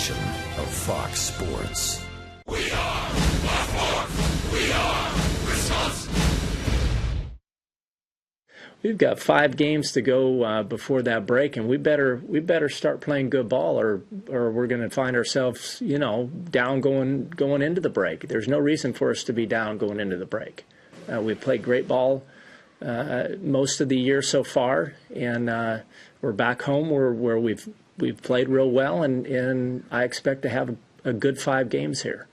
station of Fox Sports. We are Fox. We are Wisconsin. We've got 5 games to go before that break, and we better start playing good ball, or we're going to find ourselves, down going into the break. There's no reason for us to be down going into the break. We've played great ball most of the year so far, and we're back home where we've played real well, and I expect to have a good 5 games here.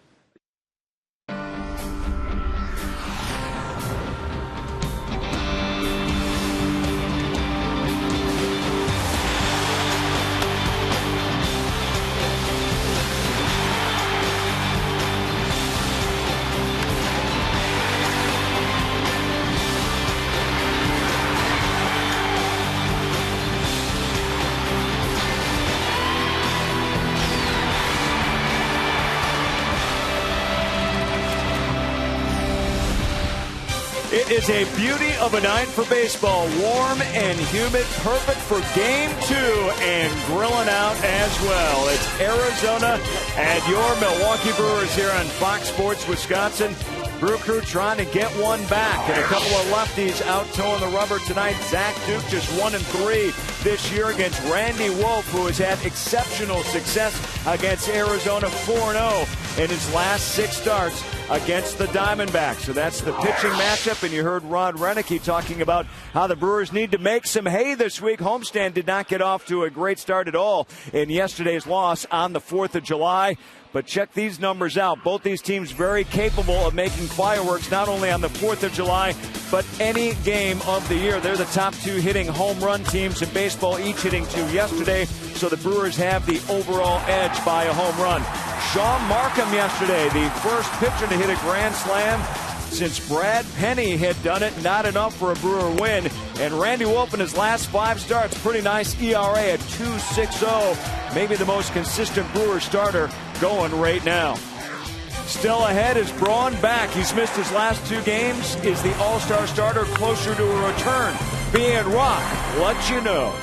It is a beauty of a night for baseball. Warm and humid, perfect for Game 2 and grilling out as well. It's Arizona and your Milwaukee Brewers here on Fox Sports Wisconsin. Brew Crew trying to get one back, and a couple of lefties out towing the rubber tonight. Zach Duke just 1-3 this year against Randy Wolf, who has had exceptional success against Arizona, 4-0 in his last 6 starts against the Diamondbacks. So that's the pitching matchup, and you heard Rod Renicky talking about how the Brewers need to make some hay this week. Homestand did not get off to a great start at all in yesterday's loss on the 4th of July. But check these numbers out. Both these teams very capable of making fireworks, not only on the 4th of July, but any game of the year. They're the top 2 hitting home run teams in baseball, each hitting 2 yesterday. So the Brewers have the overall edge by a home run. Sean Markham yesterday, the first pitcher to hit a grand slam since Brad Penny had done it. Not enough for a Brewer win. And Randy Wolf in his last 5 starts, pretty nice ERA at 2.60. Maybe the most consistent Brewer starter going right now. Still ahead is Braun back. He's missed his last 2 games. Is the All-Star starter closer to a return? Being Rock, let you know.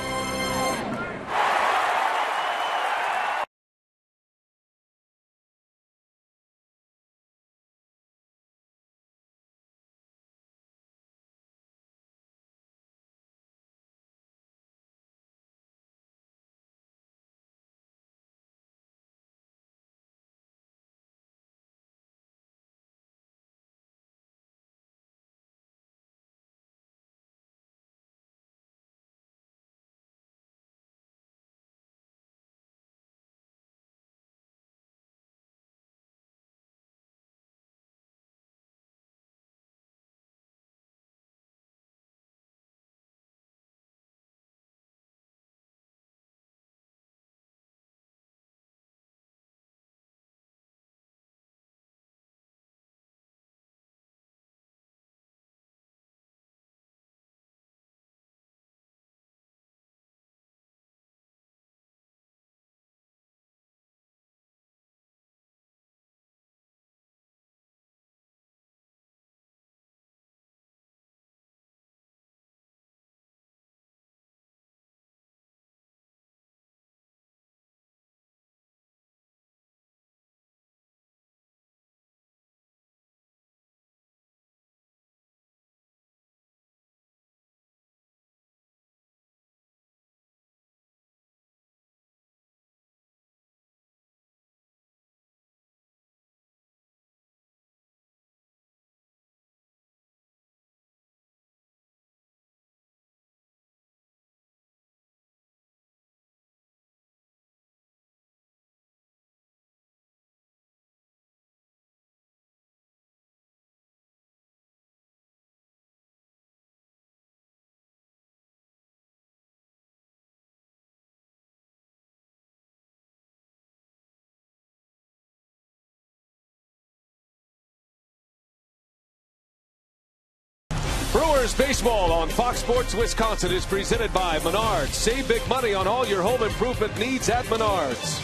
Brewers baseball on Fox Sports Wisconsin is presented by Menards. Save big money on all your home improvement needs at Menards.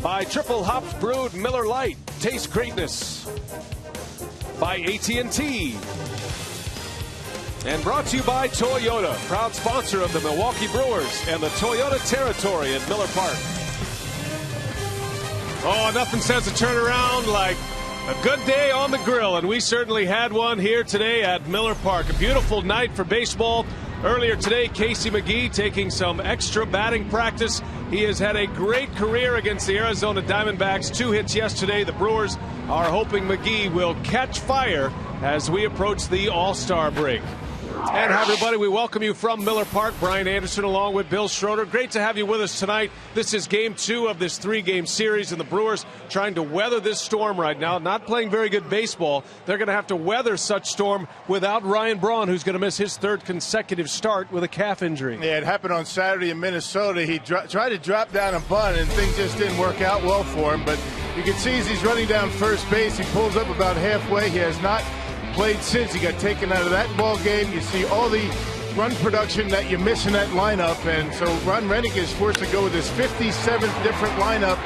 By Triple Hops Brewed Miller Lite. Taste greatness. By AT&T. And brought to you by Toyota, proud sponsor of the Milwaukee Brewers and the Toyota territory at Miller Park. Oh, nothing says a turnaround like a good day on the grill, and we certainly had one here today at Miller Park. A beautiful night for baseball. Earlier today, Casey McGee taking some extra batting practice. He has had a great career against the Arizona Diamondbacks. 2 hits yesterday. The Brewers are hoping McGee will catch fire as we approach the All-Star break. And hi, everybody. We welcome you from Miller Park. Brian Anderson along with Bill Schroeder. Great to have you with us tonight. This is game 2 of this 3-game series, and the Brewers trying to weather this storm right now. Not playing very good baseball. They're going to have to weather such storm without Ryan Braun, who's going to miss his 3rd consecutive start with a calf injury. Yeah, it happened on Saturday in Minnesota. He tried to drop down a bunt, and things just didn't work out well for him. But you can see as he's running down first base, he pulls up about halfway. He has not played since. He got taken out of that ball game. You see all the run production that you miss in that lineup, and so Ron Rennick is forced to go with his 57th different lineup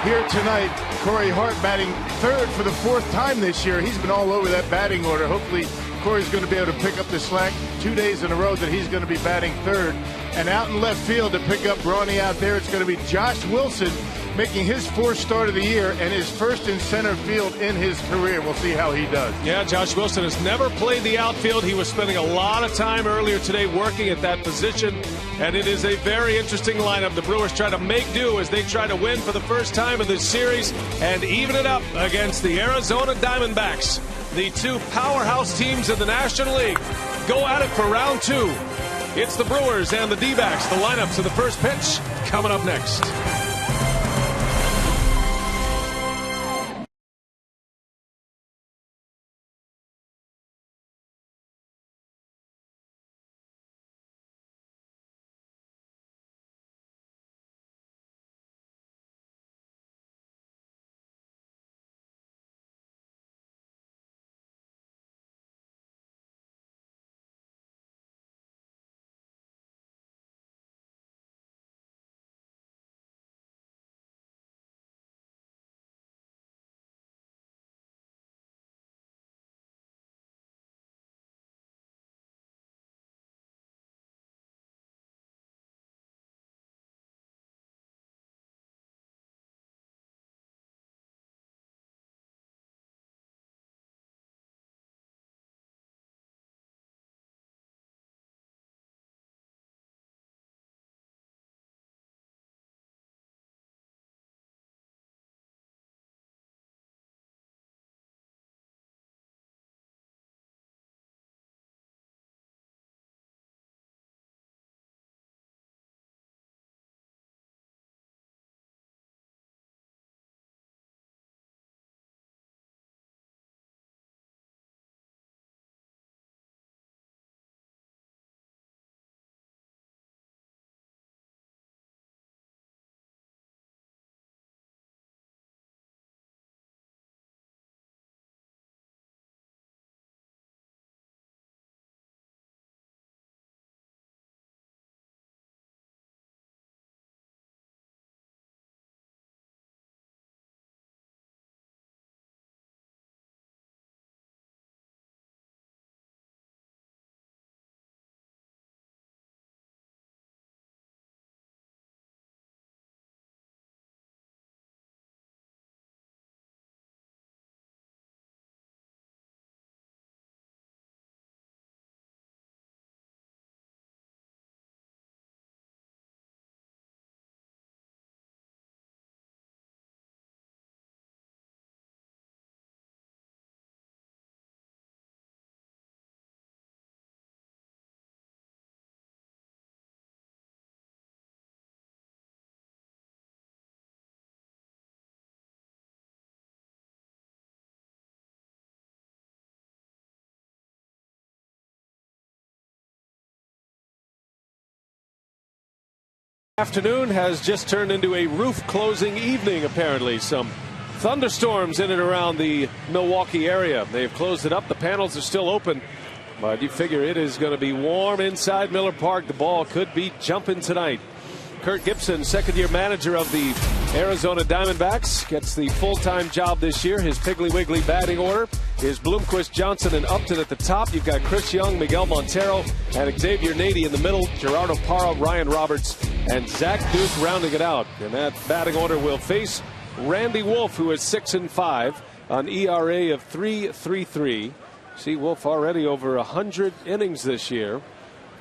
here tonight. Corey Hart batting 3rd for the 4th time this year. He's been all over that batting order. Hopefully Corey's going to be able to pick up the slack 2 days in a row that he's going to be batting 3rd. And out in left field to pick up Brawny out there, it's going to be Josh Wilson, making his 4th start of the year and his 1st in center field in his career. We'll see how he does. Yeah, Josh Wilson has never played the outfield. He was spending a lot of time earlier today working at that position, and it is a very interesting lineup. The Brewers try to make do as they try to win for the first time in this series and even it up against the Arizona Diamondbacks. The 2 powerhouse teams in the National League go at it for round 2. It's the Brewers and the D-backs. The lineups of the first pitch coming up next. Afternoon has just turned into a roof closing evening. Apparently some thunderstorms in and around the Milwaukee area. They've closed it up. The panels are still open, but you figure it is going to be warm inside Miller Park. The ball could be jumping tonight. Kurt Gibson, 2nd-year manager of the Arizona Diamondbacks, gets the full-time job this year. His Piggly Wiggly batting order is Bloomquist, Johnson, and Upton at the top. You've got Chris Young, Miguel Montero, and Xavier Nady in the middle. Gerardo Parra, Ryan Roberts, and Zach Duke rounding it out. And that batting order will face Randy Wolf, who is 6-5, an ERA of 3.33. See Wolf already over 100 innings this year,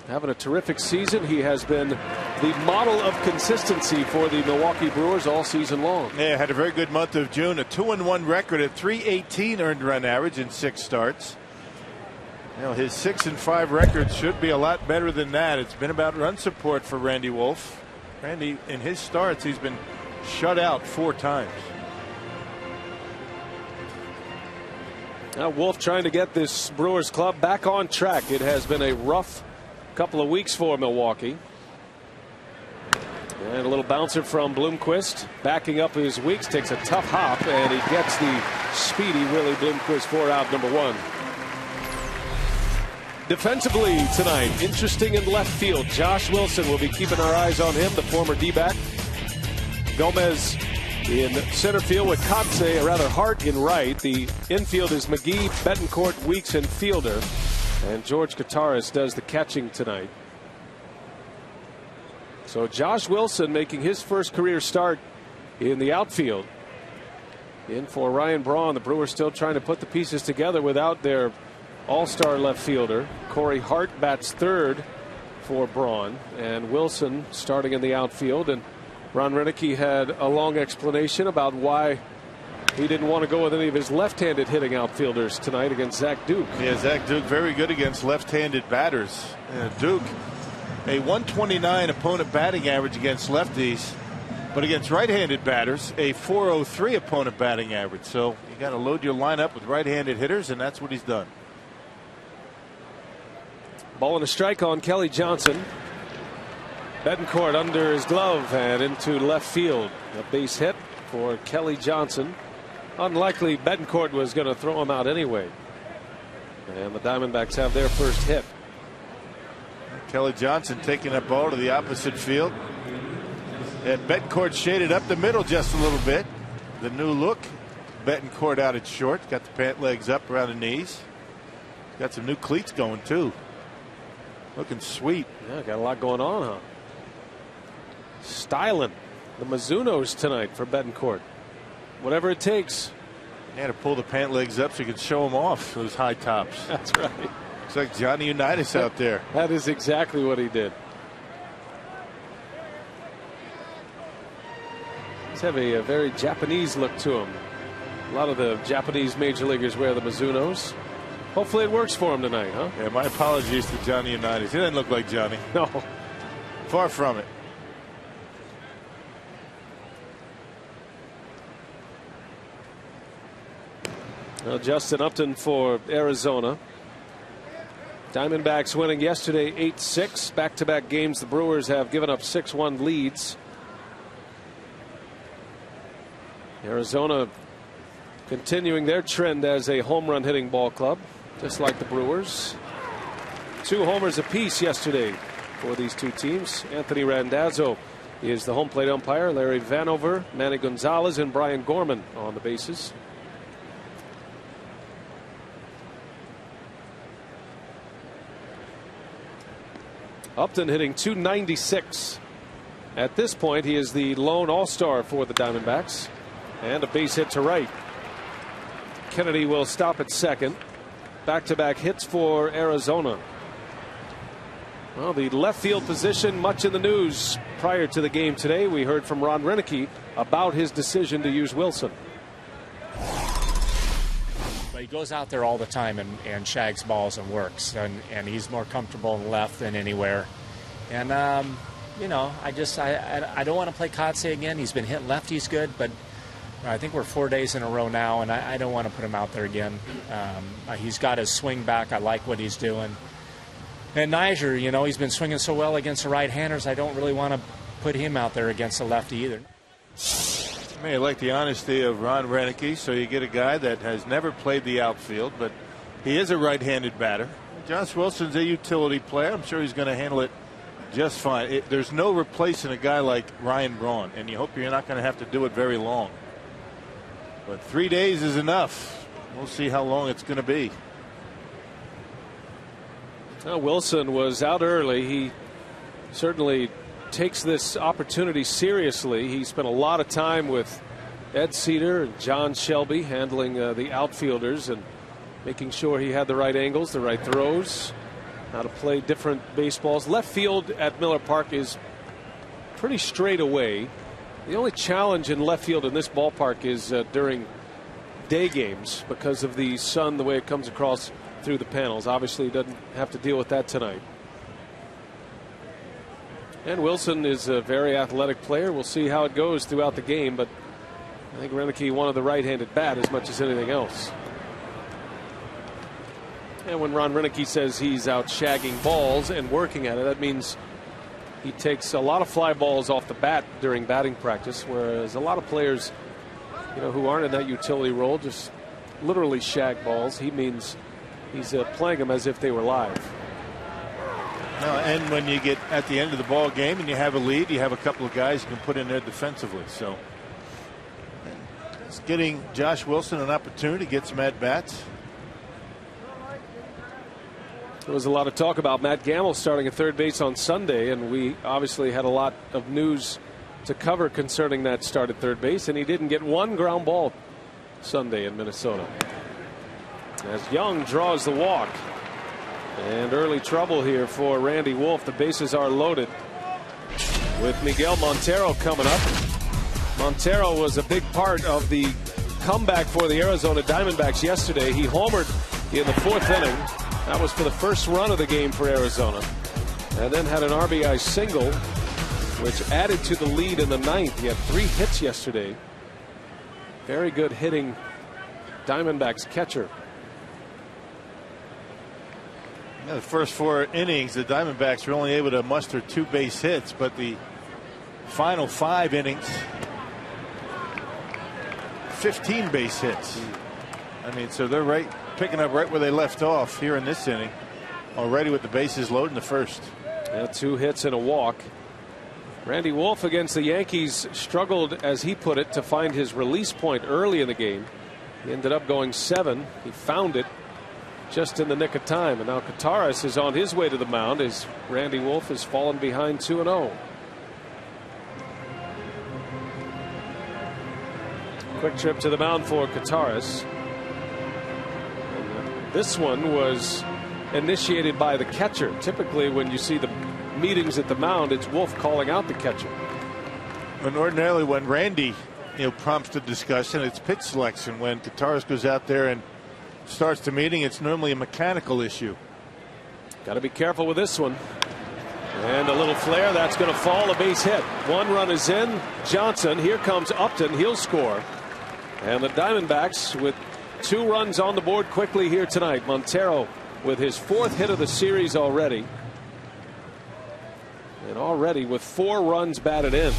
having a terrific season. He has been the model of consistency for the Milwaukee Brewers all season long. Yeah, had a very good month of June, a 2-1 record at 318 earned run average in 6 starts. You know, his 6-5 record should be a lot better than that. It's been about run support for Randy Wolf. Randy, in his starts, he's been shut out 4 times. Now Wolf trying to get this Brewers club back on track. It has been a rough couple of weeks for Milwaukee. And a little bouncer from Bloomquist, backing up his Weeks, takes a tough hop, and he gets the speedy Willie Bloomquist for out number 1. Defensively tonight, interesting in left field. Josh Wilson, will be keeping our eyes on him, the former D-back. Gomez in center field with Kotze, or rather Hart in right. The infield is McGee, Betancourt, Weeks, and Fielder. And George Kataris does the catching tonight. So Josh Wilson making his first career start in the outfield. In for Ryan Braun. The Brewers still trying to put the pieces together without their all-star left fielder. Corey Hart bats third for Braun. And Wilson starting in the outfield. And Ron Renicky had a long explanation about why he didn't want to go with any of his left-handed hitting outfielders tonight against Zach Duke. Yeah, Zach Duke very good against left-handed batters. Duke, a 129 opponent batting average against lefties, but against right-handed batters, a 403 opponent batting average. So you got to load your lineup with right-handed hitters, and that's what he's done. Ball and a strike on Kelly Johnson. Betancourt under his glove and into left field. A base hit for Kelly Johnson. Unlikely Betancourt was going to throw him out anyway. And the Diamondbacks have their first hit. Kelly Johnson taking that ball to the opposite field. And Betancourt shaded up the middle just a little bit. The new look. Betancourt out at short. Got the pant legs up around the knees. Got some new cleats going too. Looking sweet. Yeah, got a lot going on, huh? Styling the Mizunos tonight for Betancourt. Whatever it takes. You had to pull the pant legs up so you could show them off, those high tops. That's right. It's like Johnny Unitas out there. That is exactly what he did. He's have a very Japanese look to him. A lot of the Japanese major leaguers wear the Mizunos. Hopefully it works for him tonight, huh? Yeah, my apologies to Johnny Unitas. He doesn't look like Johnny. No. Far from it. Well, Justin Upton for Arizona. Diamondbacks winning yesterday 8-6. Back-to-back games the Brewers have given up 6-1 leads. Arizona continuing their trend as a home run hitting ball club, just like the Brewers. 2 homers apiece yesterday for these two teams. Anthony Randazzo is the home plate umpire. Larry Vanover, Manny Gonzalez, and Brian Gorman on the bases. Upton hitting .296. At this point, he is the lone all-star for the Diamondbacks. And a base hit to right. Kennedy will stop at second. Back-to-back hits for Arizona. Well, the left field position much in the news prior to the game today. We heard from Ron Renicky about his decision to use Wilson. But he goes out there all the time and shags balls and works, and he's more comfortable in left than anywhere. And you know, I don't want to play Kotze again. He's been hitting lefties good, but I think we're 4 days in a row now, and I don't want to put him out there again. He's got his swing back. I like what he's doing. And Niger, you know, he's been swinging so well against the right-handers. I don't really want to put him out there against a lefty either. I mean, I like the honesty of Ron Renicky. So you get a guy that has never played the outfield, but he is a right-handed batter. Josh Wilson's a utility player. I'm sure he's going to handle it just fine. There's no replacing a guy like Ryan Braun, and you hope you're not going to have to do it very long. But 3 days is enough. We'll see how long it's going to be. Well, Wilson was out early. He certainly takes this opportunity seriously. He spent a lot of time with Ed Cedar and John Shelby handling the outfielders and making sure he had the right angles, the right throws, how to play different baseballs. Left field at Miller Park is pretty straight away. The only challenge in left field in this ballpark is during day games because of the sun, the way it comes across through the panels. Obviously, he doesn't have to deal with that tonight. And Wilson is a very athletic player. We'll see how it goes throughout the game, but I think Renicky wanted the right-handed bat as much as anything else. And when Ron Renicky says he's out shagging balls and working at it, that means he takes a lot of fly balls off the bat during batting practice, whereas a lot of players, who aren't in that utility role just literally shag balls. He means he's playing them as if they were live. And when you get at the end of the ball game and you have a lead, you have a couple of guys you can put in there defensively. So it's getting Josh Wilson an opportunity to get some at bats. There was a lot of talk about Matt Gamble starting at third base on Sunday, and we obviously had a lot of news to cover concerning that start at third base, and he didn't get one ground ball Sunday in Minnesota. As Young draws the walk, and early trouble here for Randy Wolf. The bases are loaded with Miguel Montero coming up. Montero was a big part of the comeback for the Arizona Diamondbacks yesterday. He homered in the fourth inning. That was for the first run of the game for Arizona, and then had an RBI single, which added to the lead in the ninth. He had 3 hits yesterday. Very good hitting Diamondbacks catcher. The first 4 innings, the Diamondbacks were only able to muster 2 base hits, but the final 5 innings, 15 base hits. I mean, so they're picking up right where they left off here in this inning, already with the bases loaded in the first. Yeah, 2 hits and a walk. Randy Wolf against the Yankees struggled, as he put it, to find his release point early in the game. He ended up going 7. He found it just in the nick of time, and now Kataris is on his way to the mound as Randy Wolf has fallen behind 2-0. Quick trip to the mound for Kataris. This one was initiated by the catcher. Typically, when you see the meetings at the mound, it's Wolf calling out the catcher. And ordinarily, when Randy prompts the discussion, it's pitch selection. When Kataris goes out there and starts the meeting, it's normally a mechanical issue. Got to be careful with this one. And a little flare, that's going to fall, a base hit. 1 run is in. Johnson, here comes Upton, he'll score. And the Diamondbacks with 2 runs on the board quickly here tonight. Montero with his 4th hit of the series already. And already with 4 runs batted in.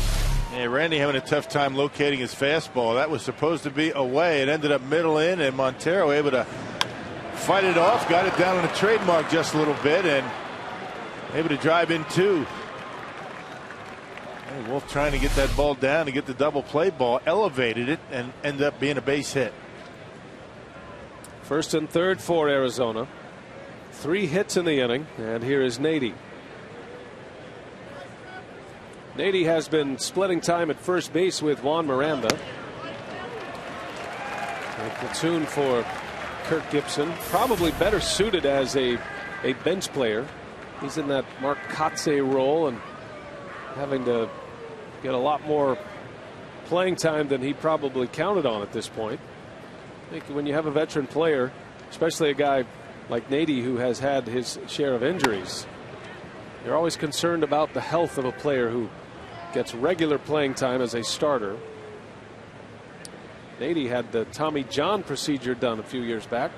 Yeah, Randy having a tough time locating his fastball. That was supposed to be away. It ended up middle in, and Montero able to fight it off. Got it down on the trademark just a little bit, and able to drive in 2. And Wolf trying to get that ball down to get the double play ball, elevated it, and ended up being a base hit. First and third for Arizona. 3 hits in the inning, and here is Nady. Nady has been splitting time at first base with Juan Miranda. A platoon for Kirk Gibson. Probably better suited as a bench player. He's in that Mark Kotze role and having to get a lot more playing time than he probably counted on at this point. I think when you have a veteran player, especially a guy like Nady who has had his share of injuries, you're always concerned about the health of a player who gets regular playing time as a starter. Nady had the Tommy John procedure done a few years back.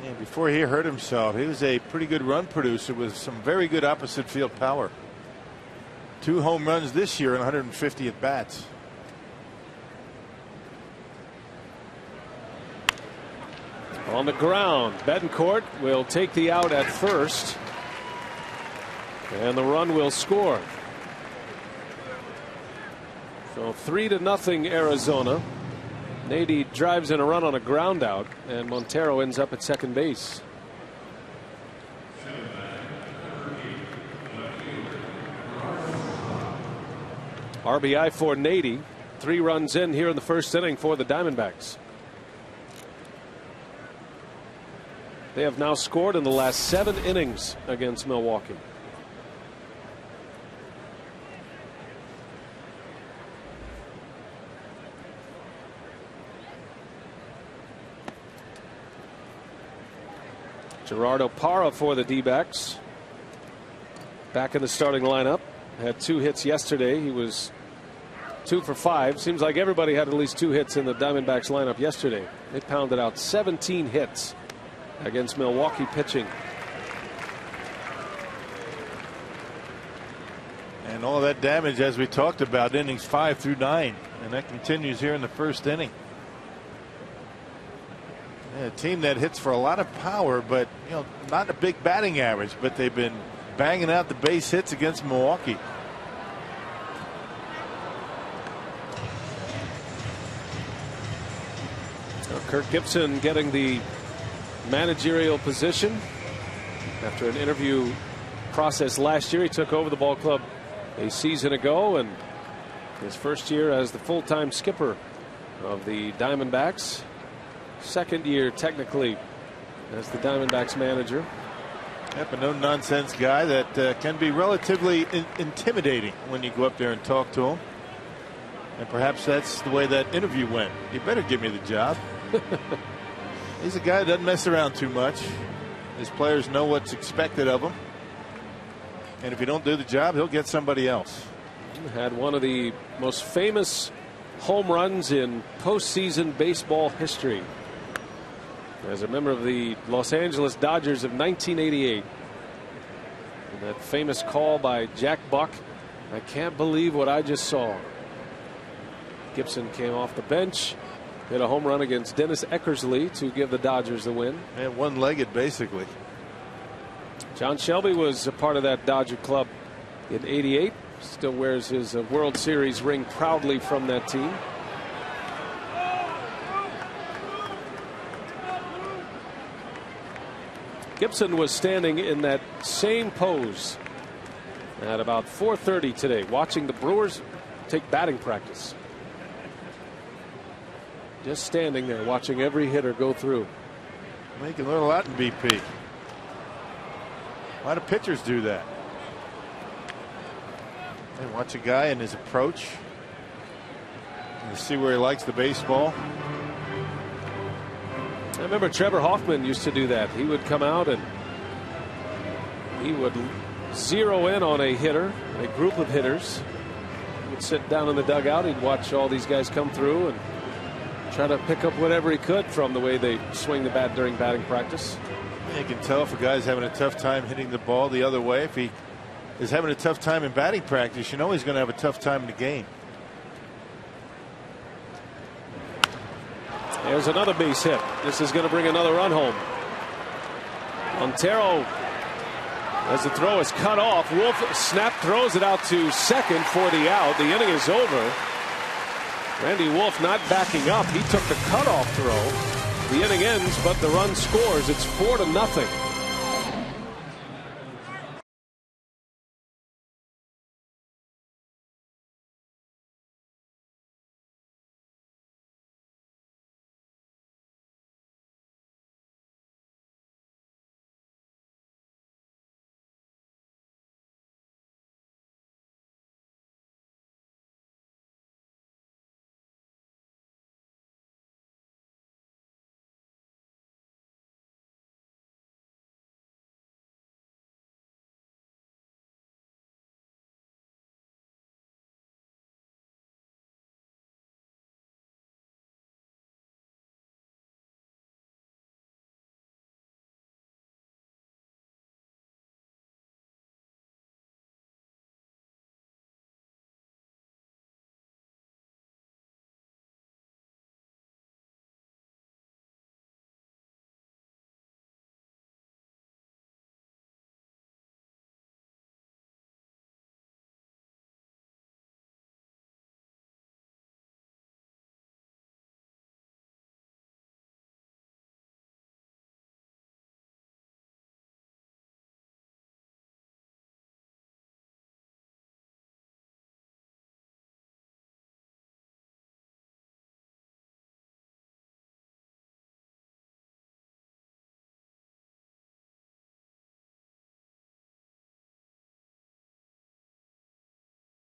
Yeah, before he hurt himself, he was a pretty good run producer with some very good opposite field power. 2 home runs this year and 150 at bats. On the ground, Betancourt will take the out at first, and the run will score. So 3-0 Arizona. Nady drives in a run on a ground out, and Montero ends up at second base. RBI for Nady. 3 runs in here in the first inning for the Diamondbacks. They have now scored in the last 7 innings against Milwaukee. Gerardo Parra for the D-backs. Back in the starting lineup. Had 2 hits yesterday. He was 2 for 5. Seems like everybody had at least 2 hits in the Diamondbacks lineup yesterday. They pounded out 17 hits against Milwaukee pitching. And all that damage, as we talked about, innings 5 through 9. And that continues here in the first inning. A team that hits for a lot of power, but not a big batting average, but they've been banging out the base hits against Milwaukee. Kirk Gibson getting the managerial position after an interview process last year. He took over the ball club a season ago, and his first year as the full-time skipper of the Diamondbacks. Second year technically as the Diamondbacks manager. Yep, a no-nonsense guy that can be relatively intimidating when you go up there and talk to him. And perhaps that's the way that interview went. You better give me the job. He's a guy that doesn't mess around too much. His players know what's expected of him. And if you don't do the job, he'll get somebody else. Had one of the most famous home runs in postseason baseball history as a member of the Los Angeles Dodgers of 1988. And that famous call by Jack Buck. I can't believe what I just saw. Gibson came off the bench, hit a home run against Dennis Eckersley to give the Dodgers the win. And one-legged, basically. John Shelby was a part of that Dodger club in '88. Still wears his World Series ring proudly from that team. Gibson was standing in that same pose at about 4:30 today, watching the Brewers take batting practice. Just standing there watching every hitter go through. Well, you can learn a lot in BP. A lot of pitchers do that. And watch a guy in his approach and see where he likes the baseball. I remember Trevor Hoffman used to do that. He would come out and he would zero in on a hitter, a group of hitters. He would sit down in the dugout. He'd watch all these guys come through and try to pick up whatever he could from the way they swing the bat during batting practice. You can tell if a guy's having a tough time hitting the ball the other way. If he is having a tough time in batting practice, you know he's going to have a tough time in the game. There's another base hit. This is going to bring another run home. Montero, as the throw is cut off, Wolf snap throws it out to second for the out. The inning is over. Randy Wolf not backing up. He took the cutoff throw. The inning ends, but the run scores. It's 4-0.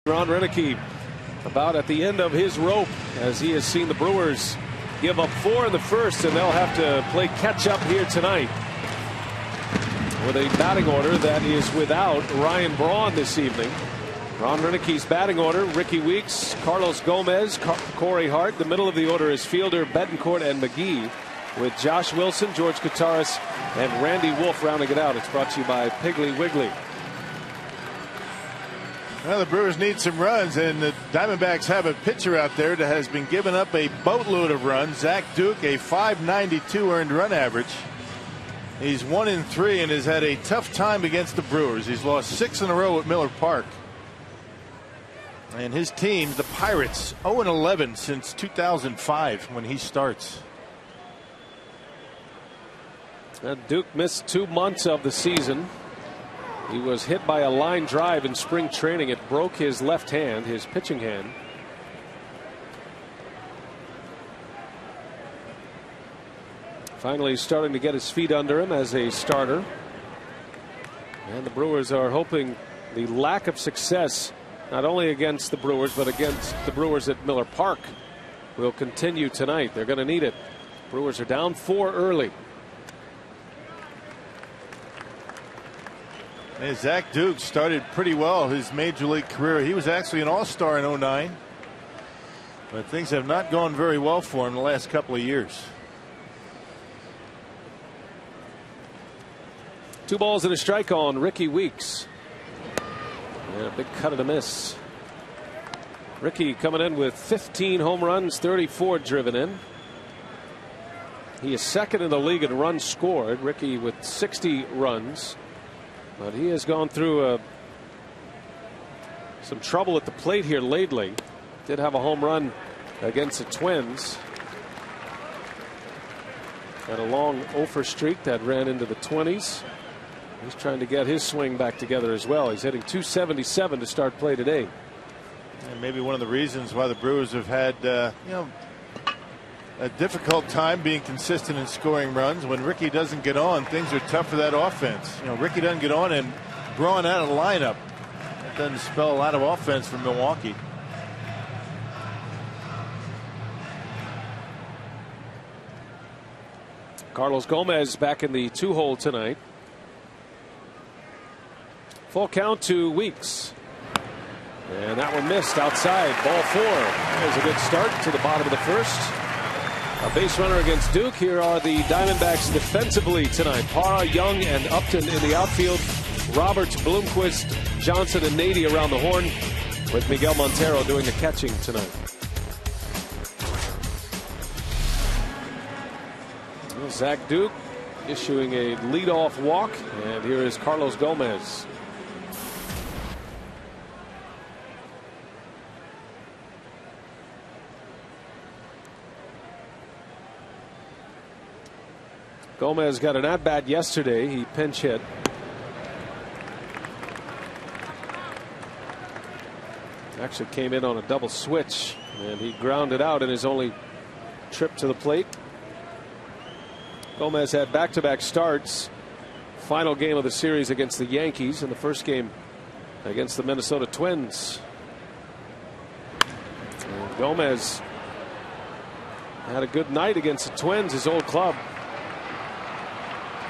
Ron Renicky about at the end of his rope as he has seen the Brewers give up 4 in the first, and they'll have to play catch up here tonight with a batting order that is without Ryan Braun this evening. Ron Renicky's batting order: Ricky Weeks, Carlos Gomez, Corey Hart. The middle of the order is Fielder, Betancourt, and McGee, with Josh Wilson, George Kottaras, and Randy Wolf rounding it out. It's brought to you by Piggly Wiggly. Well, the Brewers need some runs, and the Diamondbacks have a pitcher out there that has been giving up a boatload of runs. Zach Duke, a .592 earned run average. He's 1-3 and has had a tough time against the Brewers. He's lost 6 in a row at Miller Park. And his team, the Pirates, 0-11 since 2005 when he starts. Duke missed 2 months of the season. He was hit by a line drive in spring training. It broke his left hand, his pitching hand. Finally starting to get his feet under him as a starter. And the Brewers are hoping the lack of success, not only against the Brewers, but against the Brewers at Miller Park, will continue tonight. They're going to need it. Brewers are down 4 early. And Zach Duke started pretty well his major league career. He was actually an all-star in 09. But things have not gone very well for him the last couple of years. 2 balls and a strike on Ricky Weeks. And a big cut and a miss. Ricky coming in with 15 home runs, 34 driven in. He is second in the league in runs scored. Ricky with 60 runs. But he has gone through some trouble at the plate here lately. Did have a home run against the Twins. Had a long 0-for streak that ran into the 20s. He's trying to get his swing back together as well. He's hitting .277 to start play today. And maybe one of the reasons why the Brewers have had a difficult time being consistent in scoring runs. When Ricky doesn't get on, things are tough for that offense. Ricky doesn't get on and Braun out of the lineup. That doesn't spell a lot of offense for Milwaukee. Carlos Gomez back in the 2-hole tonight. Full count to Weeks. And that one missed outside. Ball 4. There's a good start to the bottom of the first. A base runner against Duke. Here are the Diamondbacks defensively tonight. Parra, Young, and Upton in the outfield. Roberts, Bloomquist, Johnson, and Nady around the horn, with Miguel Montero doing the catching tonight. Zach Duke issuing a leadoff walk, and here is Carlos Gomez. Gomez got an at-bat yesterday. He pinch hit. Actually came in on a double switch, and he grounded out in his only trip to the plate. Gomez had back-to-back starts. Final game of the series against the Yankees, and the first game against the Minnesota Twins. And Gomez had a good night against the Twins, his old club.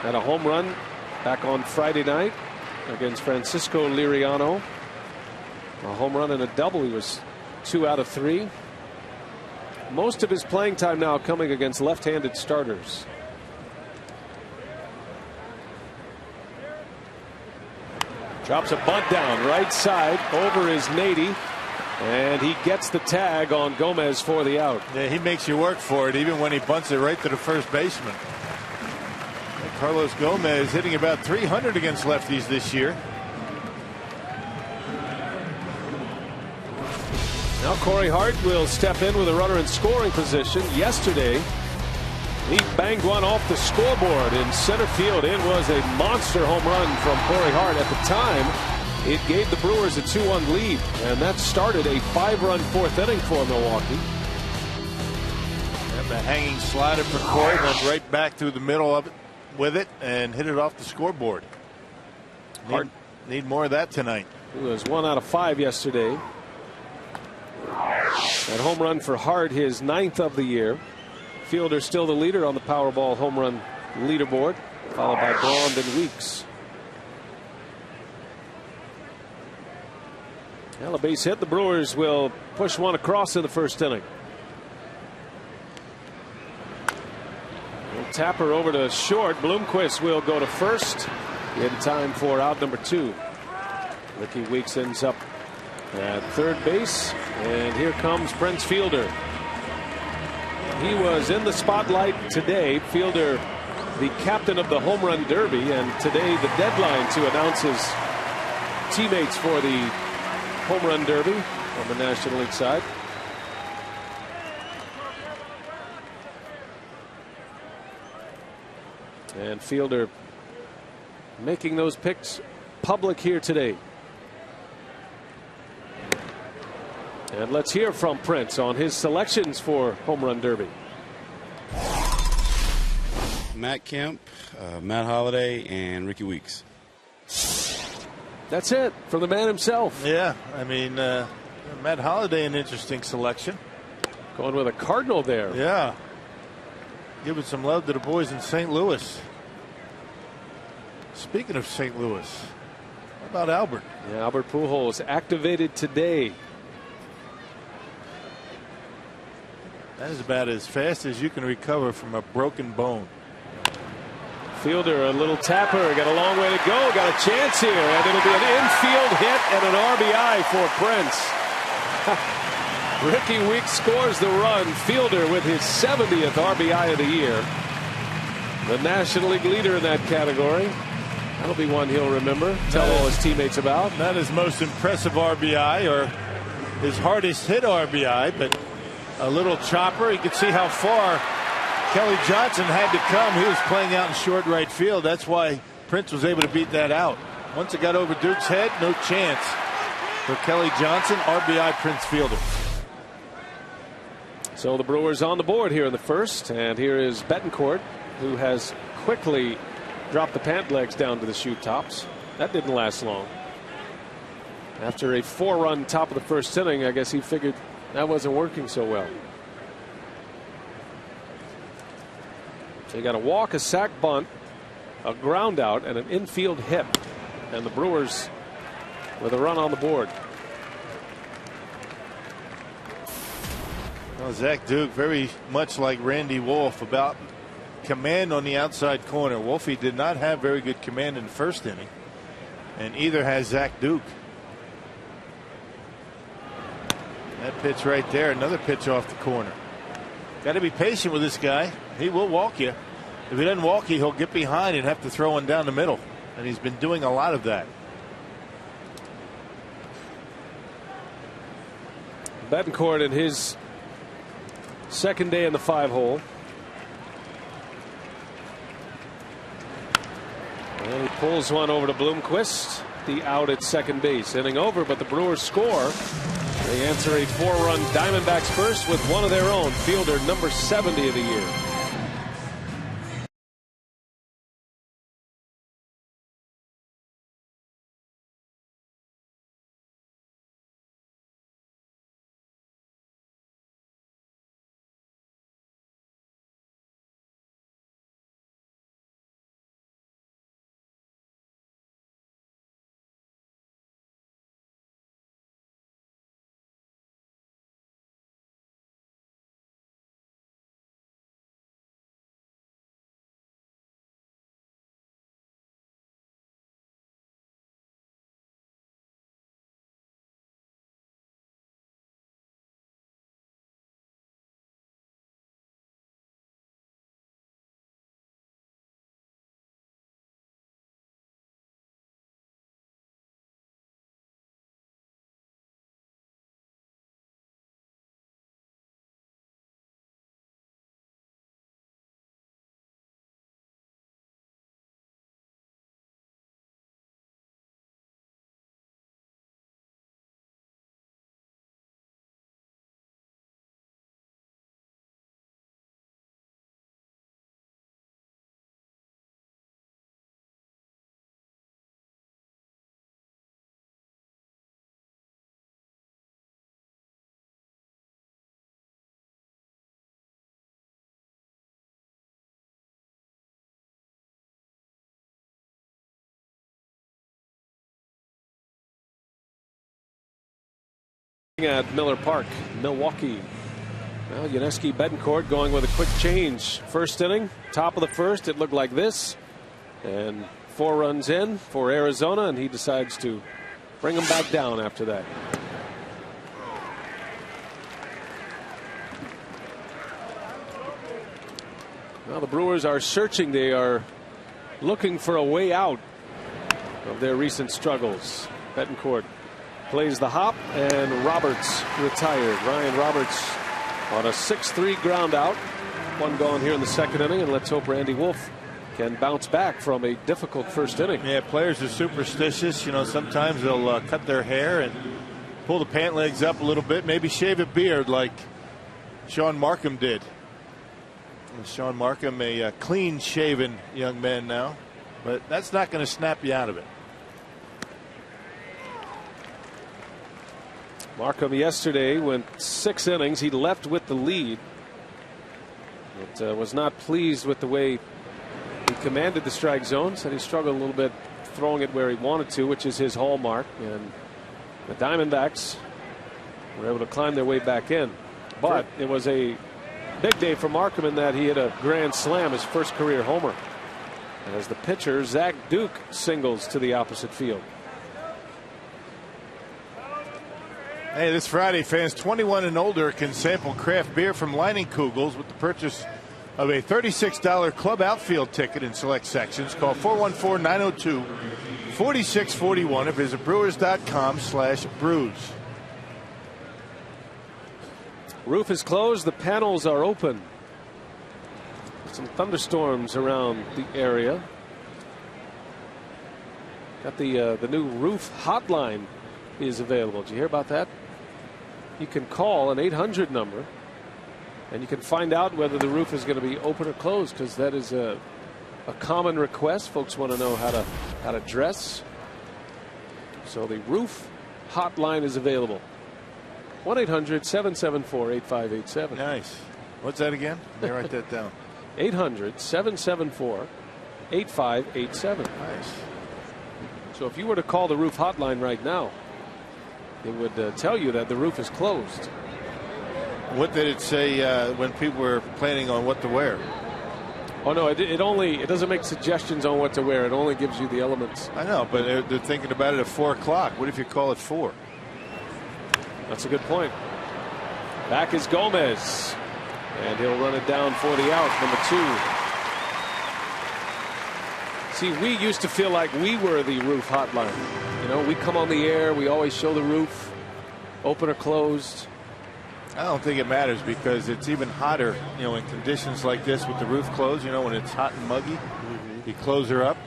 Had a home run back on Friday night against Francisco Liriano. A home run and a double. He was 2 out of 3. Most of his playing time now coming against left-handed starters. Drops a bunt down right side. Over is Nady. And he gets the tag on Gomez for the out. Yeah, he makes you work for it even when he bunts it right to the first baseman. Carlos Gomez hitting about .300 against lefties this year. Now Corey Hart will step in with a runner in scoring position. Yesterday he banged one off the scoreboard in center field. It was a monster home run from Corey Hart. At the time it gave the Brewers a 2-1 lead, and that started a 5-run 4th inning for Milwaukee. And the hanging slider for Corey went right back through the middle of it with it and hit it off the scoreboard. Need more of that tonight. He was 1 out of 5 yesterday. That home run for Hart, his 9th of the year. Fielder still the leader on the Powerball home run leaderboard, followed by Blond and Weeks. Well, a base hit. The Brewers will push one across in the first inning. Tapper over to short. Bloomquist will go to first in time for out number 2. Ricky Weeks ends up at third base, and here comes Prince Fielder. He was in the spotlight today. Fielder, the captain of the home run derby, and today the deadline to announce his teammates for the home run derby on the National League side. And Fielder making those picks public here today. And let's hear from Prince on his selections for home run derby. Matt Kemp, Matt Holliday, and Ricky Weeks. That's it from the man himself. Yeah, I mean, Matt Holliday, an interesting selection. Going with a Cardinal there. Yeah. Giving some love to the boys in St. Louis. Speaking of St. Louis, how about Albert? Yeah, Albert Pujols activated today. That is about as fast as you can recover from a broken bone. Fielder, a little tapper, got a long way to go, got a chance here, and it'll be an infield hit and an RBI for Prince. Ricky Weeks scores the run. Fielder with his 70th RBI of the year. The National League leader in that category. That'll be one he'll remember, tell all his teammates about. Not his most impressive RBI or his hardest hit RBI, but a little chopper. You could see how far Kelly Johnson had to come. He was playing out in short right field. That's why Prince was able to beat that out. Once it got over Duke's head, no chance for Kelly Johnson. RBI Prince Fielder. So the Brewers on the board here in the first, and here is Betancourt, who has quickly dropped the pant legs down to the shoe tops. That didn't last long. After a 4-run top of the first inning, I guess he figured that wasn't working so well. So you got a walk, a sac bunt, a ground out, and an infield hit. And the Brewers with a run on the board. Well, Zach Duke, very much like Randy Wolf, about command on the outside corner. Wolfie did not have very good command in the first inning, and either has Zach Duke. That pitch right there, another pitch off the corner. Got to be patient with this guy. He will walk you. If he doesn't walk you, he'll get behind and have to throw one down the middle, and he's been doing a lot of that. Betancourt in his second day in the 5-hole. And he pulls one over to Bloomquist. The out at second base. Inning over, but the Brewers score. They answer a 4-run Diamondbacks first with one of their own. Fielder, number 70 of the year. at Miller Park, Milwaukee. Well, Yuniesky Betancourt going with a quick change. First inning, top of the first, it looked like this. And 4 runs in for Arizona, and he decides to bring them back down after that. Well, the Brewers are searching. They are looking for a way out of their recent struggles. Betancourt plays the hop, and Roberts retired. Ryan Roberts on a 6-3 ground out. 1 gone here in the second inning, and let's hope Randy Wolf can bounce back from a difficult first inning. Yeah, players are superstitious. You know, sometimes they'll cut their hair and pull the pant legs up a little bit, maybe shave a beard like Sean Markham did. And Sean Markham, a clean-shaven young man now, but that's not going to snap you out of it. Markham yesterday went 6 innings. He left with the lead, but was not pleased with the way he commanded the strike zone. Said he struggled a little bit throwing it where he wanted to, which is his hallmark. And the Diamondbacks were able to climb their way back in. But it was a big day for Markham in that he hit a grand slam, his first career homer, as the pitcher Zach Duke singles to the opposite field. Hey, this Friday, fans 21 and older can sample craft beer from Leinenkugel's with the purchase of a $36 club outfield ticket in select sections. Call 414-902-4641 or visit brewers.com/brews. Roof is closed. The panels are open. Some thunderstorms around the area. Got the new roof hotline is available. Did you hear about that? You can call an 800 number and you can find out whether the roof is going to be open or closed, because that is a common request. Folks want to know how to dress. So the roof hotline is available. 1-800-774-8587. Nice. What's that again? Let me write that down. 800-774-8587. Nice. So if you were to call the roof hotline right now, it would tell you that the roof is closed. What did it say when people were planning on what to wear? Oh no, it doesn't make suggestions on what to wear. It only gives you the elements. I know, but they're thinking about it at 4 o'clock. What if you call it 4? That's a good point. Back is Gomez, and he'll run it down for the out, number 2. See, we used to feel like we were the roof hotline. You know, we come on the air, we always show the roof, open or closed. I don't think it matters, because it's even hotter, you know, in conditions like this with the roof closed. You know, when it's hot and muggy, you close her up.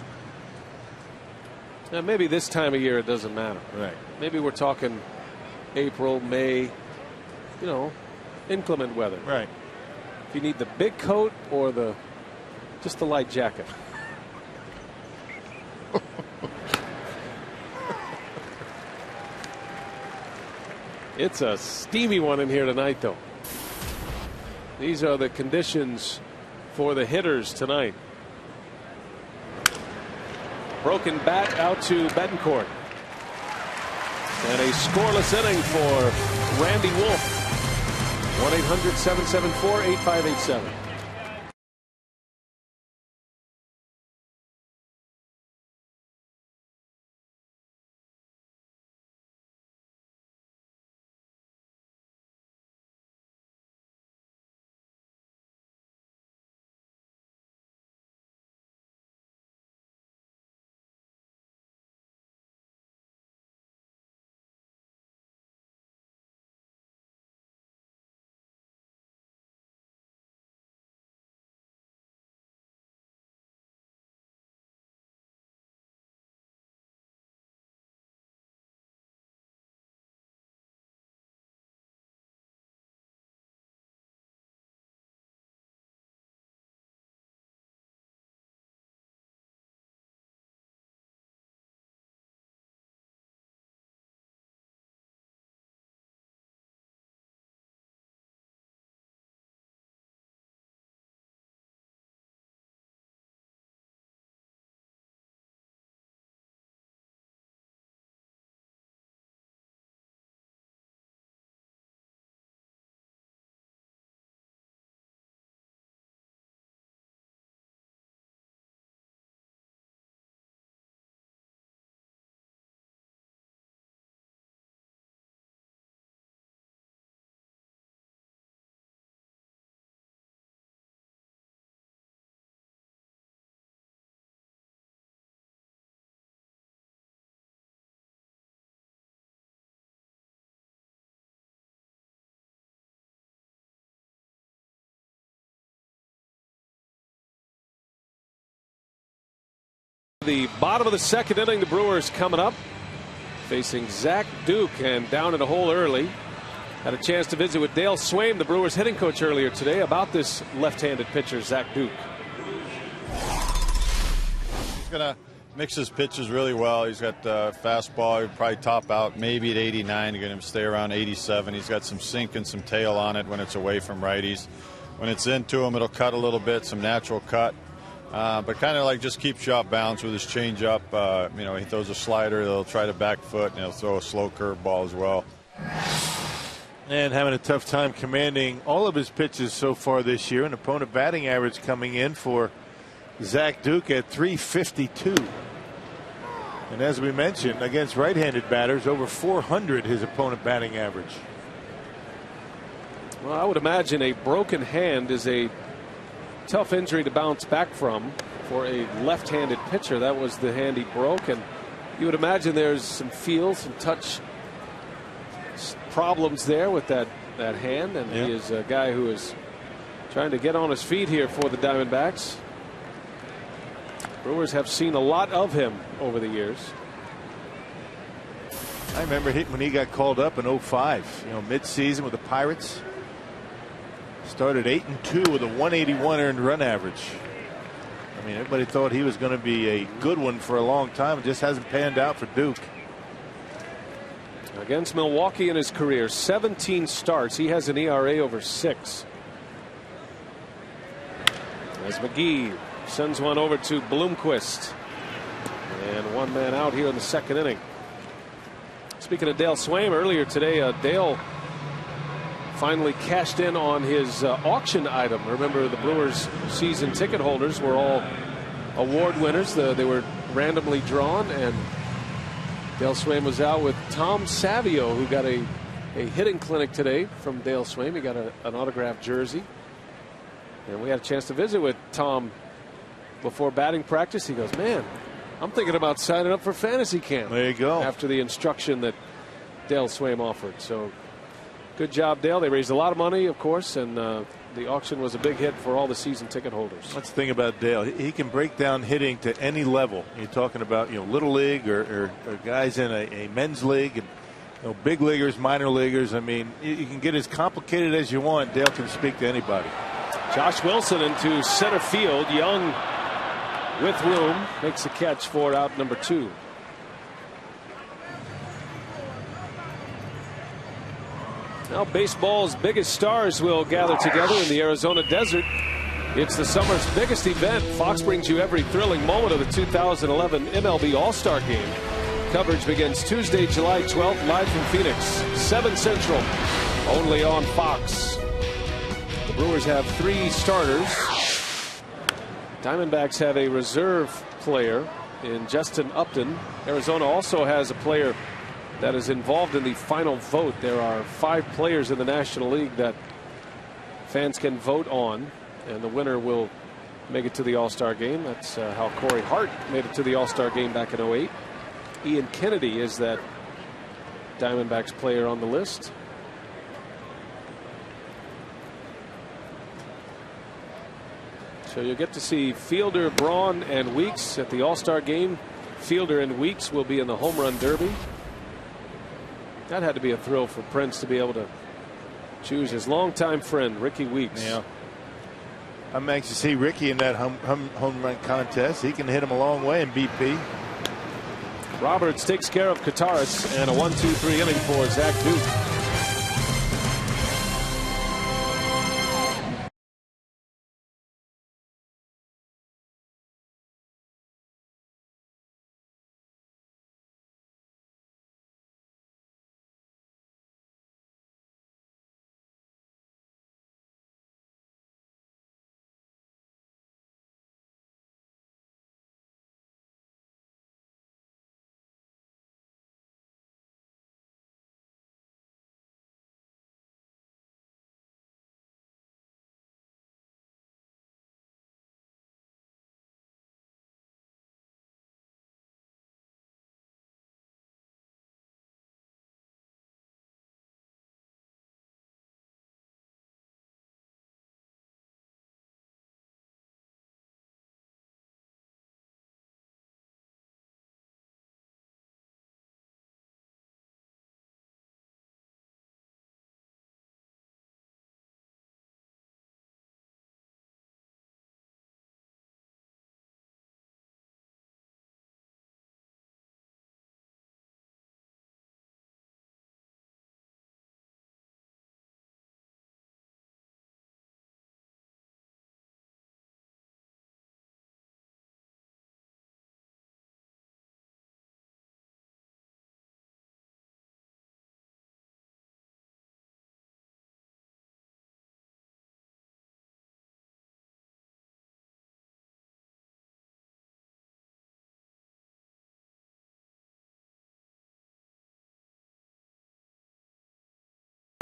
Now, maybe this time of year it doesn't matter. Right. Maybe we're talking April, May, you know, inclement weather. Right. If you need the big coat or just the light jacket. It's a steamy one in here tonight, though. These are the conditions for the hitters tonight. Broken bat out to Betancourt. And a scoreless inning for Randy Wolf. 1-800-774-8587. The bottom of the second inning, the Brewers coming up, facing Zach Duke, and down in a hole early. Had a chance to visit with Dale Swaim, the Brewers hitting coach, earlier today about this left-handed pitcher, Zach Duke. He's going to mix his pitches really well. He's got fastball. He'll probably top out maybe at 89. You're going to stay around 87. He's got some sink and some tail on it when it's away from righties. When it's into him, it'll cut a little bit, some natural cut. But kind of like just keeps you off balance with his changeup. He throws a slider. They'll try to back foot, and he'll throw a slow curveball as well. And having a tough time commanding all of his pitches so far this year. An opponent batting average coming in for Zach Duke at 352. And as we mentioned, against right-handed batters, over 400 his opponent batting average. Well, I would imagine a broken hand is a tough injury to bounce back from for a left-handed pitcher. That was the hand he broke, and you would imagine there's some feel, some touch problems there with that hand, and he is a guy who is trying to get on his feet here for the Diamondbacks. Brewers have seen a lot of him over the years. I remember when he got called up in 05, mid-season with the Pirates. Started 8-2 with a 181 earned run average. I mean, everybody thought he was going to be a good one for a long time. It just hasn't panned out for Duke. Against Milwaukee in his career, 17 starts. He has an ERA over 6. As McGee sends one over to Bloomquist. And one man out here in the second inning. Speaking of Dale Swaim, earlier today, Dale finally cashed in on his auction item. Remember, the Brewers season ticket holders were all award winners. They were randomly drawn, and Dale Swaim was out with Tom Savio, who got a hitting clinic today from Dale Swaim. He got an autographed jersey. And we had a chance to visit with Tom before batting practice. He goes, man, I'm thinking about signing up for fantasy camp. There you go. After the instruction that Dale Swaim offered. So good job, Dale. They raised a lot of money, of course, and the auction was a big hit for all the season ticket holders. That's the thing about Dale. He can break down hitting to any level. You're talking about little league or guys in a men's league, and big leaguers, minor leaguers. I mean, you can get as complicated as you want. Dale can speak to anybody. Josh Wilson into center field. Young with room makes a catch for out number 2. Now baseball's biggest stars will gather together in the Arizona desert. It's the summer's biggest event. Fox brings you every thrilling moment of the 2011 MLB All-Star Game. Coverage begins Tuesday, July 12th, live from Phoenix, 7 Central, only on Fox. The Brewers have 3 starters. Diamondbacks have a reserve player in Justin Upton. Arizona also has a player that is involved in the final vote. There are 5 players in the National League that fans can vote on, and the winner will make it to the All-Star game. That's how Corey Hart made it to the All-Star game back in 08. Ian Kennedy is that Diamondbacks player on the list. So you'll get to see Fielder, Braun, and Weeks at the All-Star game. Fielder and Weeks will be in the Home Run Derby. That had to be a thrill for Prince to be able to choose his longtime friend, Ricky Weeks. Yeah. I'm anxious to see Ricky in that home run contest. He can hit him a long way in BP. Roberts takes care of Kataris, and a 1-2-3 inning for Zach Duke.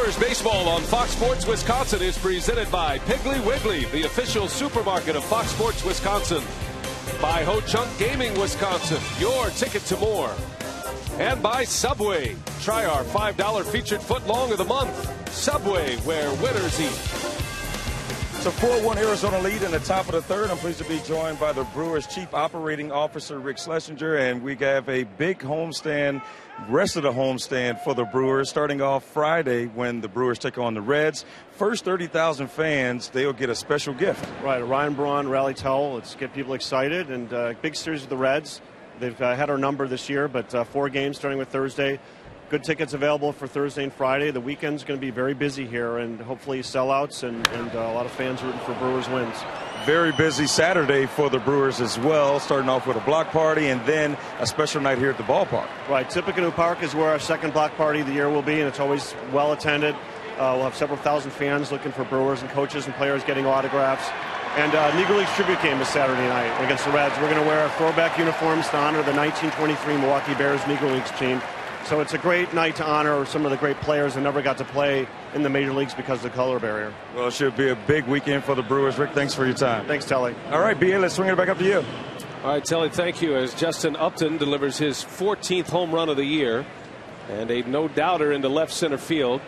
Brewers baseball on Fox Sports Wisconsin is presented by Piggly Wiggly, the official supermarket of Fox Sports Wisconsin. By Ho Chunk Gaming Wisconsin, your ticket to more. And by Subway. Try our $5 featured footlong of the month. Subway, where winners eat. It's a 4-1 Arizona lead in the top of the third. I'm pleased to be joined by the Brewers Chief Operating Officer, Rick Schlesinger, and we have a big homestand, rest of the homestand for the Brewers, starting off Friday when the Brewers take on the Reds. First 30,000 fans, they'll get a special gift. Right, a Ryan Braun rally towel. Let's get people excited, and big series with the Reds. They've had our number this year, but 4 games starting with Thursday. Good tickets available for Thursday and Friday. The weekend's going to be very busy here, and hopefully sellouts and a lot of fans rooting for Brewers wins. Very busy Saturday for the Brewers as well, starting off with a block party and then a special night here at the ballpark. Right, Tippecanoe Park is where our second block party of the year will be, and it's always well attended. We'll have several thousand fans looking for Brewers and coaches and players getting autographs. And Negro League's tribute game is Saturday night against the Reds. We're going to wear our throwback uniforms to honor the 1923 Milwaukee Bears Negro Leagues team. So it's a great night to honor some of the great players that never got to play in the major leagues because of the color barrier. Well, it should be a big weekend for the Brewers. Rick, thanks for your time. Thanks, Telly. All right, B.A., let's swing it back up to you. All right, Telly, thank you. As Justin Upton delivers his 14th home run of the year, and a no-doubter into left center field,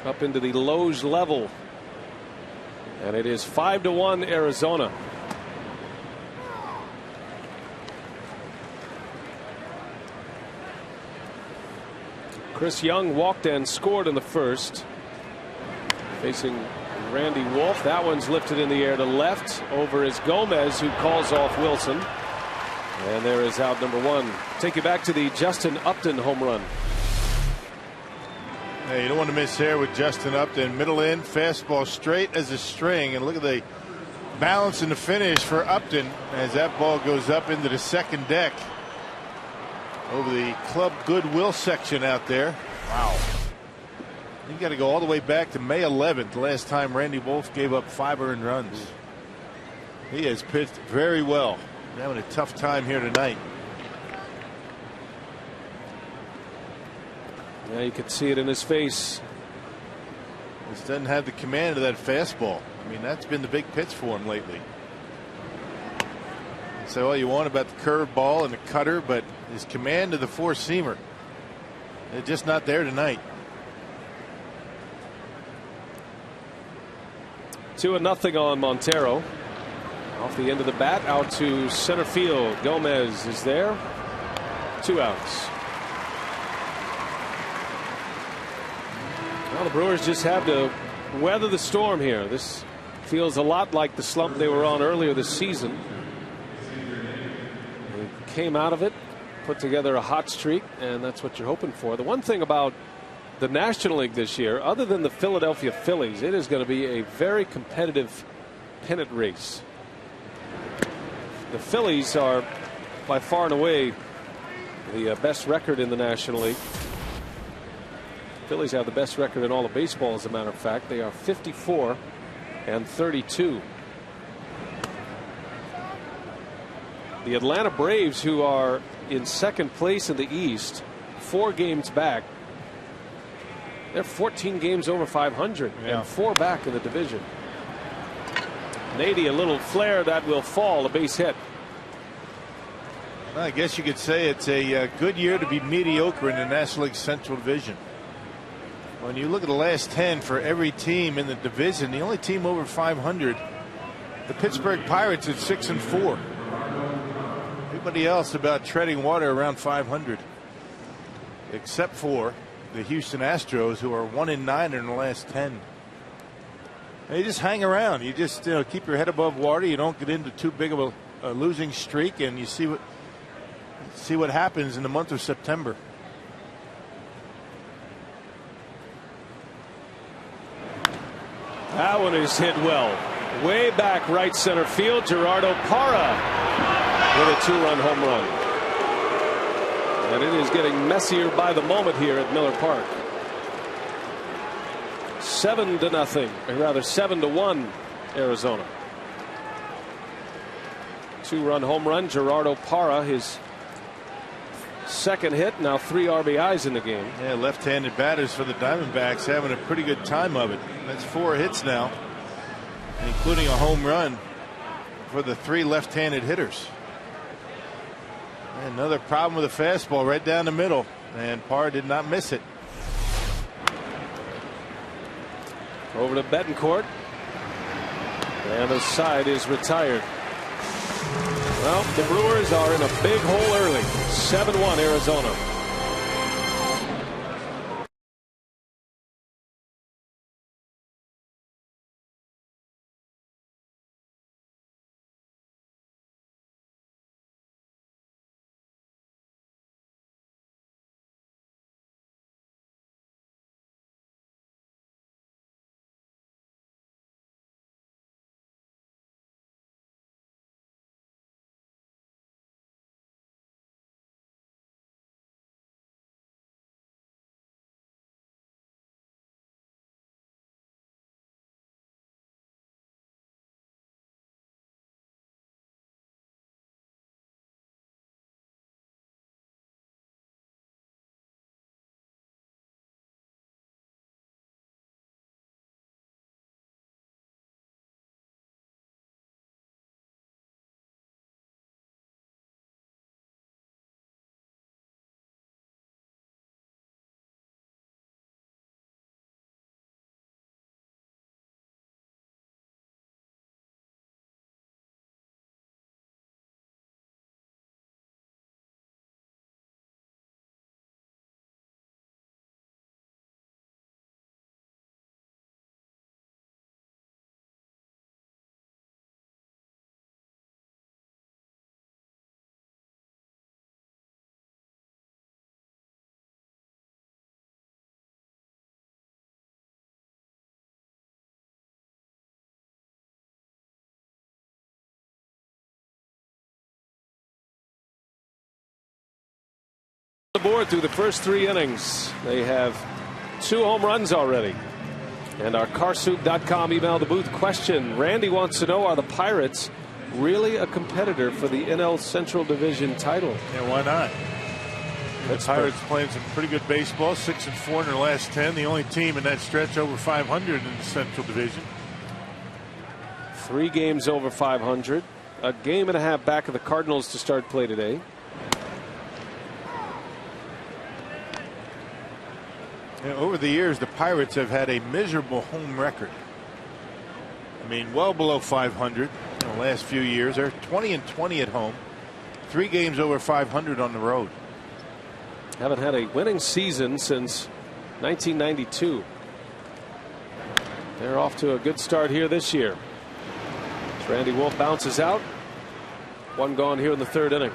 up into the Loge level. And it is 5-1 Arizona. Chris Young walked and scored in the first. Facing Randy Wolf. That one's lifted in the air to left. Over is Gomez, who calls off Wilson. And there is out number 1. Take you back to the Justin Upton home run. Hey, you don't want to miss here with Justin Upton. Middle in, fastball straight as a string. And look at the balance and the finish for Upton as that ball goes up into the second deck. Over the Club Goodwill section out there. Wow. You got to go all the way back to May 11th, the last time Randy Wolf gave up 5 earned runs. He has pitched very well. Having a tough time here tonight. Yeah, you can see it in his face. Just doesn't have the command of that fastball. I mean, that's been the big pitch for him lately. Say all you want about the curveball and the cutter, but his command of the four-seamer, they're just not there tonight. 2-0 on Montero. Off the end of the bat, out to center field. Gomez is there. 2 outs. Well, the Brewers just have to weather the storm here. This feels a lot like the slump they were on earlier this season. Came out of it, put together a hot streak, and that's what you're hoping for. The one thing about the National League this year, other than the Philadelphia Phillies, it is going to be a very competitive pennant race. The Phillies are by far and away the best record in the National League. Phillies have the best record in all of baseball, as a matter of fact. They are 54-32. The Atlanta Braves, who are in second place in the East, 4 games back. They're 14 games over 500 and 4 back in the division. Nady, a little flare that will fall, a base hit. Well, I guess you could say it's a good year to be mediocre in the National League Central Division. When you look at the last 10 for every team in the division, the only team over 500, the Pittsburgh Pirates at 6-4. Everybody else about treading water around 500, except for the Houston Astros, who are 1-9 in the last 10. And you just hang around. You just keep your head above water. You don't get into too big of a losing streak, and you see what happens in the month of September. That one is hit well. Way back right center field. Gerardo Parra with a 2-run home run. And it is getting messier by the moment here at Miller Park. 7-0, or rather 7-1 Arizona. 2-run home run. Gerardo Parra, his second hit, now 3 RBIs in the game. Yeah, left-handed batters for the Diamondbacks having a pretty good time of it. That's 4 hits now, including a home run for the 3 left-handed hitters. And another problem with the fastball right down the middle, and Parr did not miss it. Over to Betancourt, and the side is retired. Well, the Brewers are in a big hole early. 7-1 Arizona. The board through the first 3 innings. They have 2 home runs already. And our carsoup.com email the booth question. Randy wants to know, are the Pirates really a competitor for the NL Central Division title? Yeah, why not? The Pirates playing some pretty good baseball, 6-4 in their last 10. The only team in that stretch over 500 in the Central Division. 3 games over 500. A game and a half back of the Cardinals to start play today. Over the years, the Pirates have had a miserable home record. I mean, well below 500 in the last few years. They're 20-20 at home. 3 games over 500 on the road. Haven't had a winning season since 1992. They're off to a good start here this year. As Randy Wolf bounces out. 1 gone here in the 3rd inning.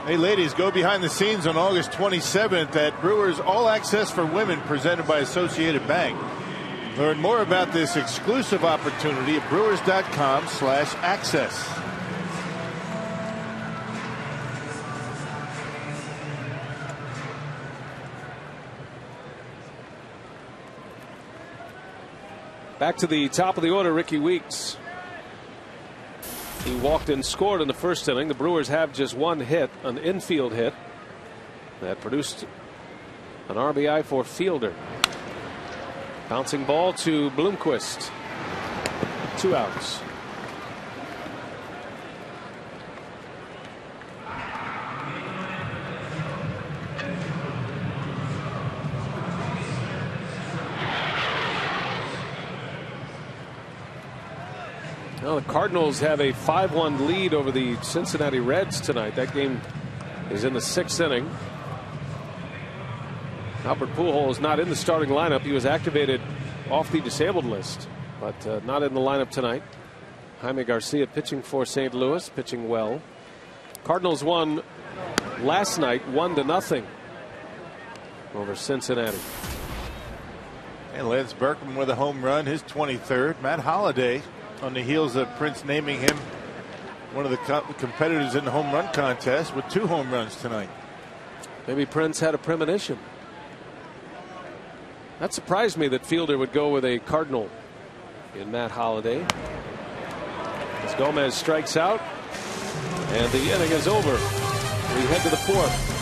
Hey, ladies, go behind the scenes on August 27th at Brewers All Access for Women presented by Associated Bank. Learn more about this exclusive opportunity at brewers.com/access. Back to the top of the order, Ricky Weeks. He walked and scored in the 1st inning. The Brewers have just 1 hit, an infield hit that produced an RBI for Fielder. Bouncing ball to Bloomquist. 2 outs. Well, the Cardinals have a 5-1 lead over the Cincinnati Reds tonight. That game is in the 6th inning. Albert Pujols not in the starting lineup. He was activated off the disabled list, but not in the lineup tonight. Jaime Garcia pitching for St. Louis, pitching well. Cardinals won last night 1-0 over Cincinnati. And Lance Berkman with a home run, his 23rd. Matt Holliday, on the heels of Prince naming him one of the competitors in the home run contest, with 2 home runs tonight. Maybe Prince had a premonition. That surprised me that Fielder would go with a Cardinal in Matt Holliday. As Gomez strikes out, and the inning is over. We head to the fourth.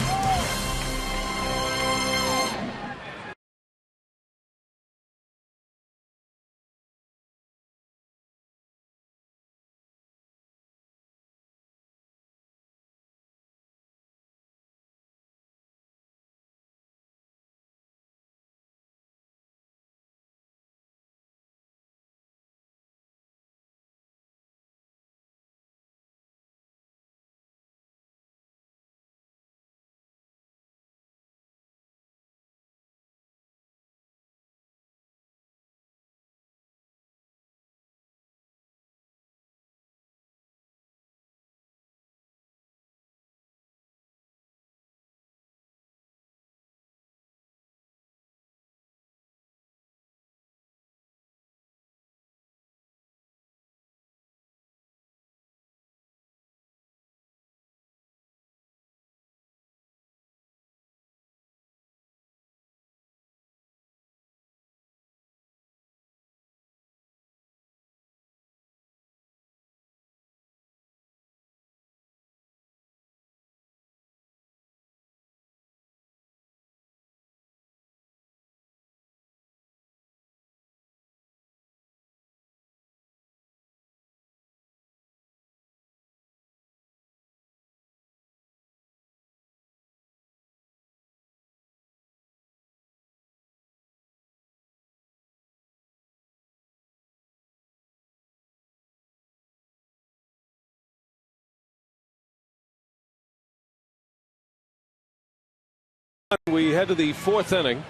We head to the fourth inning,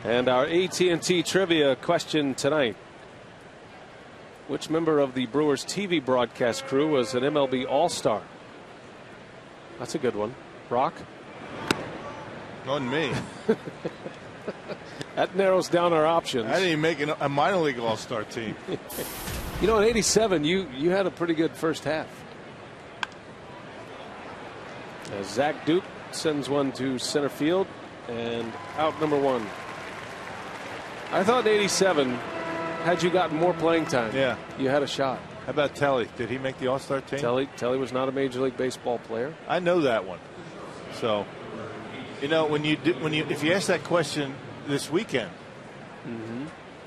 and our AT&T trivia question tonight: which member of the Brewers TV broadcast crew was an MLB All-Star? That's a good one. Brock? On me. That narrows down our options. I didn't even make a minor league All-Star team. You know, in '87, you had a pretty good first half. As Zach Duke sends one to center field, and out number one. I thought in '87, had you gotten more playing time, yeah, you had a shot. How about Telly? Did he make the All-Star team? Telly was not a Major League Baseball player. I know that one. So, you know, if you ask that question this weekend,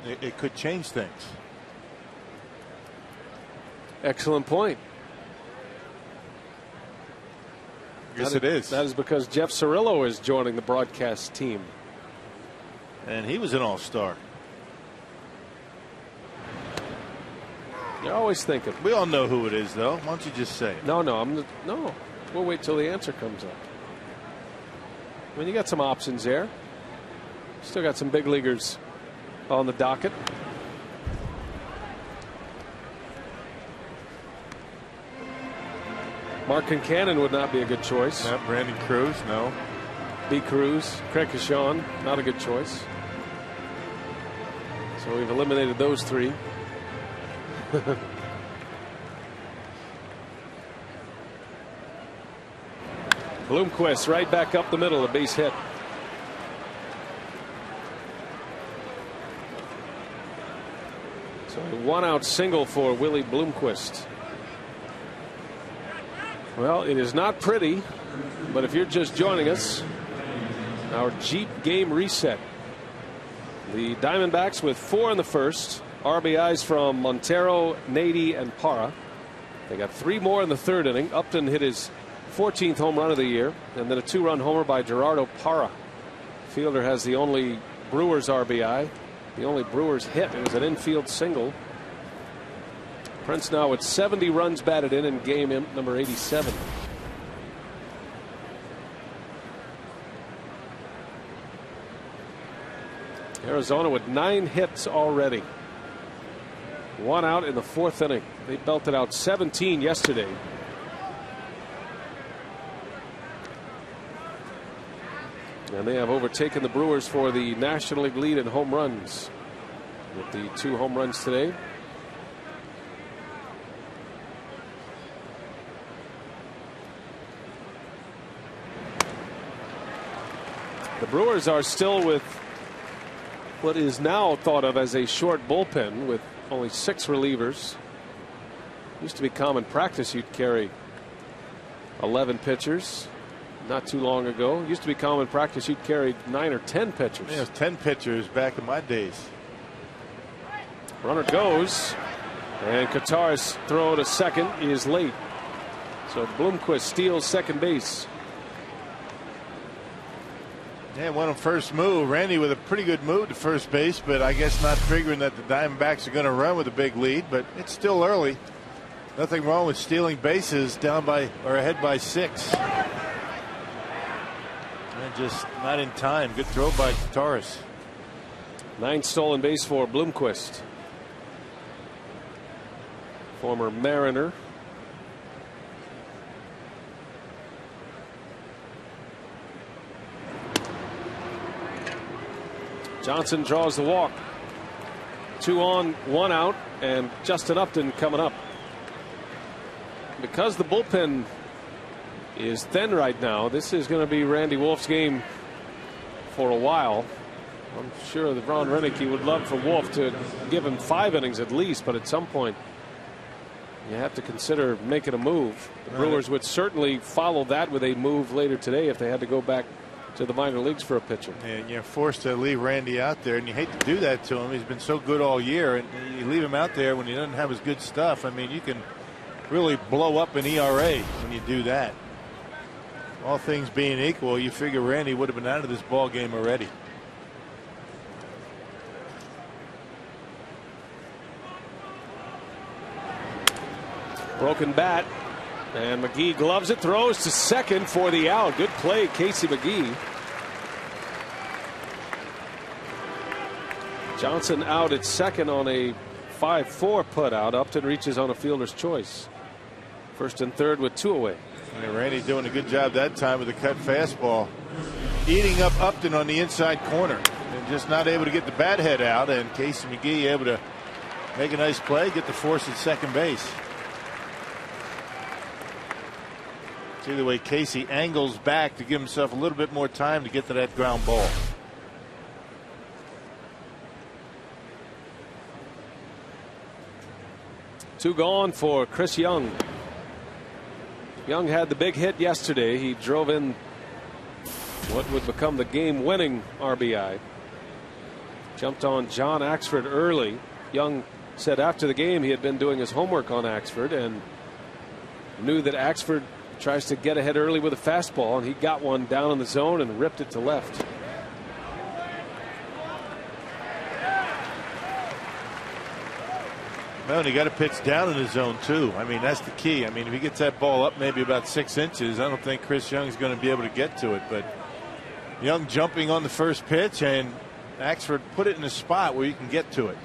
it could change things. Excellent point. Yes, it is. That is because Jeff Cirillo is joining the broadcast team. And he was an All-Star. You're always thinking. We all know who it is, though. Why don't you just say it? No. We'll wait till the answer comes up. I mean, you got some options there. Still got some big leaguers on the docket. Mark Concannon would not be a good choice. Not Brandon Cruz, no. B. Cruz, Craig Kashawn, not a good choice. So we've eliminated those three. Bloomquist right back up the middle, a base hit. So a 1-out single for Willie Bloomquist. Well, it is not pretty, but if you're just joining us, our Jeep game reset. The Diamondbacks with 4 in the first. RBIs from Montero, Nady, and Parra. They got 3 more in the third inning. Upton hit his 14th home run of the year, and then a 2-run homer by Gerardo Parra. Fielder has the only Brewers RBI, the only Brewers hit. It was an infield single. Prince now with 70 runs batted in game number 87. Arizona with 9 hits already. 1 out in the 4th inning. They belted out 17 yesterday. And they have overtaken the Brewers for the National League lead in home runs with the 2 home runs today. The Brewers are still with what is now thought of as a short bullpen with only 6 relievers. Used to be common practice you'd carry 11 pitchers. not too long ago. It used to be common practice you'd carry 9 or 10 pitchers. Yeah, it was 10 pitchers back in my days. Runner goes, and Qatar's throw to second is late. So Bloomquist steals second base. Yeah, went on first move. Randy with a pretty good move to first base, but I guess not figuring that the Diamondbacks are going to run with a big lead. But it's still early. Nothing wrong with stealing bases down by or ahead by 6. And just not in time. Good throw by Taurus. 9 stolen base for Bloomquist. Former Mariner. Johnson draws the walk. 2 on, 1 out, and Justin Upton coming up. Because the bullpen is thin right now, this is going to be Randy Wolf's game for a while. I'm sure that Ron Renicky would love for Wolf to give him 5 innings at least, but at some point you have to consider making a move. The Brewers would certainly follow that with a move later today if they had to go back to the minor leagues for a pitcher. And you're forced to leave Randy out there, and you hate to do that to him. He's been so good all year, and you leave him out there when he doesn't have his good stuff. I mean, you can really blow up an ERA when you do that. All things being equal, you figure Randy would have been out of this ball game already. Broken bat, and McGee gloves it, throws to second for the out. Good play, Casey McGee. Johnson out at second on a 5-4 put out. Upton reaches on a fielder's choice. First and third with 2 away. Yeah, Randy doing a good job that time with the cut fastball. Eating up Upton on the inside corner and just not able to get the bat head out. And Casey McGee able to make a nice play, get the force at second base. See the way Casey angles back to give himself a little bit more time to get to that ground ball. Two gone for Chris Young. Young had the big hit yesterday. He drove in what would become the game-winning RBI. Jumped on John Axford early. Young said after the game he had been doing his homework on Axford and knew that Axford tries to get ahead early with a fastball, and he got one down in the zone and ripped it to left. Well, and he got a pitch down in the zone too. I mean, that's the key. I mean, if he gets that ball up maybe about 6 inches, I don't think Chris Young is going to be able to get to it. But Young jumping on the first pitch, and Axford put it in a spot where you can get to it.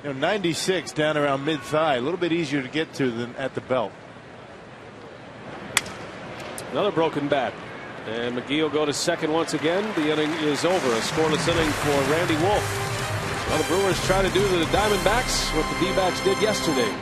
You know, 96 down around mid-thigh, a little bit easier to get to than at the belt. Another broken bat, and McGee will go to second once again. The inning is over. A scoreless inning for Randy Wolf. Well, the Brewers try to do to the Diamondbacks what the D-backs did yesterday.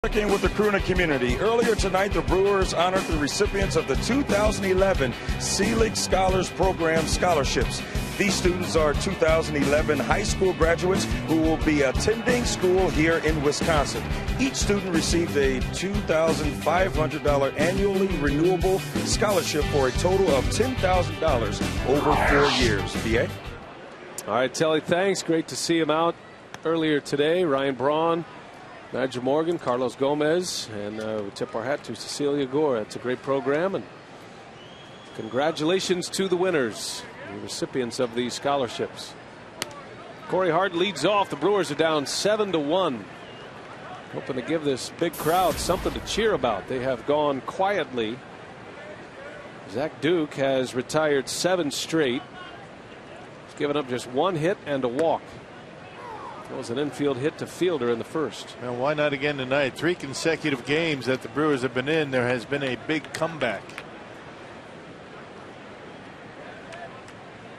Checking with the crew and the community. Earlier tonight, the Brewers honored the recipients of the 2011 Selig Scholars Program scholarships. These students are 2011 high school graduates who will be attending school here in Wisconsin. Each student received a $2,500 annually renewable scholarship for a total of $10,000 over 4 years. B.A.? All right, Telly, thanks. Great to see him out earlier today. Ryan Braun, Nigel Morgan, Carlos Gomez, and we tip our hat to Cecilia Gore. It's a great program, and congratulations to the winners, the recipients of these scholarships. Corey Hart leads off. The Brewers are down 7-1. Hoping to give this big crowd something to cheer about. They have gone quietly. Zach Duke has retired 7 straight. He's given up just 1 hit and a walk. That was an infield hit to Fielder in the first. Well, why not again tonight? 3 consecutive games that the Brewers have been in. There has been a big comeback.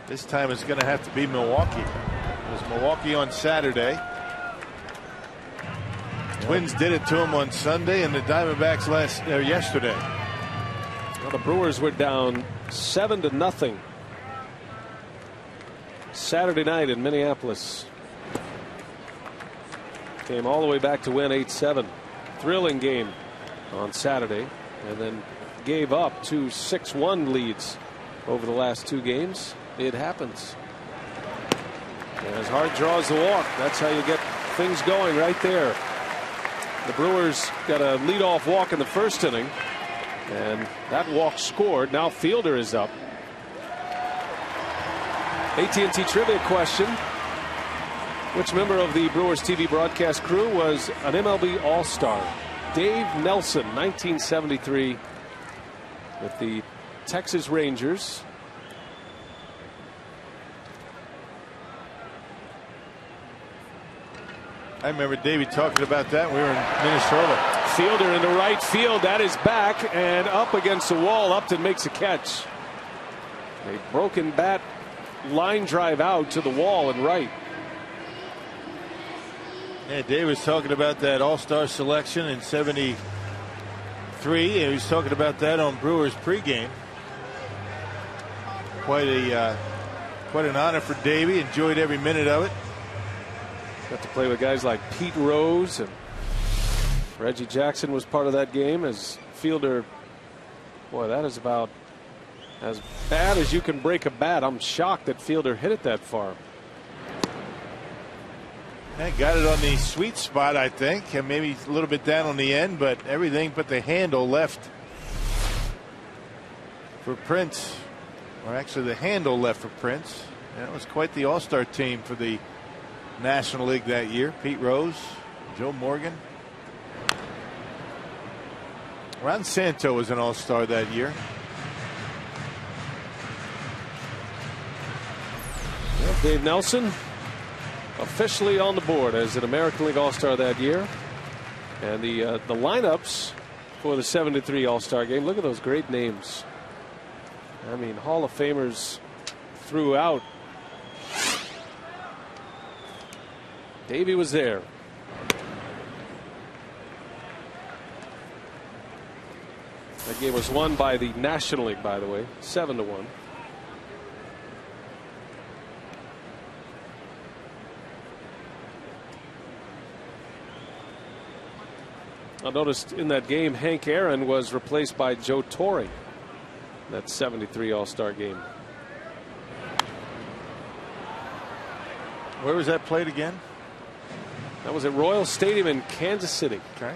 This time it's going to have to be Milwaukee. It was Milwaukee on Saturday. Twins did it to them on Sunday, and the Diamondbacks yesterday. Well, the Brewers were down 7-0 Saturday night in Minneapolis. Came all the way back to win 8-7. Thrilling game on Saturday, and then gave up 2 6-1 leads over the last 2 games. It happens. And as Hart draws the walk, that's how you get things going right there. The Brewers got a leadoff walk in the first inning, and that walk scored. Now Fielder is up. AT&T trivia question. Which member of the Brewers TV broadcast crew was an MLB All-Star? Dave Nelson, 1973, with the Texas Rangers. I remember Davey talking about that. We were in Minnesota. Fielder into right field. That is back and up against the wall. Upton makes a catch. A broken bat line drive out to the wall and right. Yeah, Dave was talking about that All-Star selection in '73. He was talking about that on Brewers pregame. Quite an honor for Davey. Enjoyed every minute of it. Got to play with guys like Pete Rose, and Reggie Jackson was part of that game as Fielder. Boy, that is about as bad as you can break a bat. I'm shocked that Fielder hit it that far. Got it on the sweet spot, I think, and maybe a little bit down on the end, but everything but the handle left for Prince, or actually the handle left for Prince. That was quite the All-Star team for the National League that year. Pete Rose, Joe Morgan. Ron Santo was an All-Star that year. Well, Dave Nelson officially on the board as an American League All-Star that year. And the lineups for the '73 All-Star game. Look at those great names. I mean, Hall of Famers throughout. Davey was there. That game was won by the National League, by the way, 7-1. I noticed in that game, Hank Aaron was replaced by Joe Torre. That '73 All-Star game. Where was that played again? That was at Royal Stadium in Kansas City. Okay.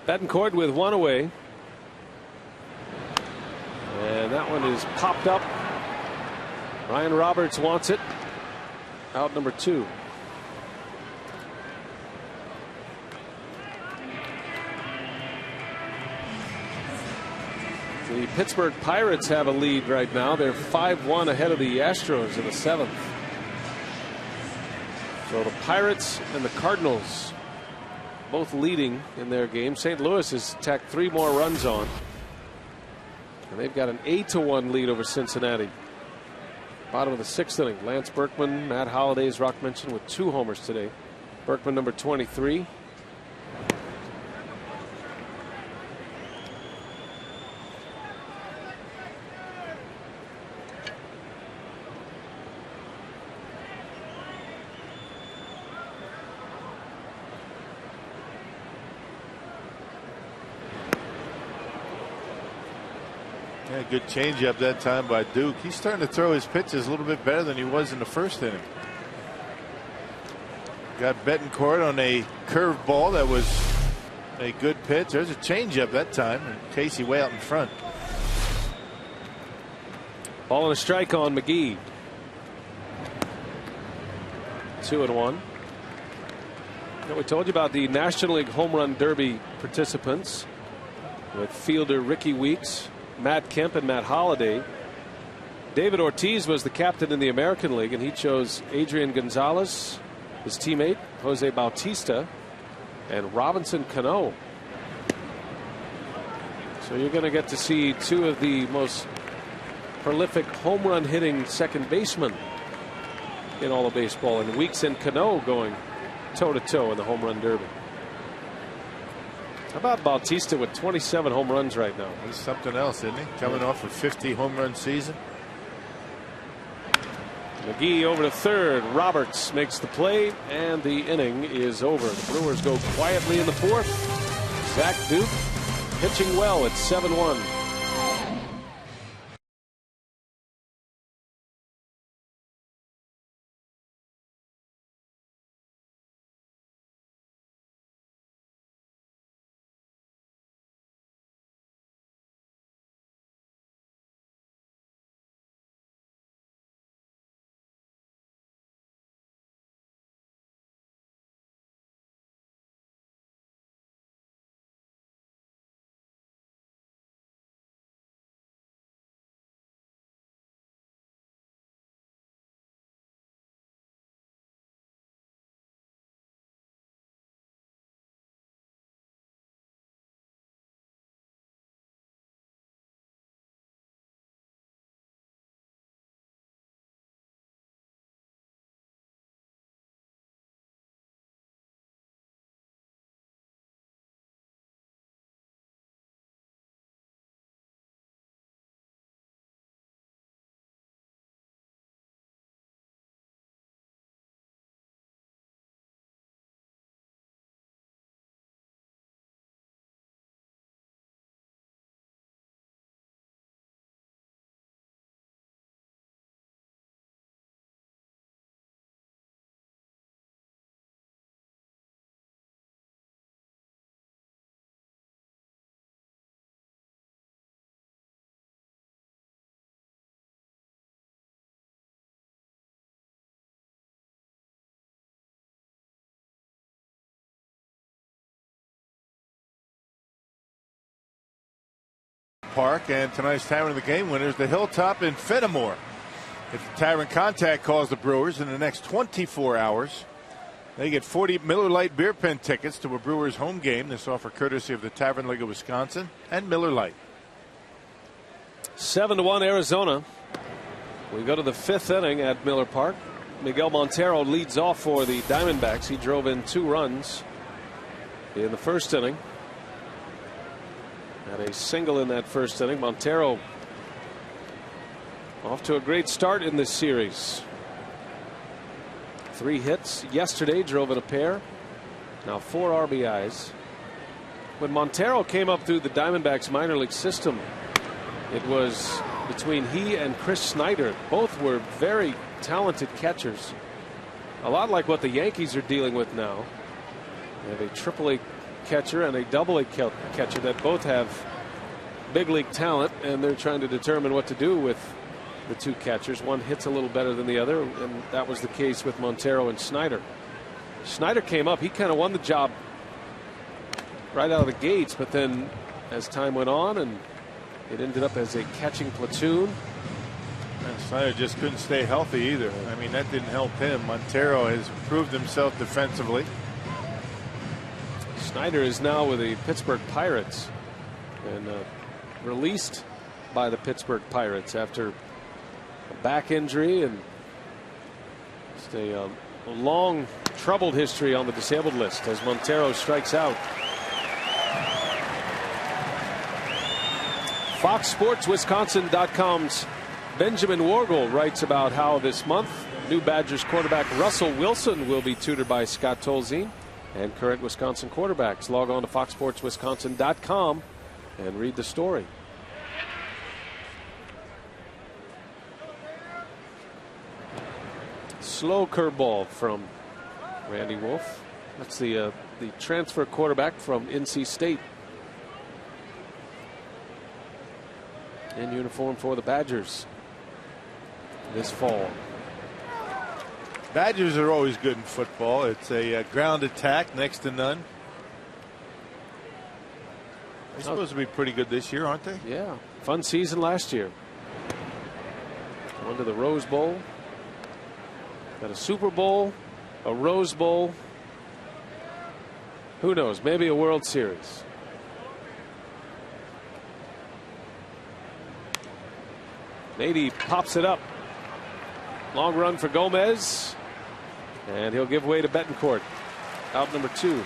Betancourt with 1 away. And that one is popped up. Ryan Roberts wants it. Out number 2. The Pittsburgh Pirates have a lead right now. They're 5-1 ahead of the Astros in the 7th. So the Pirates and the Cardinals both leading in their game. St. Louis has tacked 3 more runs on. And they've got an 8-1 lead over Cincinnati. Bottom of the 6th inning. Lance Berkman, Matt Holliday, as Rock mentioned, with 2 homers today. Berkman, number 23. Yeah, good changeup that time by Duke. He's starting to throw his pitches a little bit better than he was in the first inning. Got Betancourt on a curved ball that was a good pitch. There's a changeup that time, and Casey way out in front. Ball and a strike on McGee. 2-1. Now, we told you about the National League Home Run Derby participants with fielder Ricky Weeks, Matt Kemp, and Matt Holliday. David Ortiz was the captain in the American League, and he chose Adrian Gonzalez, his teammate Jose Bautista, and Robinson Cano. So you're going to get to see 2 of the most prolific home run hitting second basemen in all of baseball, and Weeks and Cano going toe to toe in the home run derby. How about Bautista with 27 home runs right now? He's something else, isn't he? Coming off a 50 home run season. McGee over to third. Roberts makes the play, and the inning is over. The Brewers go quietly in the 4th. Zach Duke pitching well at 7-1. Park, and tonight's Tavern of the Game winners, the Hilltop in Fenimore. If the Tavern Contact calls the Brewers in the next 24 hours, they get 40 Miller Lite beer pen tickets to a Brewers home game. This offer courtesy of the Tavern League of Wisconsin and Miller Lite. 7-1 Arizona. We go to the 5th inning at Miller Park. Miguel Montero leads off for the Diamondbacks. He drove in 2 runs in the first inning. Had a single in that first inning. Montero off to a great start in this series. 3 hits yesterday, drove in a pair. Now 4 RBIs. When Montero came up through the Diamondbacks minor league system, it was between he and Chris Snyder. Both were very talented catchers. A lot like what the Yankees are dealing with now. They have a AAA catcher and a AA catcher that both have big league talent, and they're trying to determine what to do with the 2 catchers. One hits a little better than the other, and that was the case with Montero and Snyder. Snyder came up, he kind of won the job right out of the gates, but then as time went on and it ended up as a catching platoon. And Snyder just couldn't stay healthy either. I mean, that didn't help him. Montero has proved himself defensively. Snyder is now with the Pittsburgh Pirates and released by the Pittsburgh Pirates after a back injury and just a long troubled history on the disabled list as Montero strikes out. FoxSportsWisconsin.com's Benjamin Wargel writes about how this month new Badgers quarterback Russell Wilson will be tutored by Scott Tolzien and current Wisconsin quarterbacks. Log on to FoxSportsWisconsin.com and read the story. Slow curveball from Randy Wolf. That's the transfer quarterback from NC State. In uniform for the Badgers this fall. Badgers are always good in football. It's a ground attack, next to none. They're supposed to be pretty good this year, aren't they? Yeah, fun season last year. Went to the Rose Bowl. Got a Super Bowl, a Rose Bowl. Who knows? Maybe a World Series. Nady pops it up. Long run for Gomez. And he'll give way to Betancourt. Out number 2.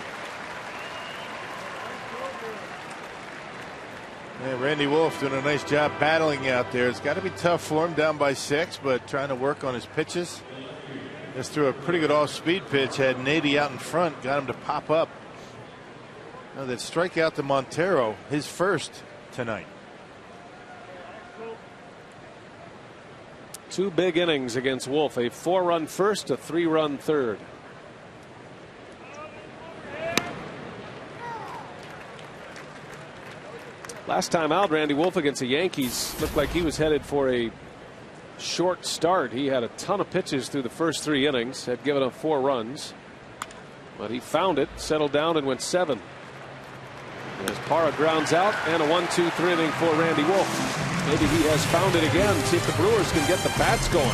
Yeah, Randy Wolf doing a nice job battling out there. It's got to be tough for him down by 6, but trying to work on his pitches. Just threw a pretty good off-speed pitch. Had Nady out in front. Got him to pop up. Now that strikeout to Montero, his first tonight. 2 big innings against Wolf. A 4-run first, a 3-run third. Last time out, Randy Wolf against the Yankees looked like he was headed for a short start. He had a ton of pitches through the first 3 innings, had given up 4 runs, but he found it, settled down, and went 7. As Parra grounds out, and a 1-2-3 inning for Randy Wolf. Maybe he has found it again. See if the Brewers can get the bats going.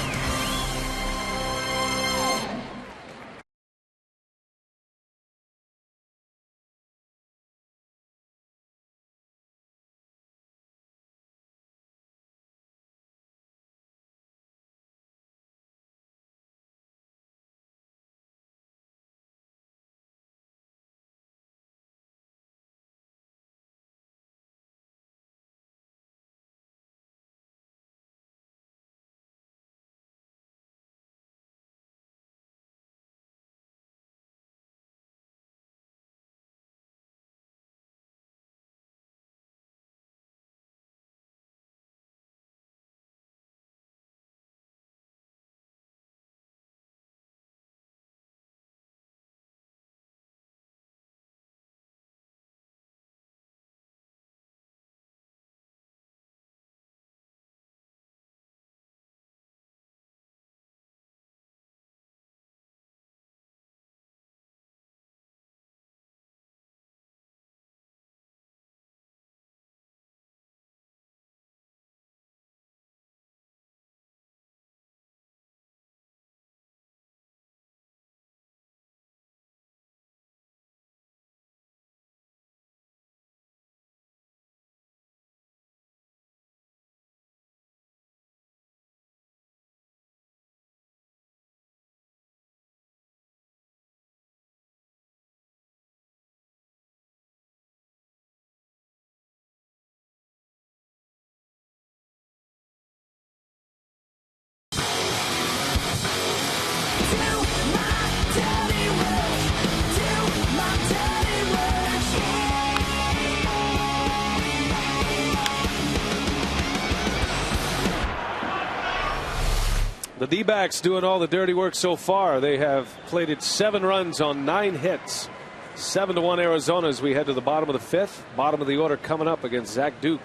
The D-backs doing all the dirty work so far. They have plated 7 runs on 9 hits. 7-1 Arizona as we head to the bottom of the 5th. Bottom of the order coming up against Zach Duke.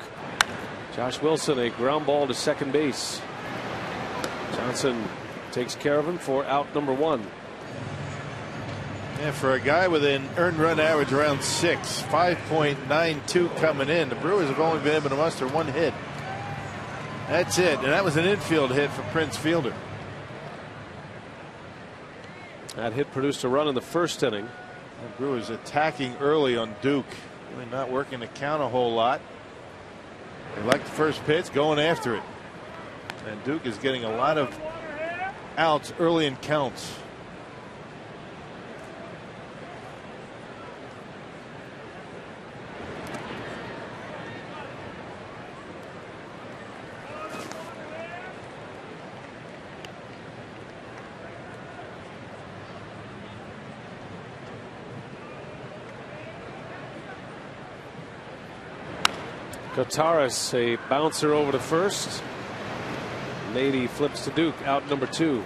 Josh Wilson, a ground ball to second base. Johnson takes care of him for out number 1. Yeah, for a guy with an earned run average around 6, 5.92 coming in, the Brewers have only been able to muster 1 hit. That's it, and that was an infield hit for Prince Fielder. That hit produced a run in the first inning. The Brewers attacking early on Duke. Really not working the count a whole lot. They like the first pitch, going after it. And Duke is getting a lot of outs early in counts. Kotaris, a bouncer over to first. Nady flips to Duke, out number 2.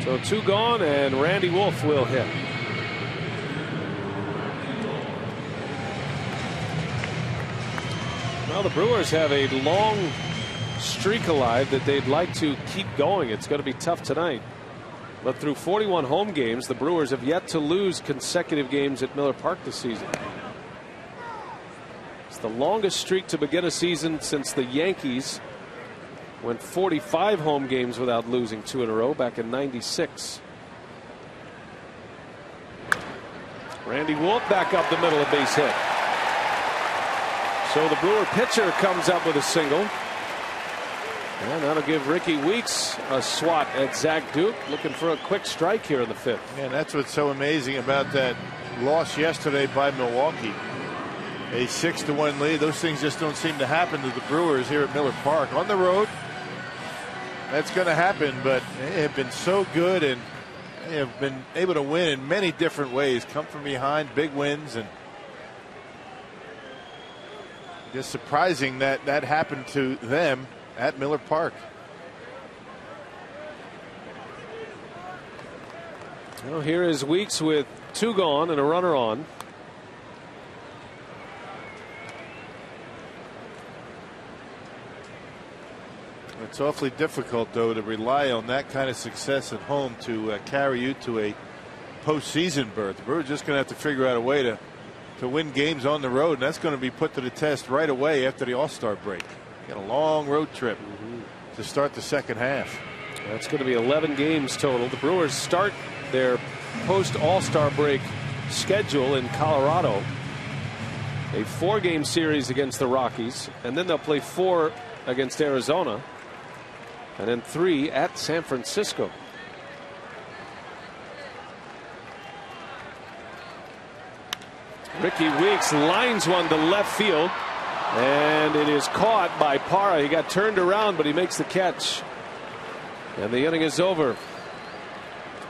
So 2 gone, and Randy Wolf will hit. Well, the Brewers have a long streak alive that they'd like to keep going. It's going to be tough tonight. But through 41 home games, the Brewers have yet to lose consecutive games at Miller Park this season. It's the longest streak to begin a season since the Yankees went 45 home games without losing 2 in a row back in '96. Randy Wolf back up the middle, a base hit. So the Brewer pitcher comes up with a single. And that'll give Ricky Weeks a swat at Zach Duke, looking for a quick strike here in the 5th. And that's what's so amazing about that loss yesterday by Milwaukee. A 6-1 lead. Those things just don't seem to happen to the Brewers here at Miller Park. On the road, that's going to happen, but they have been so good and they have been able to win in many different ways. Come from behind, big wins, and just surprising that that happened to them at Miller Park. Well, here is Weeks with 2 gone and a runner on. It's awfully difficult, though, to rely on that kind of success at home to carry you to a postseason berth. We're just going to have to figure out a way to win games on the road, and that's going to be put to the test right away after the All-Star break. Got a long road trip to start the second half. That's going to be 11 games total. The Brewers start their post All-Star break schedule in Colorado. A 4-game series against the Rockies, and then they'll play 4 against Arizona, and then 3 at San Francisco. Ricky Weeks lines one to left field. And it is caught by Parra. He got turned around, but he makes the catch. And the inning is over.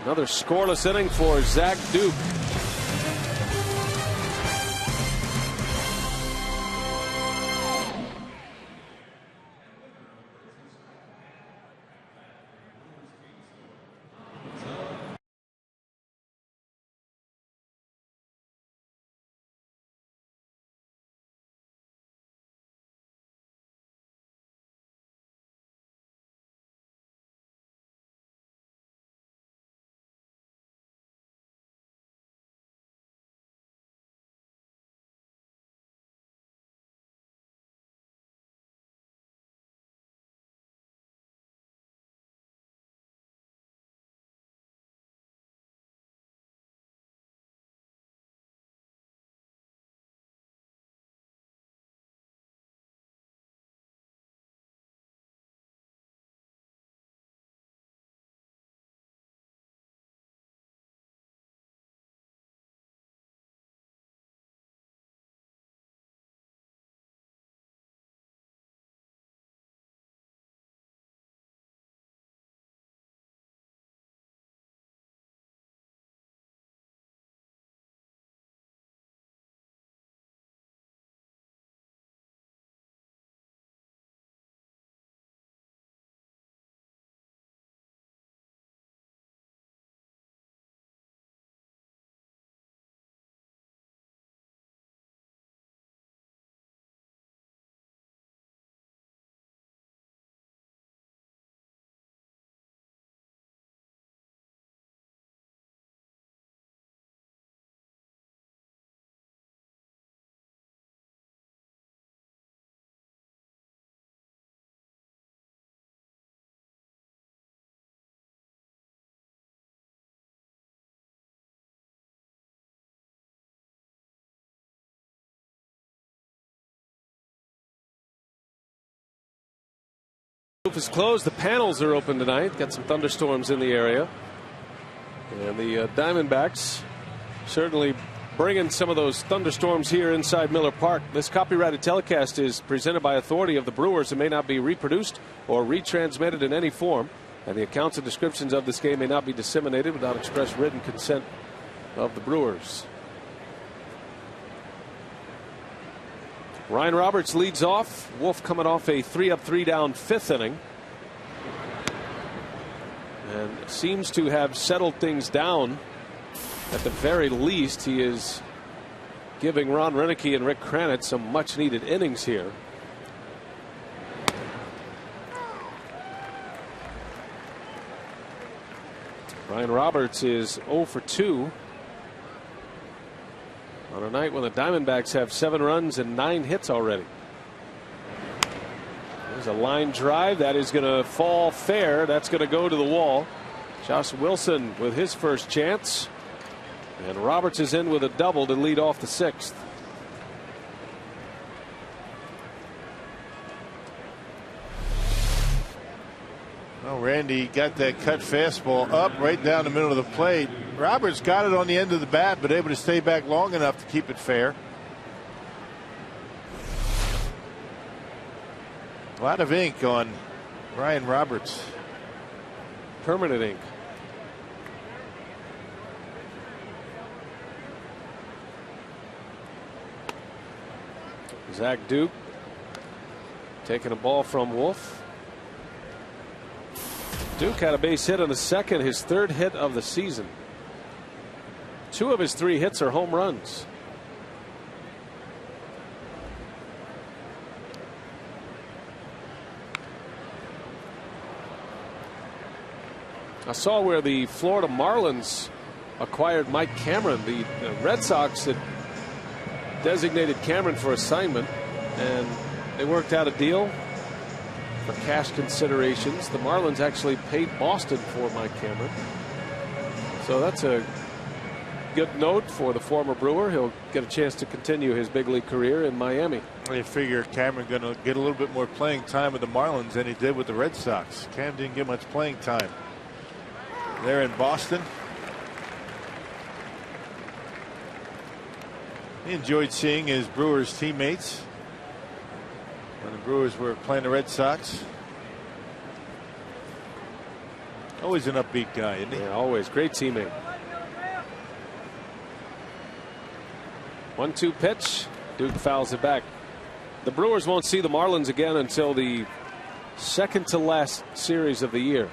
Another scoreless inning for Zach Duke. is closed. The panels are open tonight. Got some thunderstorms in the area. And the Diamondbacks certainly bringing some of those thunderstorms here inside Miller Park. This copyrighted telecast is presented by authority of the Brewers and may not be reproduced or retransmitted in any form. And the accounts and descriptions of this game may not be disseminated without express written consent of the Brewers. Ryan Roberts leads off. Wolf coming off a 3-up, 3-down 5th inning. And seems to have settled things down. At the very least, he is giving Ron Renicky and Rick Cranitz some much needed innings here. Ryan Roberts is 0 for 2 on a night when the Diamondbacks have 7 runs and 9 hits already. There's a line drive that is going to fall fair. That's going to go to the wall. Josh Wilson with his first chance. And Roberts is in with a double to lead off the 6th. Well, Randy got that cut fastball up right down the middle of the plate. Roberts got it on the end of the bat, but able to stay back long enough to keep it fair. A lot of ink on Ryan Roberts. Permanent ink. Zach Duke taking a ball from Wolf. Duke had a base hit on the second, his 3rd hit of the season. 2 of his 3 hits are home runs. I saw where the Florida Marlins acquired Mike Cameron. The Red Sox had designated Cameron for assignment, and they worked out a deal for cash considerations. The Marlins actually paid Boston for Mike Cameron. So that's a good note for the former Brewer. He'll get a chance to continue his big league career in Miami. I figure Cameron going to get a little bit more playing time with the Marlins than he did with the Red Sox. Cam didn't get much playing time there in Boston. He enjoyed seeing his Brewers teammates when the Brewers were playing the Red Sox. Always an upbeat guy, isn't he? Yeah, always. Great teammate. 1-2 pitch. Duke fouls it back. The Brewers won't see the Marlins again until the second to last series of the year.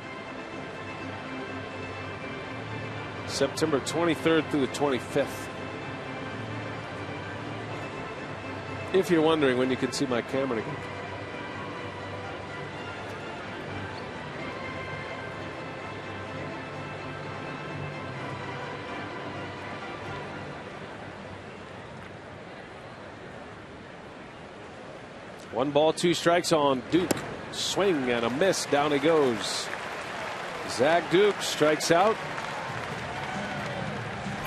September 23rd through the 25th. If you're wondering when you can see Mike Cameron again. One ball, 2 strikes on Duke. Swing and a miss. Down he goes. Zach Duke strikes out.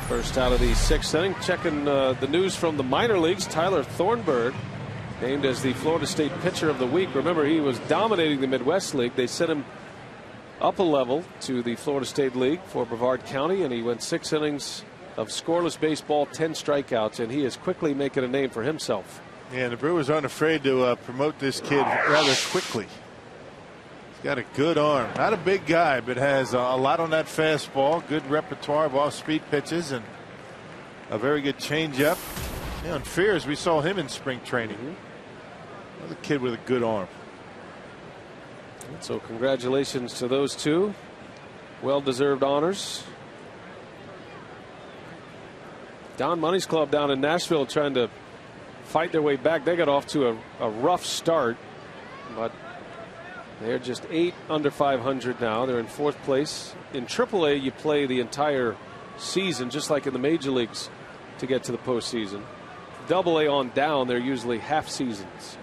First out of the 6th inning. Checking the news from the minor leagues. Tyler Thornburg named as the Florida State Pitcher of the Week. Remember, he was dominating the Midwest League. They sent him up a level to the Florida State League for Brevard County, and he went 6 innings of scoreless baseball, 10 strikeouts, and he is quickly making a name for himself. Yeah, the Brewers aren't afraid to promote this kid rather quickly. He's got a good arm. Not a big guy, but has a lot on that fastball. Good repertoire of off-speed pitches and a very good changeup. Yeah, on Fears, we saw him in spring training. Another kid with a good arm. So congratulations to those two. Well-deserved honors. Don Money's club down in Nashville trying to fight their way back. They got off to a rough start, but they're just 8 under 500 now. They're in 4th place. In AAA, you play the entire season, just like in the major leagues, to get to the postseason. AA on down, they're usually half seasons.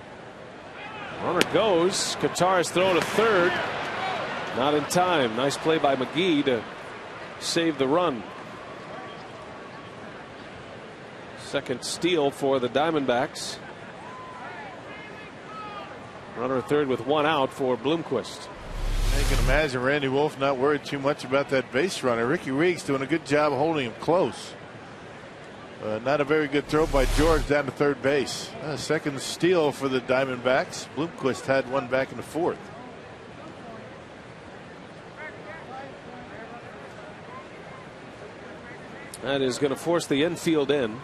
Runner goes. Qatar is thrown to 3rd. Not in time. Nice play by McGee to save the run. Second steal for the Diamondbacks. Runner at third with one out for Bloomquist. You can imagine Randy Wolf not worried too much about that base runner. Ricky Weeks doing a good job of holding him close. Not a very good throw by George down to third base. Second steal for the Diamondbacks. Bloomquist had one back in the fourth. That is going to force the infield in.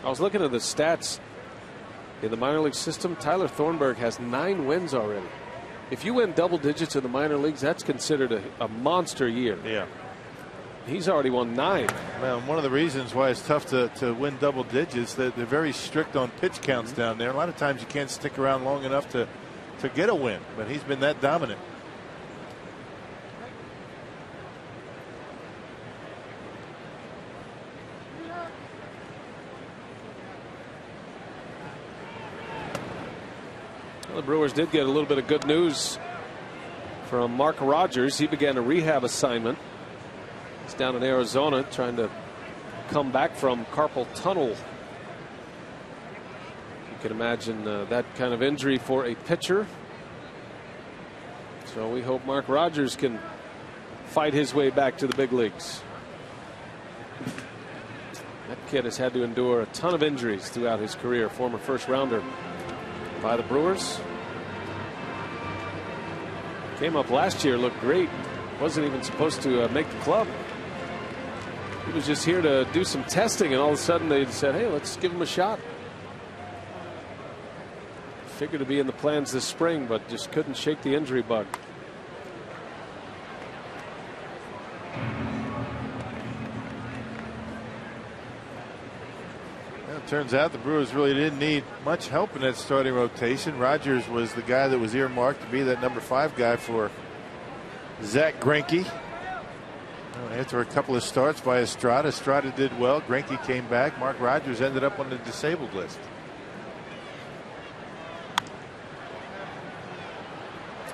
I was looking at the stats in the minor league system. Tyler Thornburg has 9 wins already. If you win double digits in the minor leagues, that's considered a monster year. Yeah. He's already won 9. Well, one of the reasons why it's tough to win double digits, that they're very strict on pitch counts down there. A lot of times you can't stick around long enough to get a win, but he's been that dominant. The Brewers did get a little bit of good news from Mark Rogers. He began a rehab assignment. He's down in Arizona trying to come back from carpal tunnel. You can imagine that kind of injury for a pitcher. So we hope Mark Rogers can fight his way back to the big leagues. That kid has had to endure a ton of injuries throughout his career. Former first rounder by the Brewers. Came up last year, looked great. Wasn't even supposed to make the club. He was just here to do some testing, and all of a sudden they said, hey, let's give him a shot. Figured to be in the plans this spring, but just couldn't shake the injury bug. Turns out the Brewers really didn't need much help in that starting rotation. Rogers was the guy that was earmarked to be that number 5 guy for Zach Greinke. After a couple of starts by Estrada did well. Greinke came back. Mark Rogers ended up on the disabled list.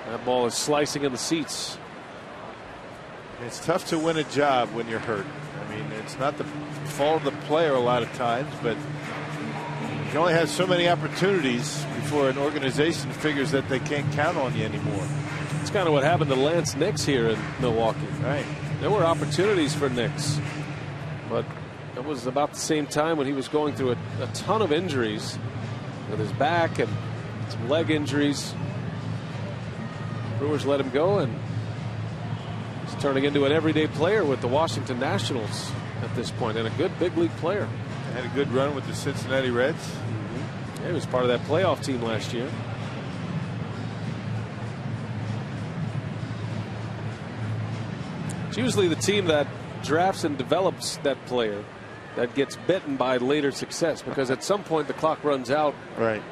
That ball is slicing in the seats. It's tough to win a job when you're hurt. I mean, it's not the fault of the player a lot of times, but you only have so many opportunities before an organization figures that they can't count on you anymore. It's kind of what happened to Lance Nix here in Milwaukee. Right. There were opportunities for Nix, but it was about the same time when he was going through a ton of injuries with his back and some leg injuries. Brewers let him go, and he's turning into an everyday player with the Washington Nationals at this point, and a good big league player. Had a good run with the Cincinnati Reds. Yeah, he was part of that playoff team last year. It's usually the team that drafts and develops that player that gets bitten by later success, because at some point the clock runs out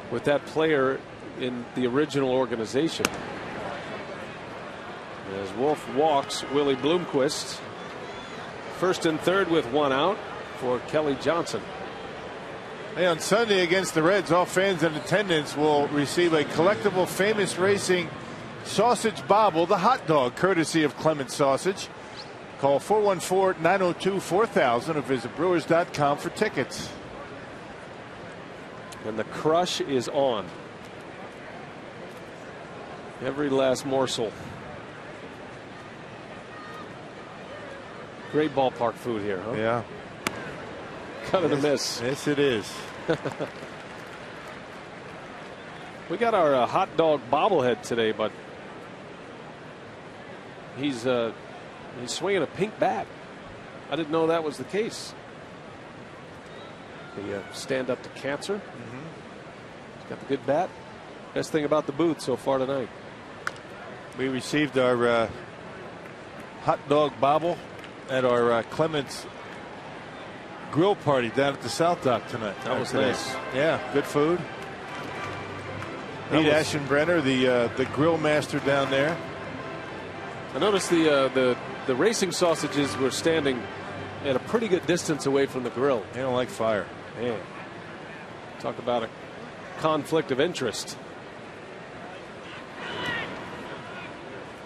with that player in the original organization. As Wolf walks Willie Bloomquist. First and third with one out for Kelly Johnson. Hey, on Sunday against the Reds, all fans in attendance will receive a collectible Famous Racing sausage bobble, the hot dog, courtesy of Clement Sausage. Call 414-902-4000 or visit Brewers.com for tickets. And the crush is on. Every last morsel. Great ballpark food here, huh? Yeah. Kind of a miss. Yes, it is. We got our hot dog bobblehead today, but he's swinging a pink bat. I didn't know that was the case. The stand up to cancer. He's got the good bat. Best thing about the booth so far tonight. We received our hot dog bobble at our Clements grill party down at the South Dock tonight. That was nice. Yeah, good food. Pete Aschenbrenner, the grill master down there. I noticed the racing sausages were standing at a pretty good distance away from the grill. They don't like fire. Man, talk about a conflict of interest.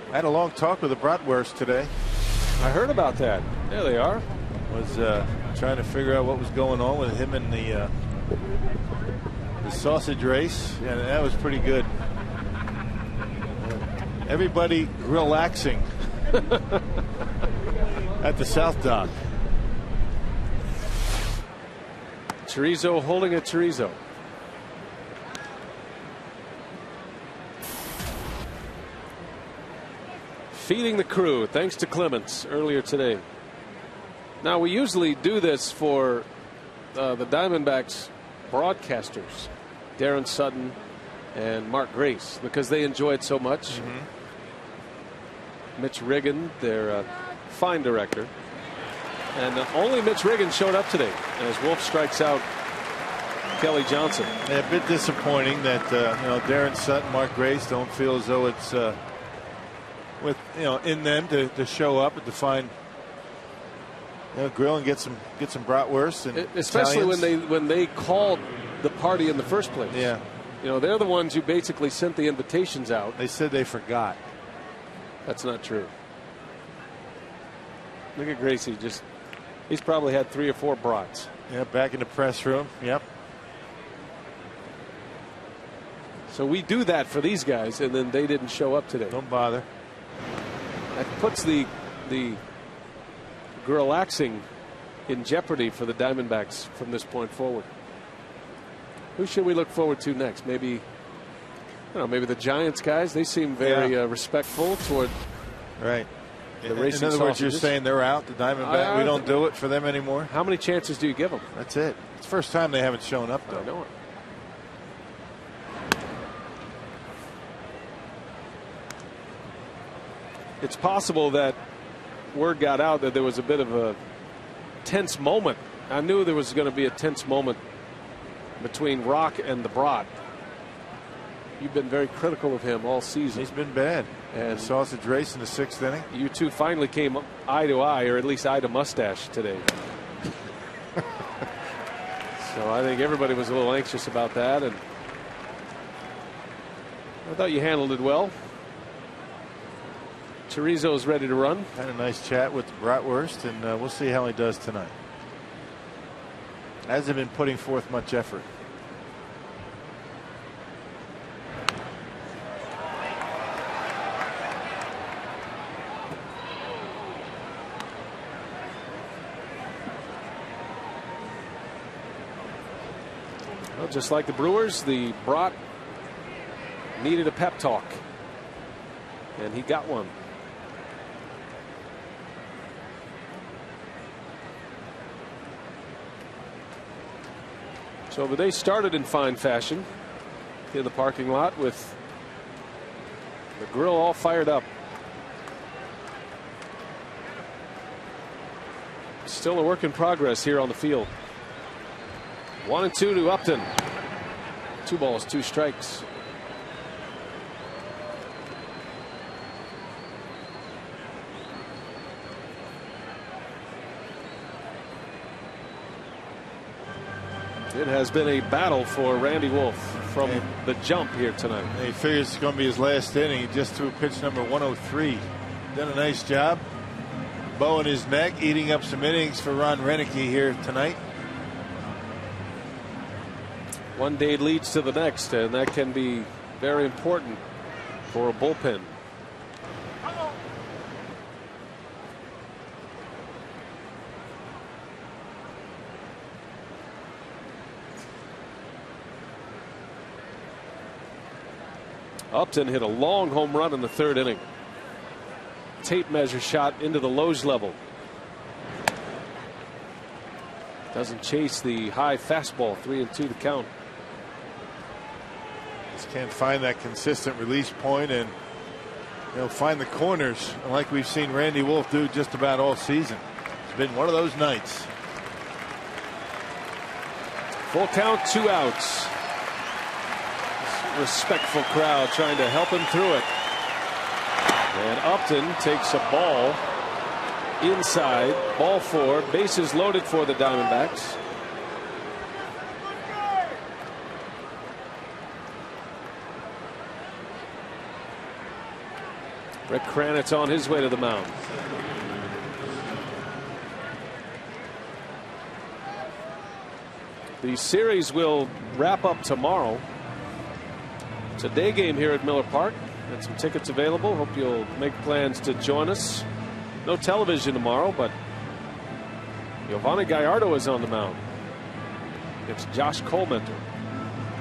I had a long talk with the Bratwurst today. I heard about that. There they are. Was trying to figure out what was going on with him in the sausage race, and that was pretty good. Everybody relaxing at the South Dock. Chorizo holding a chorizo. Feeding the crew, thanks to Clements earlier today. Now, we usually do this for the Diamondbacks broadcasters, Darren Sutton and Mark Grace, because they enjoy it so much. Mitch Riggin, their fine director. And only Mitch Riggin showed up today as Wolf strikes out Kelly Johnson. Yeah, a bit disappointing that Darren Sutton, Mark Grace don't feel as though it's in them to show up and to find grill and get some bratwurst, and especially Italians. when they called the party in the first place. Yeah, they're the ones who basically sent the invitations out. They said they forgot. That's not true. Look at Gracie, he's probably had 3 or 4 brats. Yeah, back in the press room. Yep. So we do that for these guys, and then they didn't show up today. Don't bother. That puts the relaxing in jeopardy for the Diamondbacks from this point forward. Who should we look forward to next? Maybe the Giants guys. They seem very respectful toward right. The racing in other words, you're sausages. saying they're out. The Diamondback. We don't do it for them anymore. How many chances do you give them? That's it. It's the first time they haven't shown up, though. I know it. It's possible that word got out that there was a bit of a tense moment. I knew there was going to be a tense moment between Rock and the Brat. You've been very critical of him all season. He's been bad. And the sausage race in the 6th inning. You two finally came eye to eye, or at least eye to mustache today. So I think everybody was a little anxious about that, and I thought you handled it well. Chorizo's ready to run. Had a nice chat with the bratwurst, and we'll see how he does tonight. Hasn't been putting forth much effort. Well, just like the Brewers, the Brat needed a pep talk, and he got one. So the day started in fine fashion in the parking lot with the grill all fired up. Still a work in progress here on the field. 1-2 to Upton. 2 balls, 2 strikes. It has been a battle for Randy Wolf from the jump here tonight. He figures it's going to be his last inning. He just threw pitch number 103. Done a nice job. Bow in his neck, eating up some innings for Ron Renicky here tonight. One day leads to the next, and that can be very important for a bullpen. Upton hit a long home run in the 3rd inning. Tape measure shot into the Lowe's level. Doesn't chase the high fastball. 3-2 to count. Just can't find that consistent release point, and find the corners like we've seen Randy Wolf do just about all season. It's been one of those nights. Full count, 2 outs. Respectful crowd trying to help him through it. And Upton takes a ball inside. Ball 4. Bases loaded for the Diamondbacks. Rick Kranitz on his way to the mound. The series will wrap up tomorrow. It's a day game here at Miller Park. Got some tickets available. Hope you'll make plans to join us. No television tomorrow, but Yovani Gallardo is on the mound. It's Josh Colmenter.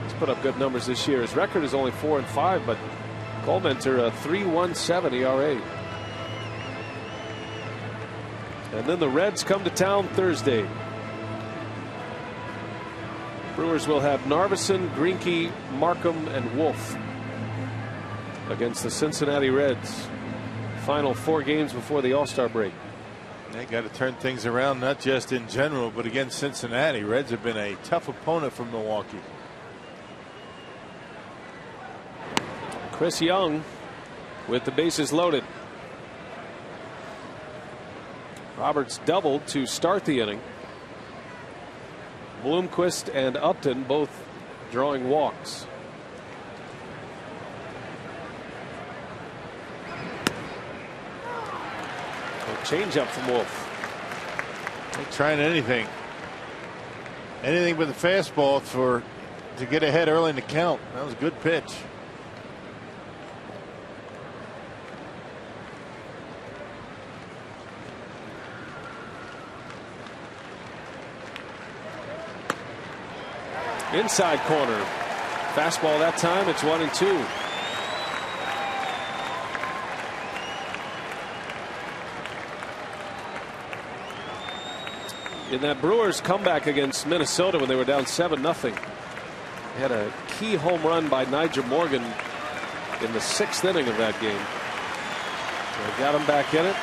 He's put up good numbers this year. His record is only 4-5, but Colmenter a 3.17 ERA. And then the Reds come to town Thursday. Brewers will have Narveson, Greinke, Markham, and Wolf against the Cincinnati Reds. Final 4 games before the All-Star break. They got to turn things around, not just in general, but against Cincinnati. Reds have been a tough opponent for Milwaukee. Chris Young with the bases loaded. Roberts doubled to start the inning. Bloomquist and Upton both drawing walks. A changeup from Wolf. They're trying anything but the fastball to get ahead early in the count. That was a good pitch. Inside corner. Fastball that time. It's 1-2. In that Brewers comeback against Minnesota when they were down 7-0, they had a key home run by Nigel Morgan in the 6th inning of that game. So they got him back in it.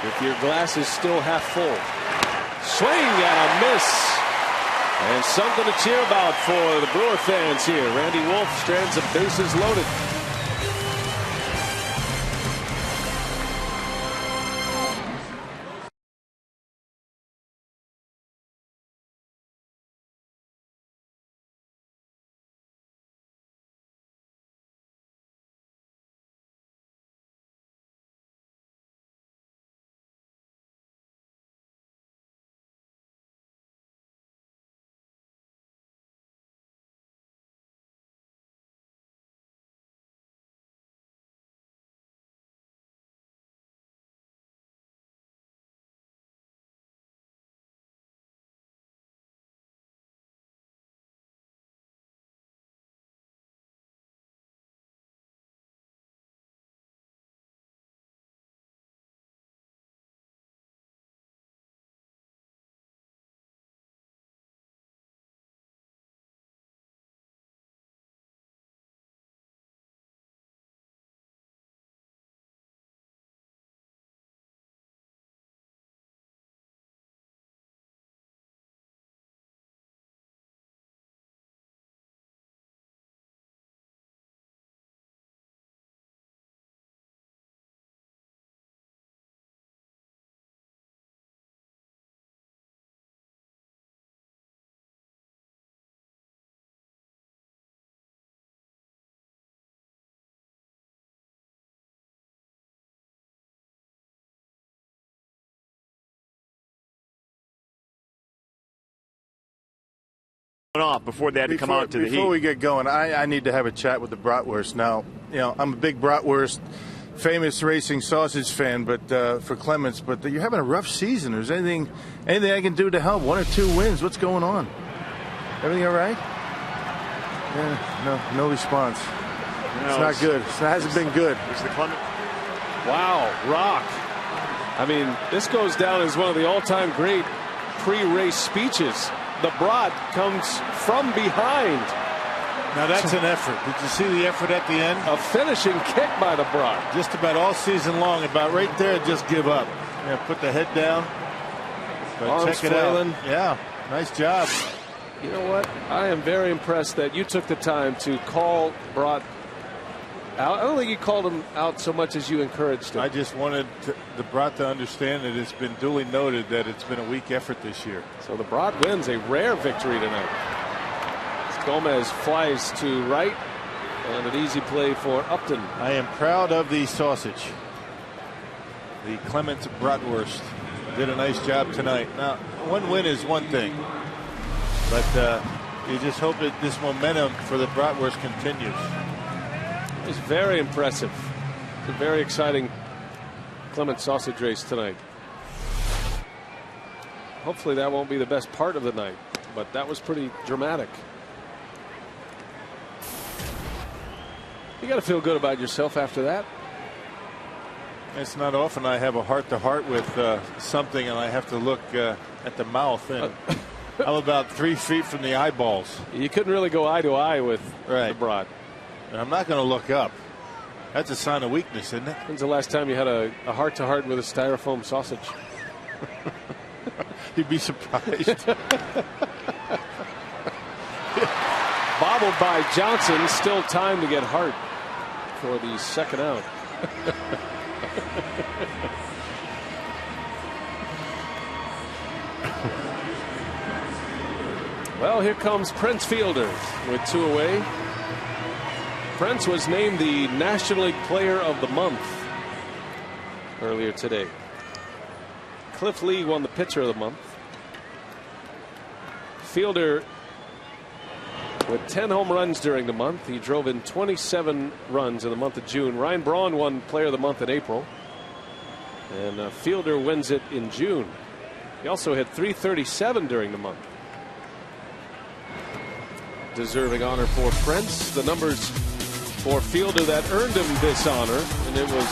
If your glass is still half full. Swing and a miss. And something to cheer about for the Brewer fans here. Randy Wolf strands of bases loaded. Off before they had to come out to the heat. Before we get going, I need to have a chat with the bratwurst. Now, you know, I'm a big bratwurst, famous racing sausage fan, but for Clements. But you're having a rough season. Is anything I can do to help? 1 or 2 wins. What's going on? Everything all right? Yeah, no response. It's not good. It hasn't been good. Wow, Rock. I mean, this goes down as one of the all-time great pre-race speeches. The Brat comes from behind. Now that's an effort. Did you see the effort at the end? A finishing kick by the Brat. Just about all season long, about right there, just give up. Yeah, put the head down. But check it out. Yeah, nice job. You know what? I am very impressed that you took the time to call Brat out. I don't think you called him out so much as you encouraged him. I just wanted the Brat to understand that it's been duly noted that it's been a weak effort this year. So the Brat wins a rare victory tonight. As Gomez flies to right, and an easy play for Upton. I am proud of the sausage, the Clements bratwurst. did a nice job tonight. Now, one win is one thing, but you just hope that this momentum for the Bratwurst continues. It was very impressive. It's a very exciting Clement sausage race tonight. Hopefully that won't be the best part of the night, but that was pretty dramatic. You got to feel good about yourself after that. It's not often I have a heart-to-heart with something and I have to look at the mouth, and I'm about 3 feet from the eyeballs. You couldn't really go eye to eye with the Brat. And I'm not going to look up. That's a sign of weakness, isn't it? When's the last time you had a heart-to-heart with a styrofoam sausage? You'd be surprised. Bobbled by Johnson. Still time to get Hart for the second out. Well, here comes Prince Fielder with 2 away. Prince was named the National League Player of the Month earlier today. Cliff Lee won the Pitcher of the Month. Fielder with 10 home runs during the month. He drove in 27 runs in the month of June. Ryan Braun won Player of the Month in April. And Fielder wins it in June. He also hit .337 during the month. Deserving honor for Prince. The numbers for Fielder that earned him this honor, and it was,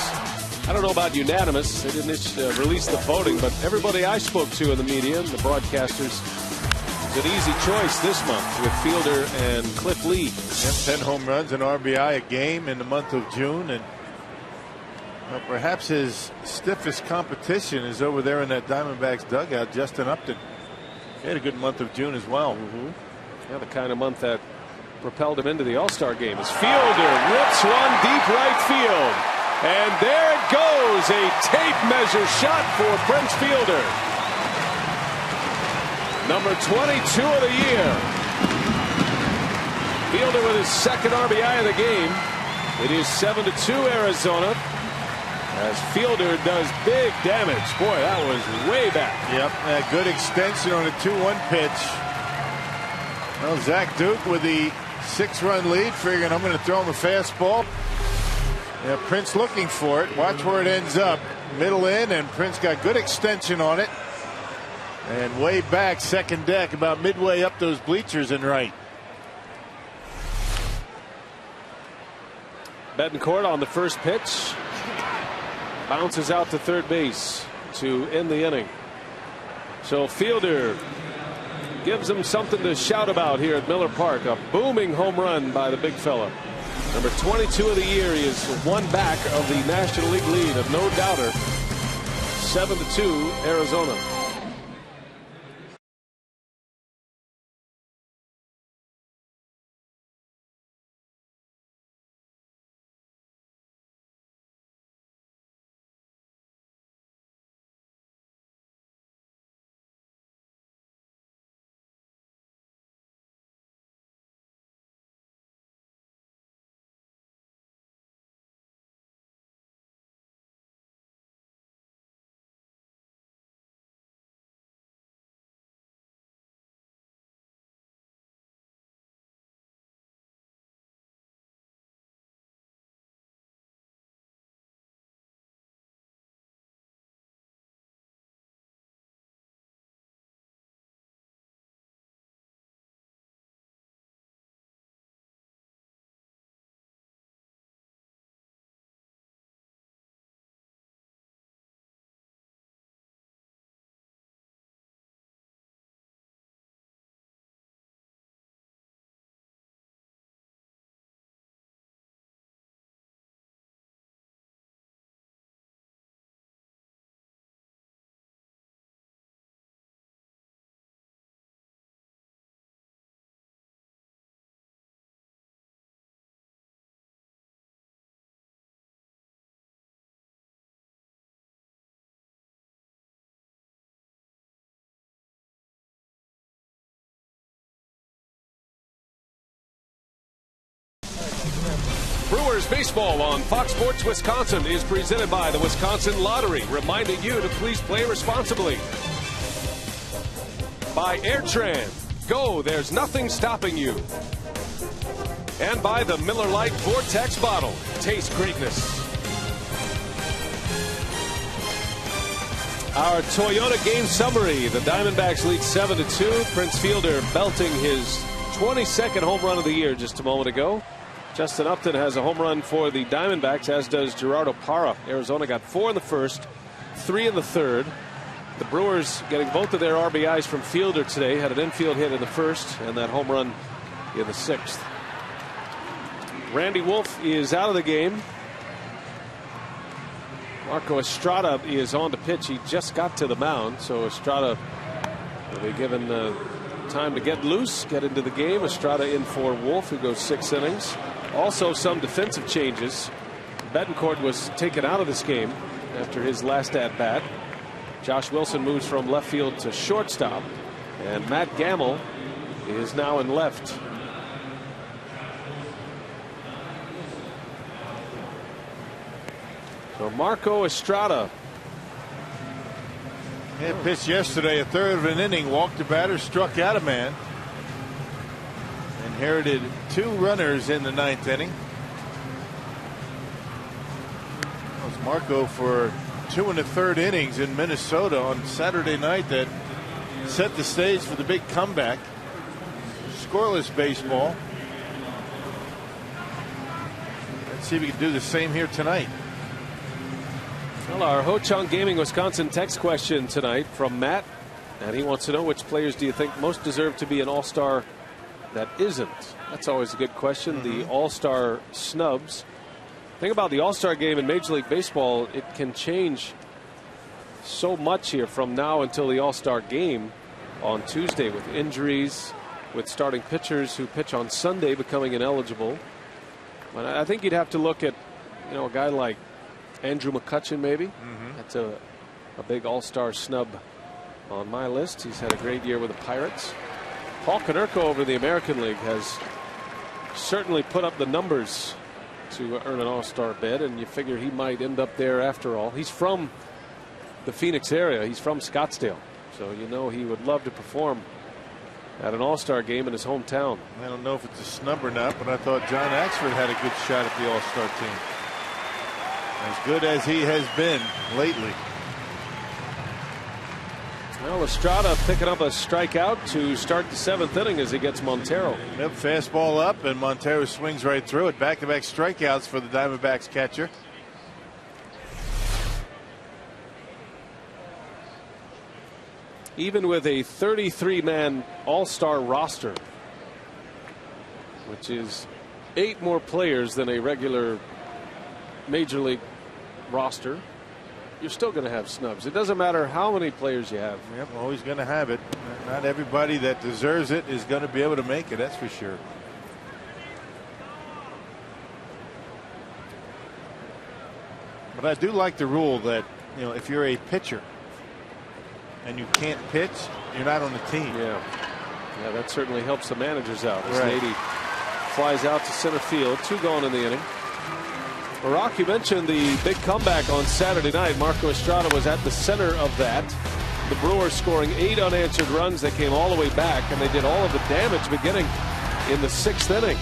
I don't know about unanimous. They didn't release the voting, but everybody I spoke to in the media and the broadcasters, it's an easy choice this month with Fielder and Cliff Lee. Yep, 10 home runs and RBI a game in the month of June, and perhaps his stiffest competition is over there in that Diamondbacks dugout, Justin Upton. He had a good month of June as well. Yeah, the kind of month that propelled him into the All-Star game. As Fielder rips one deep right field, and there it goes, a tape measure shot for Prince Fielder. Number 22 of the year. Fielder with his second RBI of the game. It is 7-2 Arizona as Fielder does big damage. Boy, that was way back. Yep, a good extension on a 2-1 pitch. Well, Zach Duke with the 6-run lead, figuring I'm going to throw him a fastball. Yeah, Prince looking for it. Watch where it ends up. Middle in, and Prince got good extension on it. And way back, second deck, about midway up those bleachers and right. Betancourt on the first pitch. Bounces out to third base to end the inning. So Fielder gives him something to shout about here at Miller Park. A booming home run by the big fella. Number 22 of the year. He is one back of the National League lead of no doubter. 7-2 Arizona. Brewers baseball on Fox Sports Wisconsin is presented by the Wisconsin Lottery, reminding you to please play responsibly. By Airtran, go, there's nothing stopping you. And by the Miller Lite Vortex bottle, taste greatness. Our Toyota game summary. The Diamondbacks lead 7-2. Prince Fielder belting his 22nd home run of the year just a moment ago. Justin Upton has a home run for the Diamondbacks, as does Gerardo Parra. Arizona got 4 in the first, 3 in the third. The Brewers getting both of their RBIs from Fielder today. Had an infield hit in the first and that home run in the 6th. Randy Wolf is out of the game. Marco Estrada is on the pitch. He just got to the mound, so Estrada will be given time to get loose, get into the game. Estrada in for Wolf, who goes 6 innings. Also some defensive changes. Betancourt was taken out of this game after his last at-bat. Josh Wilson moves from left field to shortstop, and Matt Gamble is now in left. So Marco Estrada. Yeah, pitched yesterday, a third of an inning, walked the batter, struck out a man. Inherited 2 runners in the 9th inning. That was Marco for 2 1/3 innings in Minnesota on Saturday night that set the stage for the big comeback. Scoreless baseball. Let's see if we can do the same here tonight. Well, our Ho-Chunk Gaming Wisconsin text question tonight from Matt, and he wants to know, which players do you think most deserve to be an all-star that isn't? That's always a good question. The all-star snubs. Think about the all-star game in Major League Baseball. It can change so much here from now until the all-star game on Tuesday, with injuries, with starting pitchers who pitch on Sunday becoming ineligible. But I think you'd have to look at, a guy like Andrew McCutchen, maybe. That's a big all-star snub on my list. He's had a great year with the Pirates. Paul Konerko over the American League has certainly put up the numbers to earn an all-star bid, and you figure he might end up there after all. He's from the Phoenix area. He's from Scottsdale, so he would love to perform at an all-star game in his hometown. I don't know if it's a snub or not, but I thought John Axford had a good shot at the all-star team. As good as he has been lately. Well, Estrada picking up a strikeout to start the 7th inning as he gets Montero. Yep, fastball up, and Montero swings right through it. Back-to-back strikeouts for the Diamondbacks catcher. Even with a 33-man all-star roster, which is 8 more players than a regular Major League roster, you're still going to have snubs. It doesn't matter how many players you have. Yep, always going to have it. Not everybody that deserves it is going to be able to make it, that's for sure. But I do like the rule that, if you're a pitcher and you can't pitch, you're not on the team. Yeah, that certainly helps the managers out. As Right. Nady flies out to center field, 2 gone in the inning. Rock, you mentioned the big comeback on Saturday night. Marco Estrada was at the center of that. The Brewers scoring 8 unanswered runs. They came all the way back, and they did all of the damage beginning in the 6th inning.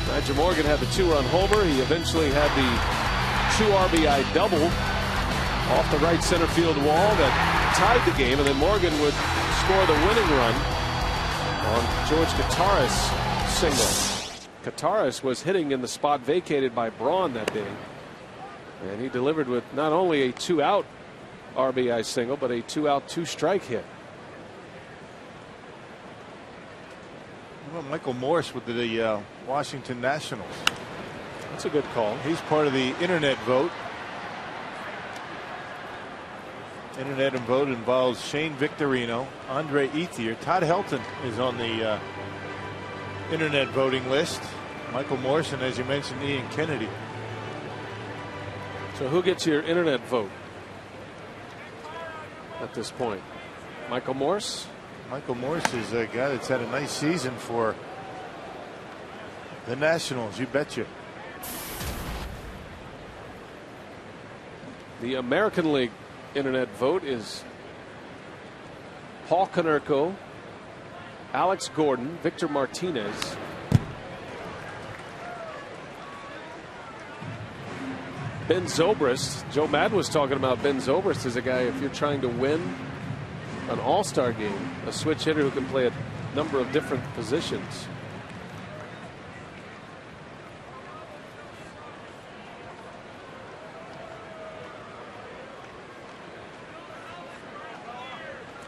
Nigel Morgan had the 2-run homer. He eventually had the 2 RBI double off the right center field wall that tied the game, and then Morgan would score the winning run on George Kataris' single. Kataris was hitting in the spot vacated by Braun that day, and he delivered with not only a 2-out RBI single, but a 2-out 2-strike hit. Well, Michael Morse with the Washington Nationals. That's a good call. He's part of the internet vote. Internet vote involves Shane Victorino, Andre Ethier, Todd Helton is on the internet voting list. Michael Morse, and as you mentioned, Ian Kennedy. So who gets your internet vote at this point? Michael Morse? Michael Morse is a guy that's had a nice season for the Nationals, you betcha. The American League internet vote is Paul Konerko, Alex Gordon, Victor Martinez, Ben Zobrist. Joe Madden was talking about Ben Zobrist as a guy, if you're trying to win an all-star game, a switch hitter who can play a number of different positions.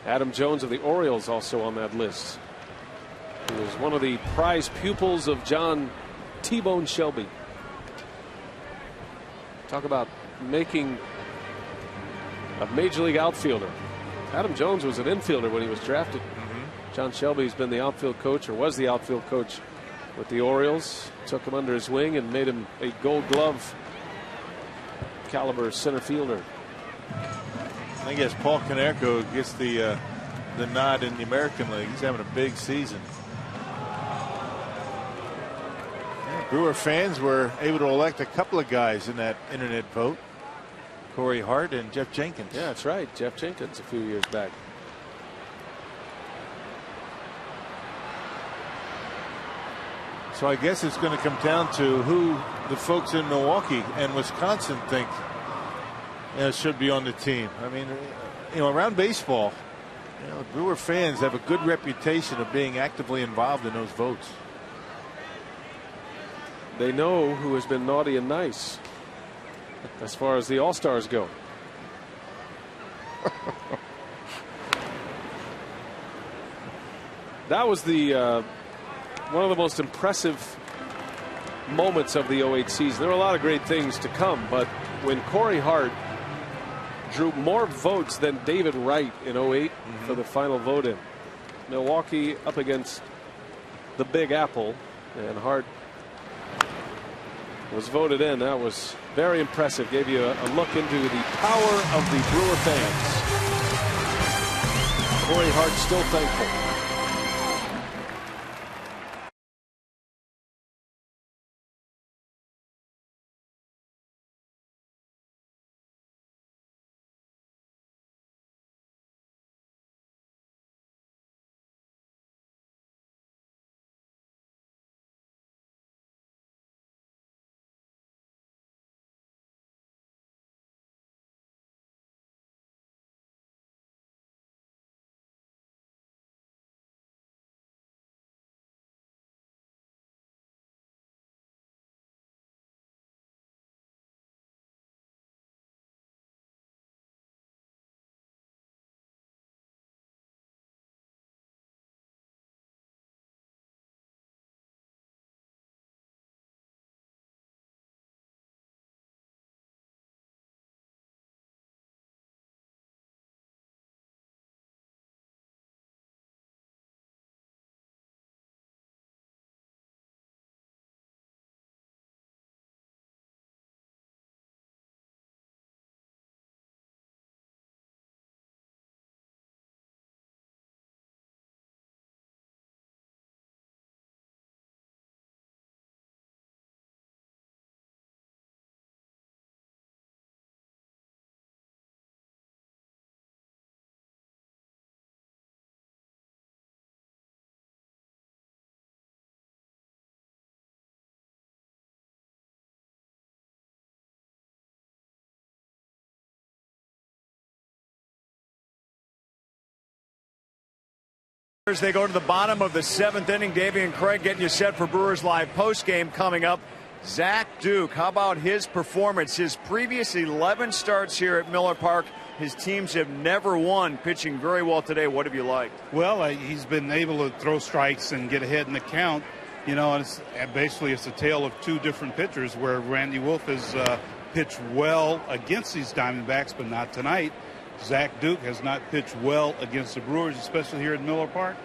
Adam Jones of the Orioles also on that list. He was one of the prize pupils of John T-Bone Shelby. Talk about making a major league outfielder. Adam Jones was an infielder when he was drafted. John Shelby's been the outfield coach, or was the outfield coach with the Orioles. Took him under his wing and made him a Gold Glove caliber center fielder. I guess Paul Konerko gets the nod in the American League. He's having a big season. Yeah, Brewer fans were able to elect a couple of guys in that internet vote. Corey Hart and Jeff Jenkins. Yeah, that's right. Jeff Jenkins a few years back. So I guess it's going to come down to who the folks in Milwaukee and Wisconsin think should be on the team. I mean, around baseball, Brewer fans have a good reputation of being actively involved in those votes. They know who has been naughty and nice as far as the All-Stars go. That was the one of the most impressive moments of the 08 season. There were a lot of great things to come, but when Corey Hart drew more votes than David Wright in 08 for the final vote in. Milwaukee up against the Big Apple, and Hart was voted in. That was very impressive. Gave you a look into the power of the Brewer fans. Corey Hart still thankful. As they go to the bottom of the 7th inning, Davey and Craig getting you set for Brewers Live postgame coming up. Zach Duke, how about his performance? His previous 11 starts here at Miller Park, his teams have never won. Pitching very well today. What have you liked? Well, he's been able to throw strikes and get ahead in the count. And basically it's a tale of two different pitchers, where Randy Wolf has pitched well against these Diamondbacks, but not tonight. Zach Duke has not pitched well against the Brewers, especially here at Miller Park.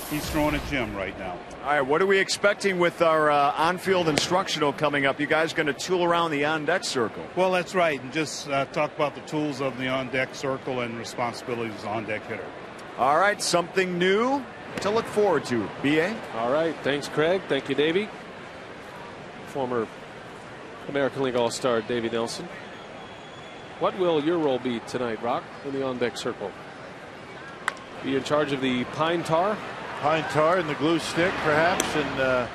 He's throwing a gem right now. All right, what are we expecting with our on-field instructional coming up? You guys going to tool around the on-deck circle? Well, that's right, and just talk about the tools of the on-deck circle and responsibilities of the on-deck hitter. All right, something new to look forward to. B.A.? All right, thanks, Craig. Thank you, Davey. Former American League All-Star Davey Nelson. What will your role be tonight, Rock, in the on-deck circle? Be in charge of the pine tar? Pine tar and the glue stick, perhaps, and I'll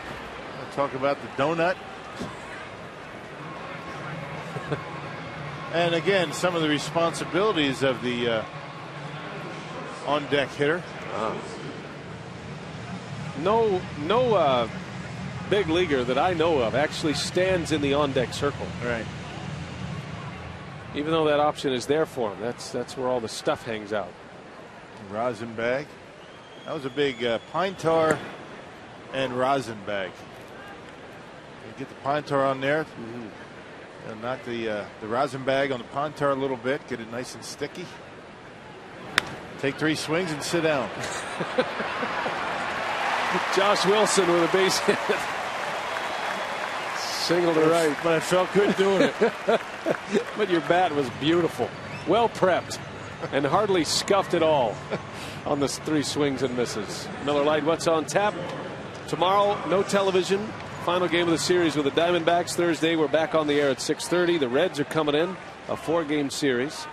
talk about the donut. And again, some of the responsibilities of the on-deck hitter. No big leaguer that I know of actually stands in the on-deck circle. Right. Even though that option is there for him, that's where all the stuff hangs out. Rosin bag. That was a big pine tar and rosin bag. You get the pine tar on there, and knock the rosin bag on the pine tar a little bit, get it nice and sticky. Take 3 swings and sit down. Josh Wilson with a base hit. Single to right. But I felt good doing it. But your bat was beautiful. Well prepped. And hardly scuffed at all on the 3 swings and misses. Miller Lite, what's on tap? Tomorrow, no television. Final game of the series with the Diamondbacks. Thursday, we're back on the air at 6:30. The Reds are coming in. A 4-game series.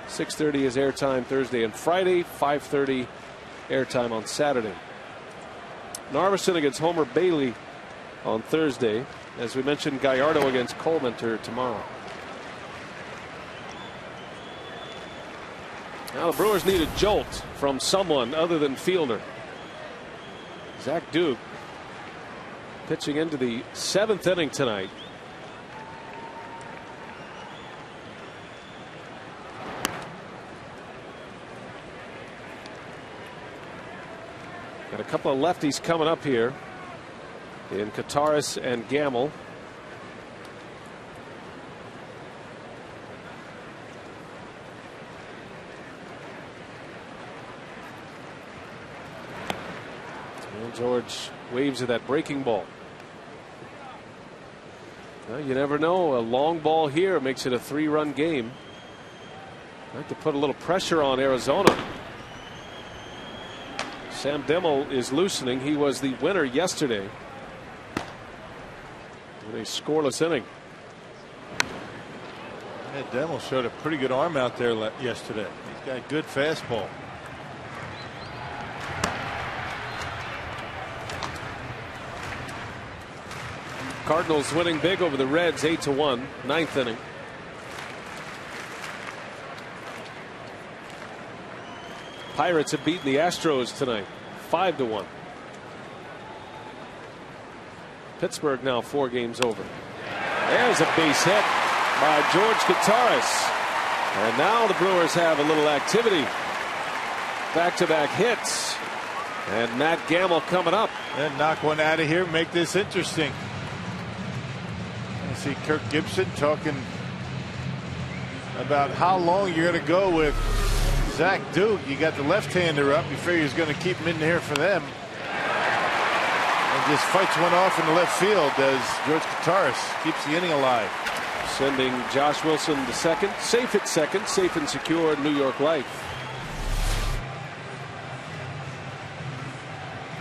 6:30 is airtime Thursday and Friday. 5:30 airtime on Saturday. Narveson against Homer Bailey on Thursday. As we mentioned, Gallardo against Colemanter tomorrow. Now the Brewers need a jolt from someone other than Fielder. Zach Duke pitching into the 7th inning tonight. Got a couple of lefties coming up here in Kataris and Gamble. And George waves at that breaking ball. Well, you never know. A long ball here makes it a 3-run game. I'd like to put a little pressure on Arizona. Sam Dimmel is loosening. He was the winner yesterday in a scoreless inning. Yeah, Dimmel showed a pretty good arm out there yesterday. He's got a good fastball. Cardinals winning big over the Reds 8-1, 9th inning. Pirates have beaten the Astros tonight 5-1. Pittsburgh now 4 games over. There's a base hit by George Kataris. And now the Brewers have a little activity. Back-to-back hits. And Matt Gamble coming up. And knock one out of here, make this interesting. I see Kirk Gibson talking about how long you're going to go with Zach Duke. You got the left-hander up. You figure he's going to keep him in here for them. And just fights one off in the left field as George Kataris keeps the inning alive. Sending Josh Wilson to second. Safe at second. Safe and secure New York Life.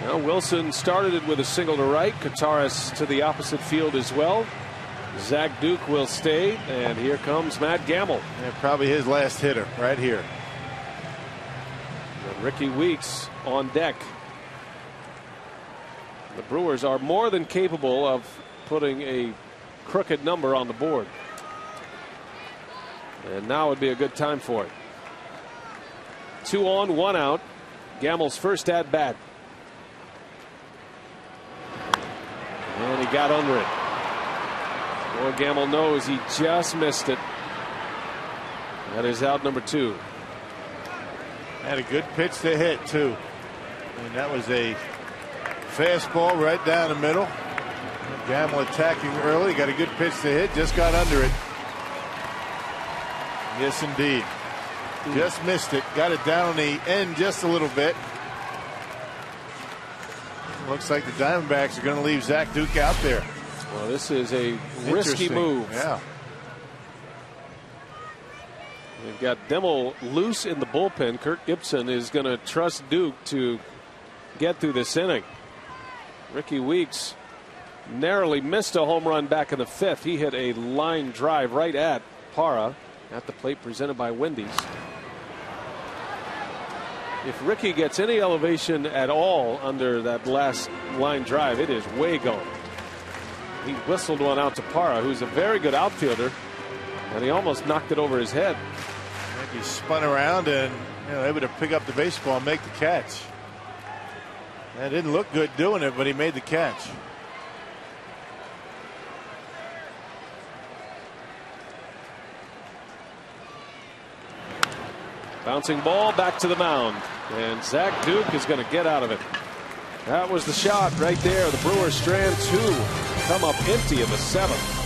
Now Wilson started it with a single to right. Kataris to the opposite field as well. Zach Duke will stay, and here comes Matt Gamble. And probably his last hitter right here. And Ricky Weeks on deck. The Brewers are more than capable of putting a crooked number on the board. And now would be a good time for it. 2 on, 1 out. Gamble's first at bat. And he got under it. Boy, Gamble knows he just missed it. That is out number 2. Had a good pitch to hit, too. And that was a fastball right down the middle. Gamble attacking early. Got a good pitch to hit. Just got under it. Yes, indeed. Just missed it. Got it down on the end just a little bit. Looks like the Diamondbacks are going to leave Zach Duke out there. Well, this is a risky move. Yeah. They've got Dimmel loose in the bullpen. Kirk Gibson is going to trust Duke to get through this inning. Ricky Weeks narrowly missed a home run back in the 5th. He hit a line drive right at Parra, at the plate, presented by Wendy's. If Ricky gets any elevation at all under that last line drive, it is way gone. He whistled one out to Parra, who's a very good outfielder, and he almost knocked it over his head. He spun around and able to pick up the baseball and make the catch. That didn't look good doing it, but he made the catch. Bouncing ball back to the mound, and Zach Duke is going to get out of it. That was the shot right there. The Brewers strand 2, come up empty in the 7th.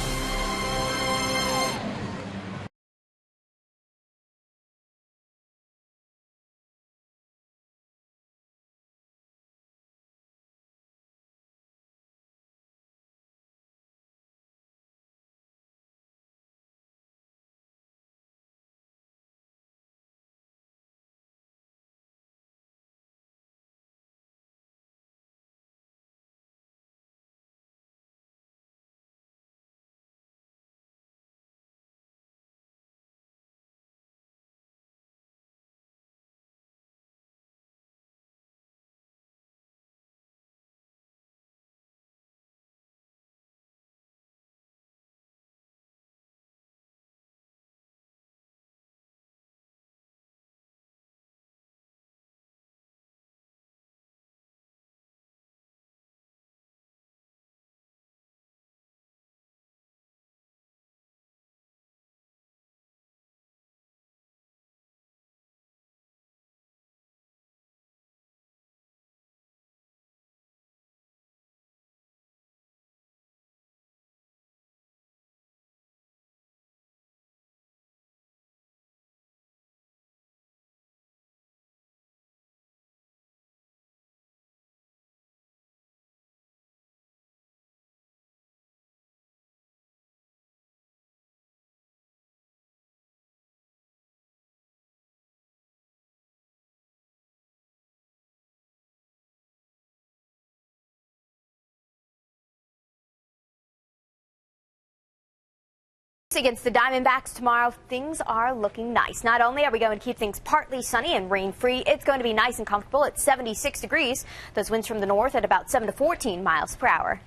Against the Diamondbacks tomorrow, things are looking nice. Not only are we going to keep things partly sunny and rain-free, it's going to be nice and comfortable at 76 degrees. Those winds from the north at about 7 to 14 miles per hour.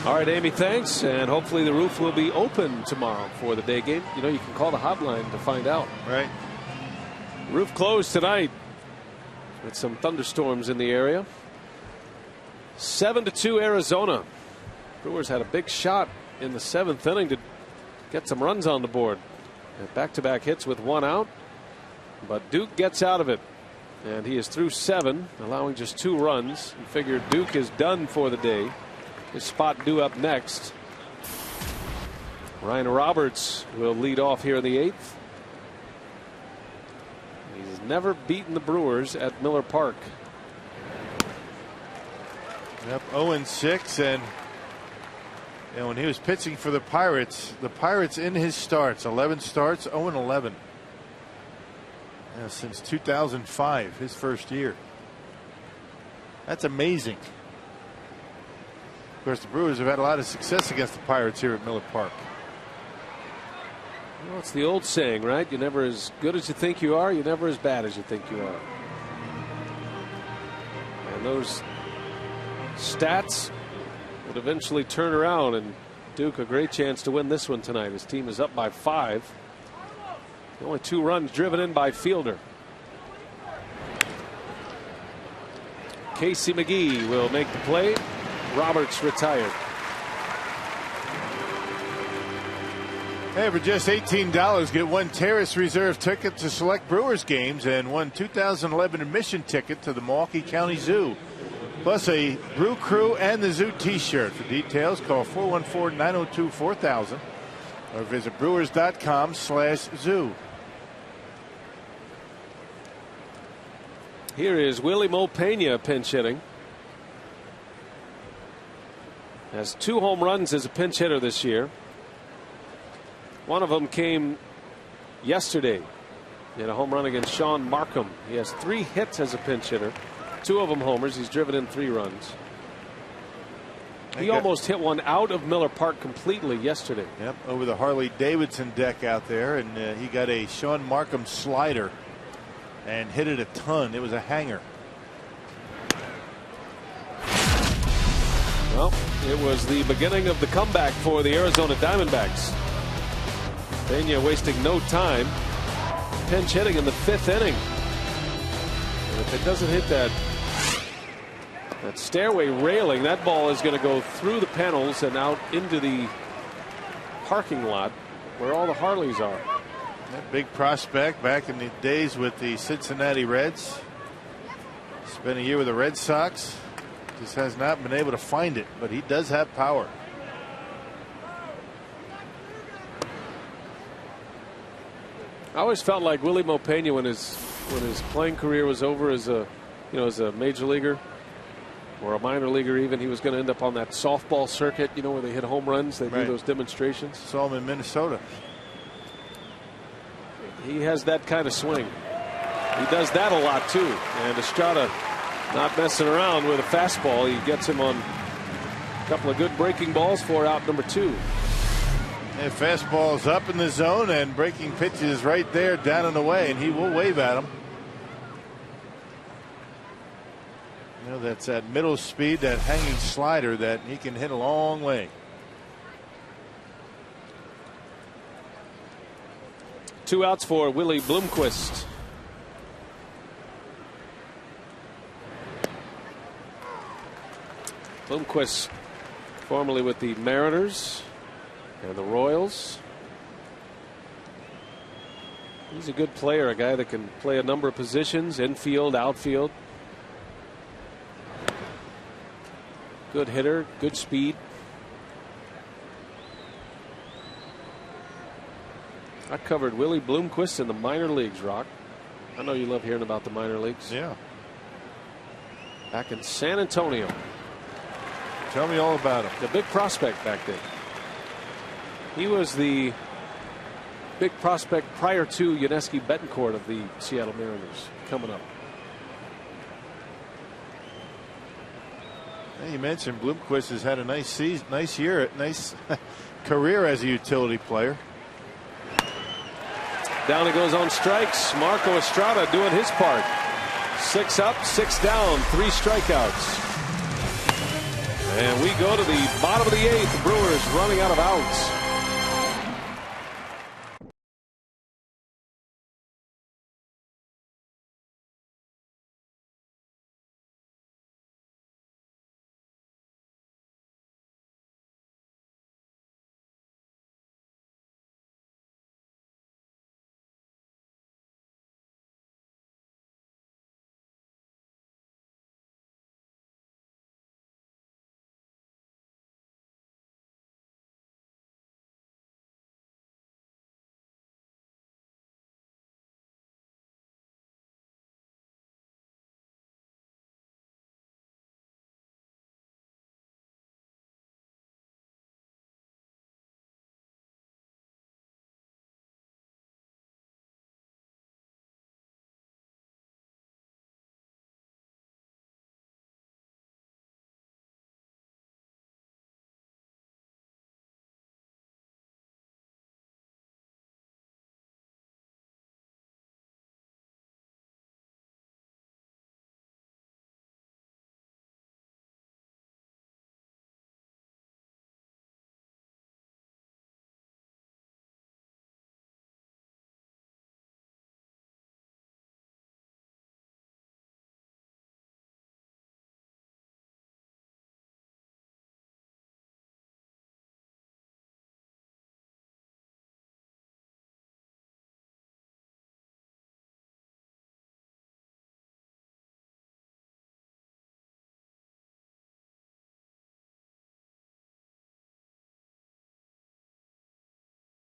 All right, Amy, thanks. And hopefully the roof will be open tomorrow for the day game. You know, you can call the hotline to find out. Right. Roof closed tonight with some thunderstorms in the area. 7-2 Arizona. Brewers had a big shot in the 7th inning to get some runs on the board. Back-to-back hits with 1 out. But Duke gets out of it. And he is through 7, allowing just 2 runs. You figure Duke is done for the day. His spot due up next. Ryan Roberts will lead off here in the 8th. He's never beaten the Brewers at Miller Park. Yep, 0-6, and when he was pitching for the Pirates in his starts, 11 starts, 0-11. Since 2005, his first year. That's amazing. Of course, the Brewers have had a lot of success against the Pirates here at Miller Park. Well, it's the old saying, right? You're never as good as you think you are. You're never as bad as you think you are. And those stats would eventually turn around, and Duke a great chance to win this one tonight. His team is up by 5. Only 2 runs driven in by Fielder. Casey McGee will make the play. Roberts retired. Hey, for just $18, get 1 Terrace Reserve ticket to select Brewers games and 1 2011 admission ticket to the Milwaukee County Zoo. Plus a Brew Crew and the Zoo t-shirt. For details, call 414-902-4000 or visit brewers.com/zoo. Here is Willie Mo Pena pinch hitting. Has 2 home runs as a pinch hitter this year. One of them came yesterday in a home run against Sean Markham. He has 3 hits as a pinch hitter. 2 of them homers. He's driven in 3 runs. He almost hit one out of Miller Park completely yesterday. Yep, over the Harley Davidson deck out there, and he got a Sean Markham slider and hit it a ton. It was a hanger. Well, it was the beginning of the comeback for the Arizona Diamondbacks. Pena wasting no time. Pinch hitting in the 5th inning. And if it doesn't hit that stairway railing, that ball is going to go through the panels and out into the parking lot where all the Harleys are. That big prospect back in the days with the Cincinnati Reds. Spent a year with the Red Sox. Just has not been able to find it, but he does have power. I always felt like Willie Mo Pena, when his playing career was over as a major leaguer or a minor leaguer even, he was going to end up on that softball circuit, where they hit home runs. They do those demonstrations. Saw him in Minnesota. He has that kind of swing. He does that a lot too. And Estrada not messing around with a fastball. He gets him on a couple of good breaking balls for out number 2. And fastball's up in the zone, and breaking pitches right there down and away, and he will wave at him. That's that middle speed, that hanging slider that he can hit a long way. 2 outs for Willie Bloomquist. Bloomquist, formerly with the Mariners and the Royals. He's a good player, a guy that can play a number of positions, infield, outfield. Good hitter, good speed. I covered Willie Bloomquist in the minor leagues, Rock. I know you love hearing about the minor leagues. Yeah. Back in San Antonio. Tell me all about him. The big prospect back then. He was the big prospect prior to Yuniesky Betancourt of the Seattle Mariners coming up. You mentioned Bloomquist has had a nice season, nice year, nice career as a utility player. Down he goes on strikes. Marco Estrada doing his part. 6 up, 6 down, 3 strikeouts. And we go to the bottom of the 8th. Brewers running out of outs.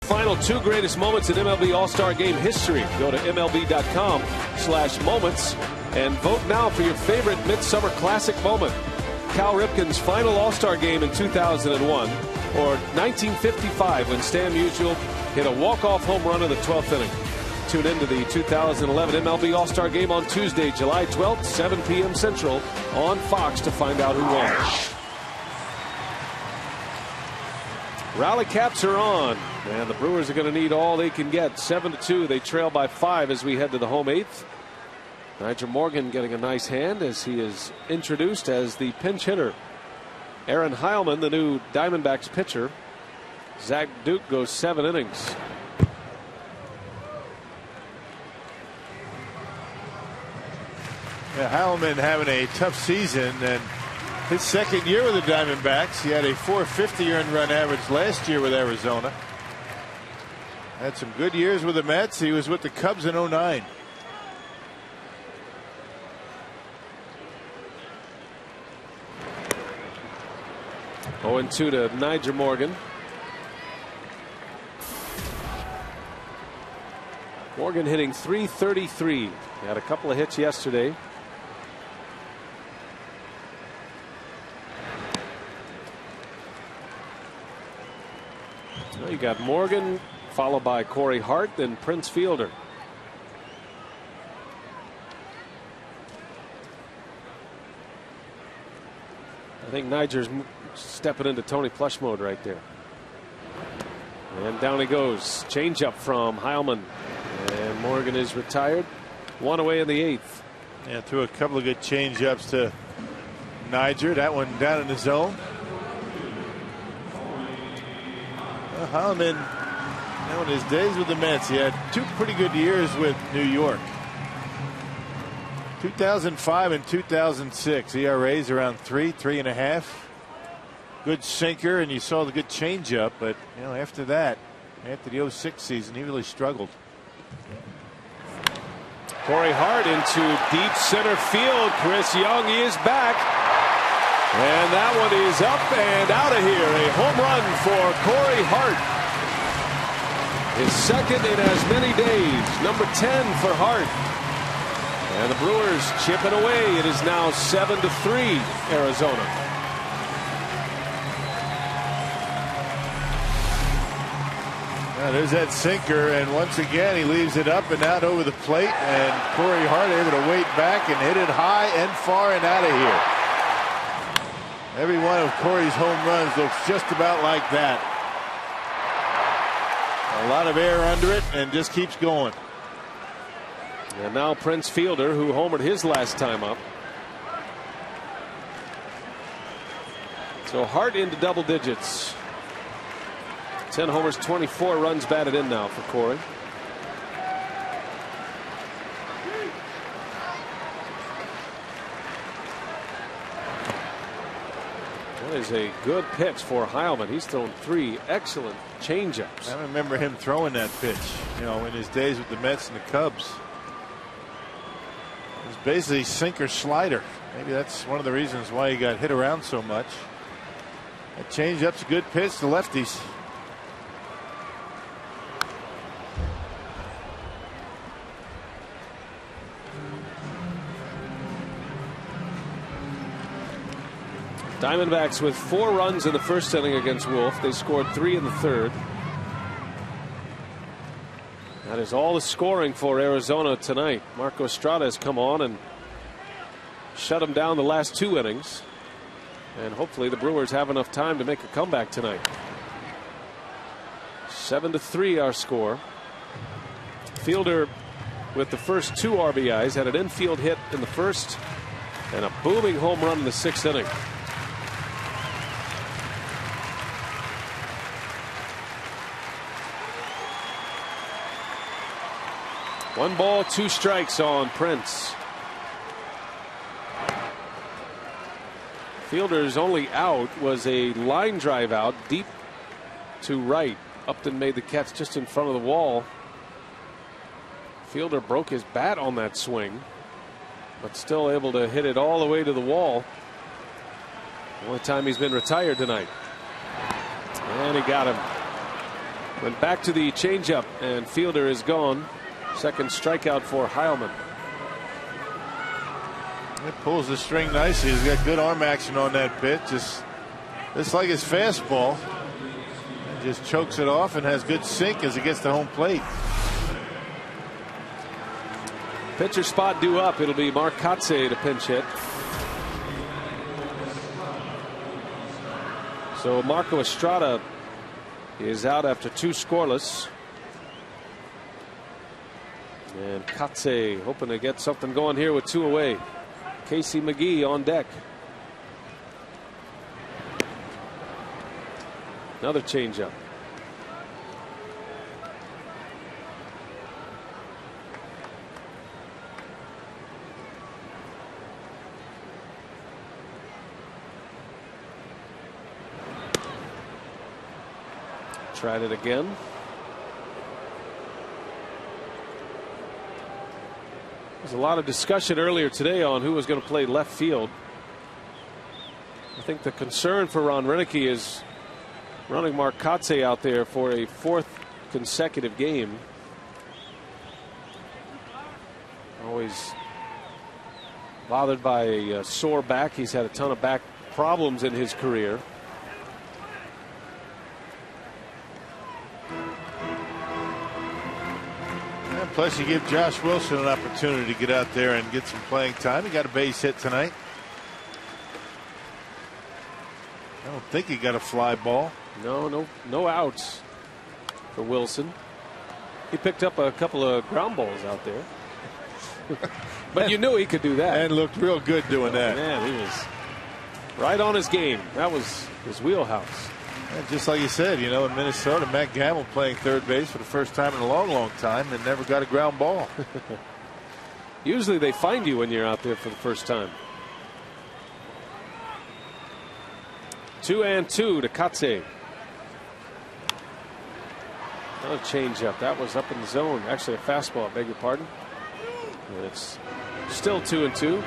Final 2 greatest moments in MLB All-Star Game history. Go to MLB.com/moments and vote now for your favorite Midsummer Classic moment. Cal Ripken's final All-Star Game in 2001, or 1955 when Stan Musial hit a walk-off home run in the 12th inning. Tune into the 2011 MLB All-Star Game on Tuesday, July 12th, 7 p.m. Central on Fox to find out who won. Rally caps are on, and the Brewers are going to need all they can get. 7-2. They trail by 5 as we head to the home 8th. Nigel Morgan getting a nice hand as he is introduced as the pinch hitter. Aaron Heilman, the new Diamondbacks pitcher. Zach Duke goes 7 innings. Yeah, Heilman having a tough season, and his second year with the Diamondbacks. He had a .450 earned run average last year with Arizona. Had some good years with the Mets. He was with the Cubs in 09. Oh, 0-2 to Nigel Morgan. Morgan hitting .333. He had a couple of hits yesterday. Well, you got Morgan, followed by Corey Hart, then Prince Fielder. I think Niger's stepping into Tony Plush mode right there. And down he goes. Changeup from Heilman. And Morgan is retired. 1 away in the 8th. Yeah, threw a couple of good changeups to Niger. That one down in the zone. Well, Heilman, now in his days with the Mets, he had 2 pretty good years with New York. 2005 and 2006. ERAs around 3.5. Good sinker, and you saw the good changeup, but you know, after that, after the 06 season, he really struggled. Corey Hart into deep center field. Chris Young is back. And that one is up and out of here. A home run for Corey Hart. His second in as many days. Number 10 for Hart. And the Brewers chipping away. It is now 7-3 Arizona. Now there's that sinker, and once again he leaves it up and out over the plate, and Corey Hart able to wait back and hit it high and far and out of here. Every one of Corey's home runs looks just about like that. A lot of air under it and just keeps going. And now Prince Fielder, who homered his last time up. So Hart into double digits. 10 homers, 24 runs batted in now for Corey. That is a good pitch for Heilman. He's thrown 3 excellent changeups. I remember him throwing that pitch, you know, in his days with the Mets and the Cubs. It was basically sinker slider. Maybe that's one of the reasons why he got hit around so much. That changeup's a good pitch to lefties. Diamondbacks with 4 runs in the first inning against Wolf. They scored 3 in the third. That is all the scoring for Arizona tonight. Marco Estrada has come on and shut them down the last 2 innings. And hopefully the Brewers have enough time to make a comeback tonight. 7-3 our score. Fielder with the first 2 RBIs had an infield hit in the first and a booming home run in the 6th inning. One ball, 2 strikes on Prince. Fielder's only out was a line drive out deep to right. Upton made the catch just in front of the wall. Fielder broke his bat on that swing, but still able to hit it all the way to the wall. Only time he's been retired tonight. And he got him. Went back to the changeup, and Fielder is gone. Second strikeout for Heilman. It pulls the string nicely. He's got good arm action on that pitch. Just like his fastball. And just chokes it off and has good sink as he gets to home plate. Pitcher spot due up. It'll be Mark Kotsay to pinch hit. So Marco Estrada is out after 2 scoreless. And Katse hoping to get something going here with 2 away. Casey McGee on deck. Another changeup. Tried it again. There's a lot of discussion earlier today on who was going to play left field. I think the concern for Ron Renicky is running Mark Katse out there for a 4th consecutive game. Always bothered by a sore back. He's had a ton of back problems in his career. Plus, you give Josh Wilson an opportunity to get out there and get some playing time. He got a base hit tonight. I don't think he got a fly ball. No outs for Wilson. He picked up a couple of ground balls out there. But you knew he could do that. And looked real good doing that. Man, he was right on his game. That was his wheelhouse. And just like you said, you know, in Minnesota, Matt Gamble playing third base for the first time in a long time and never got a ground ball. Usually they find you when you're out there for the first time. 2-2 to Katse. Another changeup. That was up in the zone. Actually, a fastball. I beg your pardon. And it's still 2-2.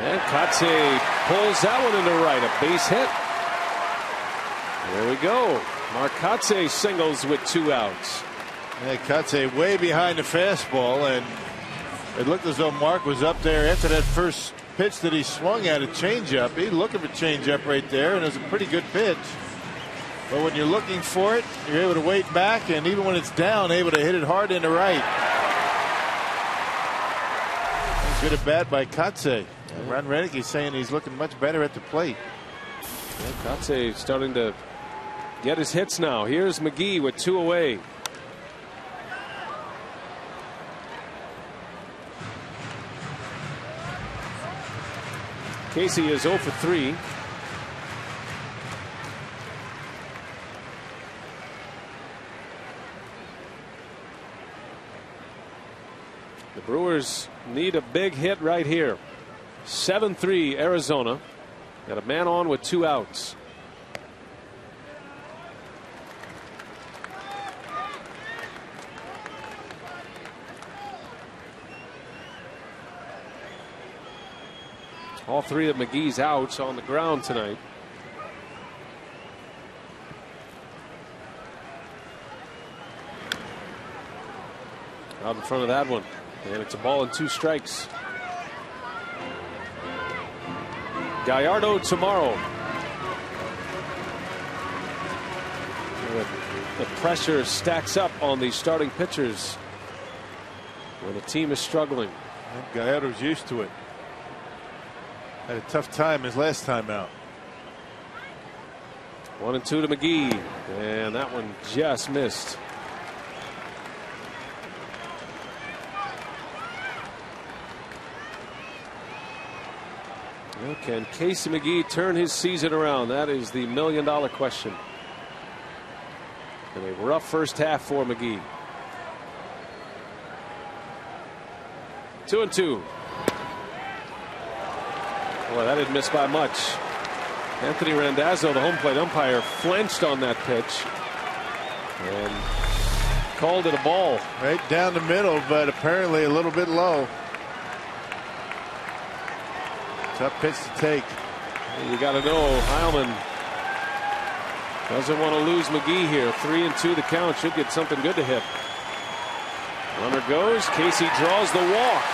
And Katse pulls that one into right. A base hit. There we go. Mark Katse singles with 2 outs. Yeah, Katse way behind the fastball, and it looked as though Mark was up there after that first pitch that he swung at, a changeup. He's looking for changeup right there, and it was a pretty good pitch. But when you're looking for it, you're able to wait back, and even when it's down, able to hit it hard into right. Good at bat by Katse. Ron Renicky saying he's looking much better at the plate. Yeah, Katse starting to get his hits now. Here's McGee with 2 away. Casey is 0 for 3. The Brewers need a big hit right here. 7-3 Arizona. Got a man on with 2 outs. All 3 of McGee's outs on the ground tonight. Out in front of that one. And it's a ball and 2 strikes. Gallardo tomorrow. The pressure stacks up on the starting pitchers when the team is struggling. Gallardo's used to it. Had a tough time his last time out. 1-2 to McGee, and that one just missed. Can Casey McGee turn his season around? That is the $1 million question. And a rough first half for McGee. 2-2. Boy, that didn't miss by much. Anthony Randazzo, the home plate umpire, flinched on that pitch and called it a ball. Right down the middle, but apparently a little bit low. Tough pitch to take. You got to know Heilman doesn't want to lose McGee here. 3-2 the count. Should get something good to hit. Runner goes. Casey draws the walk.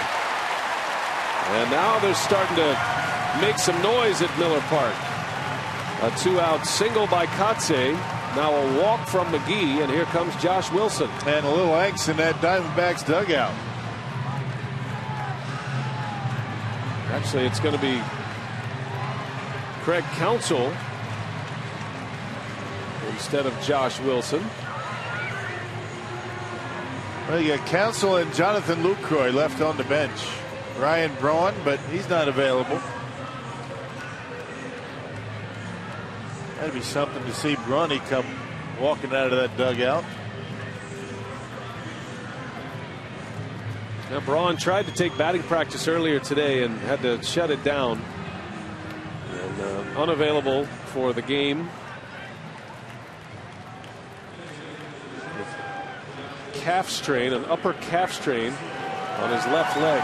And now they're starting to make some noise at Miller Park. A 2-out single by Kotze. Now a walk from McGee, and here comes Josh Wilson. And a little angst in that Diamondbacks dugout. Actually, it's going to be Craig Counsell instead of Josh Wilson. Well, you got Counsell and Jonathan Lucroy left on the bench. Ryan Braun, but he's not available. That'd be something to see Bronny come walking out of that dugout. Now, Braun tried to take batting practice earlier today and had to shut it down. And unavailable for the game. Calf strain, an upper calf strain on his left leg.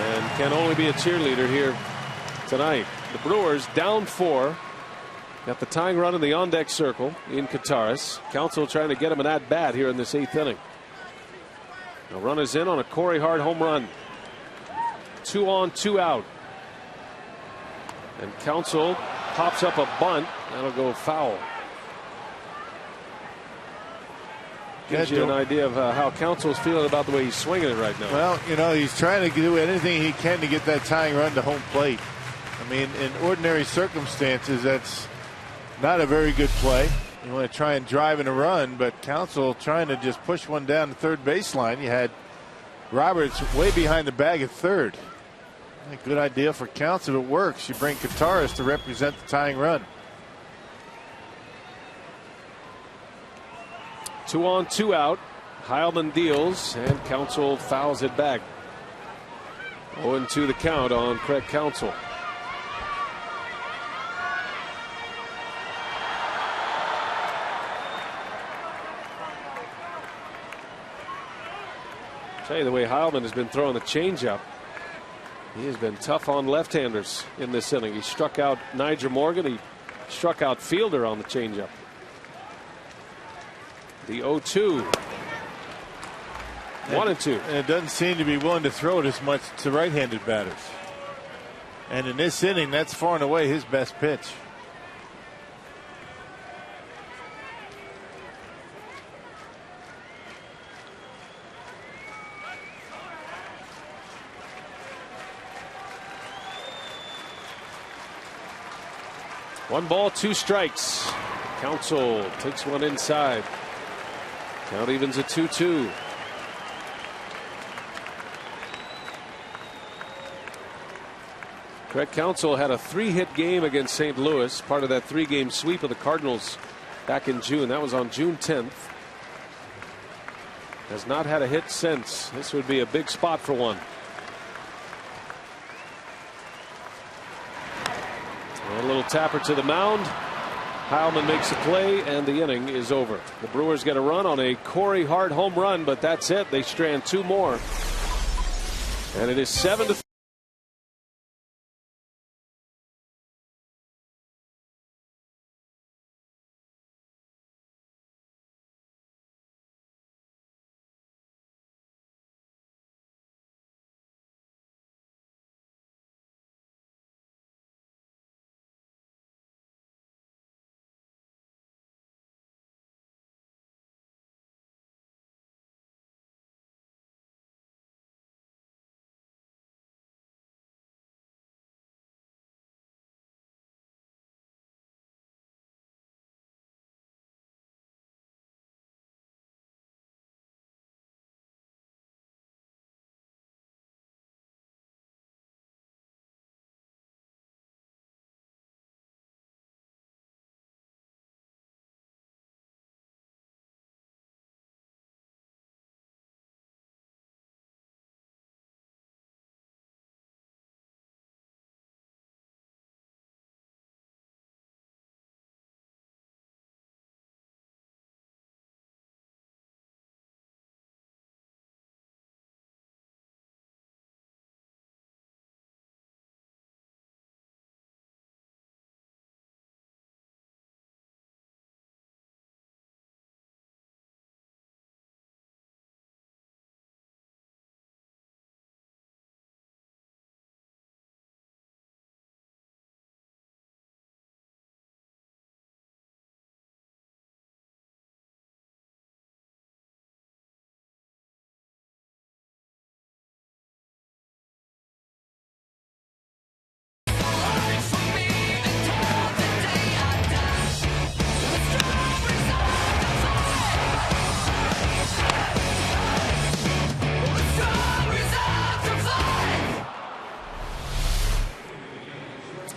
And can only be a cheerleader here tonight. The Brewers down 4. Got the tying run in the on-deck circle in Kataris. Counsell trying to get him an at-bat here in this 8th inning. The run is in on a Corey Hart home run. 2 on, 2 out. And Counsell pops up a bunt. That'll go foul. Gives you an idea of how Counsell's feeling about the way he's swinging it right now. Well, you know, he's trying to do anything he can to get that tying run to home plate. I mean, in ordinary circumstances, that's not a very good play. You want to try and drive in a run, but Counsell trying to just push one down the third baseline. You had Roberts way behind the bag at third. A good idea for Counsell. If it works, you bring Kataris to represent the tying run. 2 on, 2 out. Heilman deals, and Counsell fouls it back. 0-2 the count on Craig Counsell. Tell you the way Heilman has been throwing the changeup. He has been tough on left-handers in this inning. He struck out Nyjer Morgan. He struck out Fielder on the changeup. The 0-2. 1-2. And it doesn't seem to be willing to throw it as much to right-handed batters. And in this inning, that's far and away his best pitch. One ball, 2 strikes. Counsell takes one inside. Count evens at 2-2. Craig Counsell had a 3-hit game against St. Louis, part of that 3-game sweep of the Cardinals back in June. That was on June 10th. Has not had a hit since. This would be a big spot for one. And a little tapper to the mound. Heilman makes a play, and the inning is over. The Brewers get a run on a Corey Hart home run, but that's it. They strand 2 more. And it is 7-3.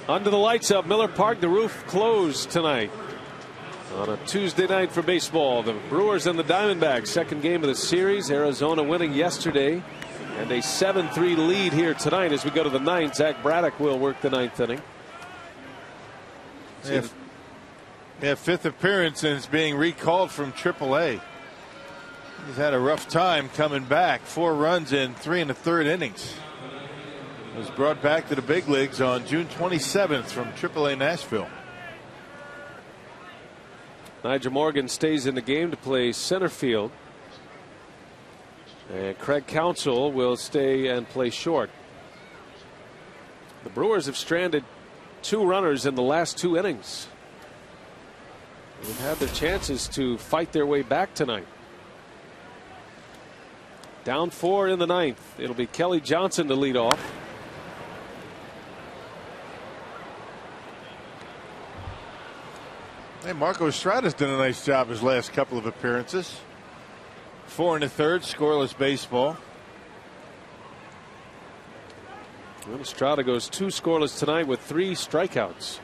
Under the lights of Miller Park, the roof closed tonight on a Tuesday night for baseball. The Brewers and the Diamondbacks, second game of the series. Arizona winning yesterday, and a 7-3 lead here tonight as we go to the ninth. Zach Braddock will work the ninth inning. Yeah, fifth appearance, and it's being recalled from AAA. He's had a rough time coming back. 4 runs in 3 1/3 innings. Was brought back to the big leagues on June 27th from AAA Nashville. Nigel Morgan stays in the game to play center field. And Craig Counsell will stay and play short. The Brewers have stranded 2 runners in the last 2 innings. They've had their chances to fight their way back tonight. Down 4 in the ninth. It'll be Kelly Johnson to lead off. Hey, Marco Estrada's done a nice job his last couple of appearances. 4 1/3 scoreless baseball. Well, Estrada goes 2 scoreless tonight with 3 strikeouts.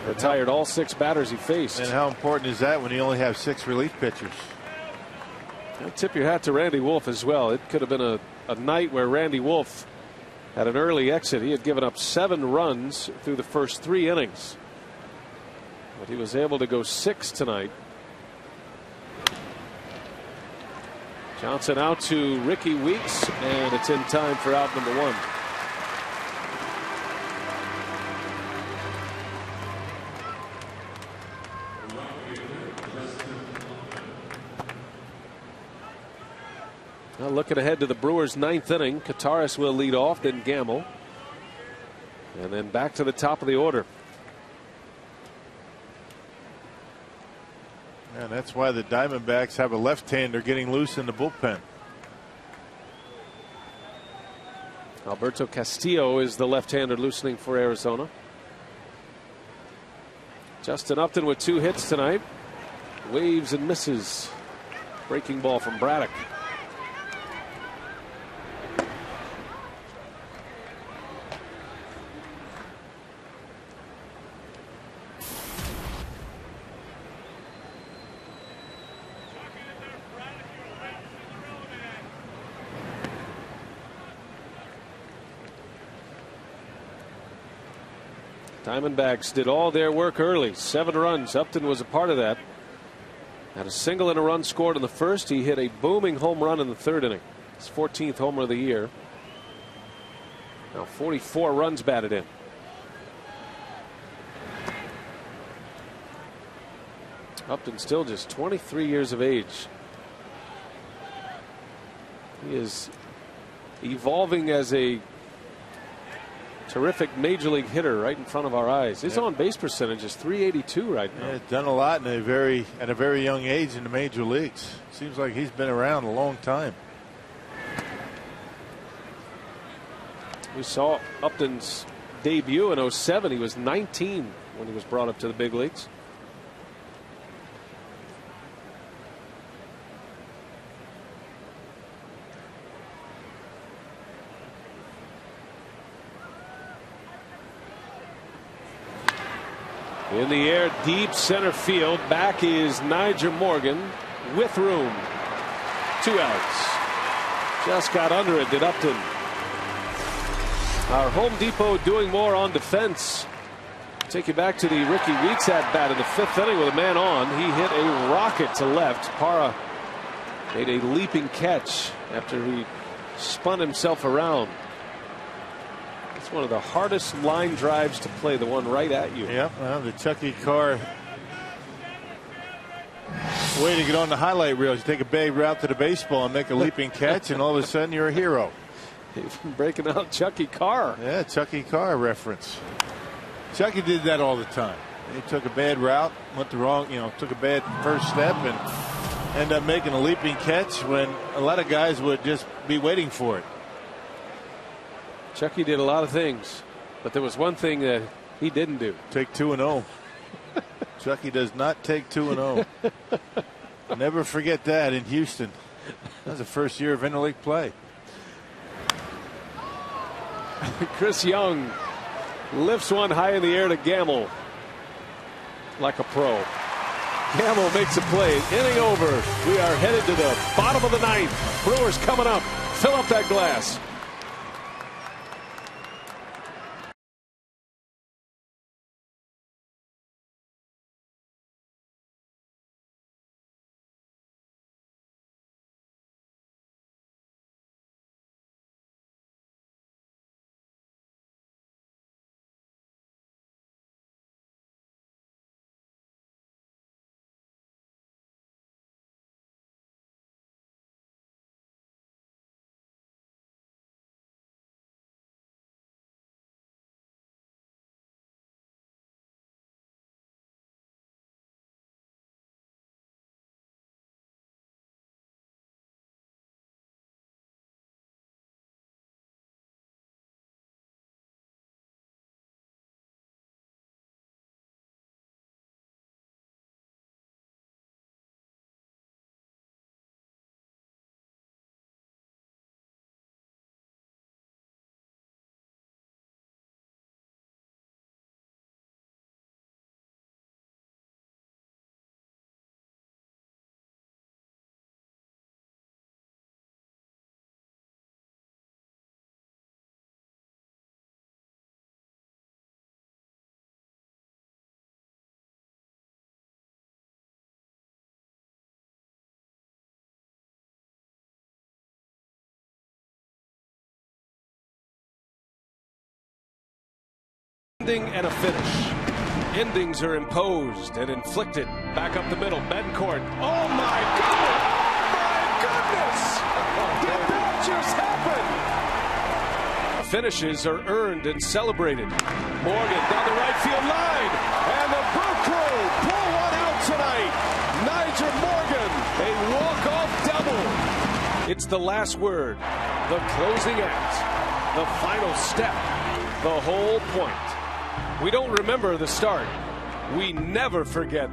Retired all 6 batters he faced. And how important is that when you only have 6 relief pitchers? I'll tip your hat to Randy Wolf as well. It could have been a night where Randy Wolf had an early exit. He had given up 7 runs through the first 3 innings. But he was able to go 6 tonight. Johnson out to Ricky Weeks, and it's in time for out number 1. Now looking ahead to the Brewers' 9th inning, Kataris will lead off, then Gamble, and then back to the top of the order. And that's why the Diamondbacks have a left-hander getting loose in the bullpen. Alberto Castillo is the left-hander loosening for Arizona. Justin Upton with 2 hits tonight. Waves and misses. Breaking ball from Braddock. Diamondbacks did all their work early. 7 runs. Upton was a part of that. Had a single and a run scored in the first. He hit a booming home run in the 3rd inning. His 14th homer of the year. Now 44 runs batted in. Upton still just 23 years of age. He is evolving as a terrific major league hitter right in front of our eyes. His on base percentage is .382 right now. Yeah, done a lot at a very young age in the major leagues. Seems like he's been around a long time. We saw Upton's debut in '07. He was 19 when he was brought up to the big leagues. In the air, deep center field. Back is Nigel Morgan with room. 2 outs. Just got under it, did Upton. Our Home Depot doing more on defense. Take you back to the Ricky Weeks at bat in the 5th inning with a man on. He hit a rocket to left. Parra made a leaping catch after he spun himself around. It's one of the hardest line drives to play, the one right at you. Yep, well, the Chucky Carr way to get on the highlight reel. You take a big route to the baseball and make a leaping catch, and all of a sudden you're a hero. You've been breaking out Chucky Carr. Yeah, Chucky Carr reference. Chucky did that all the time. He took a bad route, went the wrong, took a bad first step, and ended up making a leaping catch when a lot of guys would just be waiting for it. Chucky did a lot of things, but there was one thing that he didn't do. Take 2-0. Chucky does not take 2-0. Never forget that in Houston. That was the first year of interleague play. Chris Young Lifts one high in the air to Gamble. Like a pro. Gamble makes a play. Inning over. We are headed to the bottom of the ninth. Brewers coming up. Fill up that glass. Ending and a finish. Endings are imposed and inflicted. Back up the middle. Bencourt. Oh my goodness! My goodness! Did that just happen? Finishes are earned and celebrated. Morgan down the right field line. And the Brew Crew pull one out tonight. Nigel Morgan, a walk-off double. It's the last word. The closing act. The final step. The whole point. We don't remember the start. We never forget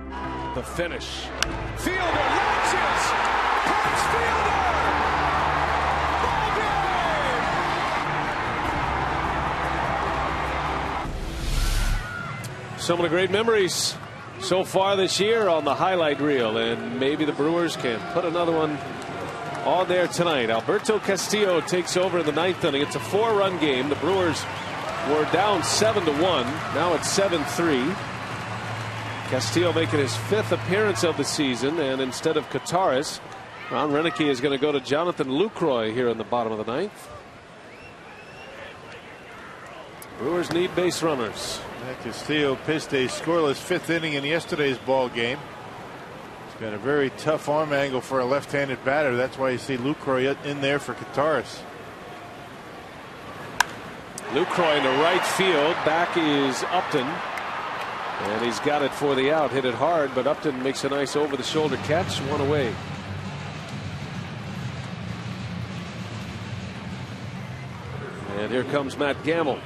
the finish. Fielder launches. Punch fielder. Ball game. Some of the great memories so far this year on the highlight reel, and maybe the Brewers can put another one on there tonight. Alberto Castillo takes over in the ninth inning. It's a 4-run game. The Brewers were down 7-1. Now it's 7-3. Castillo making his 5th appearance of the season, and instead of Kataris, Ron Renicky is going to go to Jonathan Lucroy here in the bottom of the ninth. Brewers need base runners. Castillo pitched a scoreless 5th inning in yesterday's ball game. It's got a very tough arm angle for a left-handed batter. That's why you see Lucroy in there for Kataris. Lucroy into right field. Back is Upton. And he's got it for the out. Hit it hard, but Upton makes a nice over-the-shoulder catch. One away. And here comes Matt Gamble.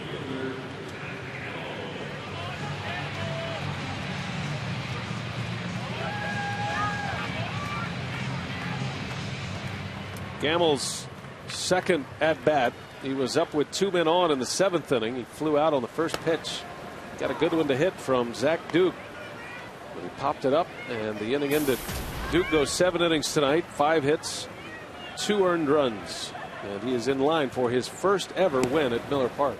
Gamble's second at bat. He was up with 2 men on in the 7th inning. He flew out on the first pitch. Got a good one to hit from Zach Duke. But he popped it up, and the inning ended. Duke goes 7 innings tonight, 5 hits, 2 earned runs. And he is in line for his first ever win at Miller Park.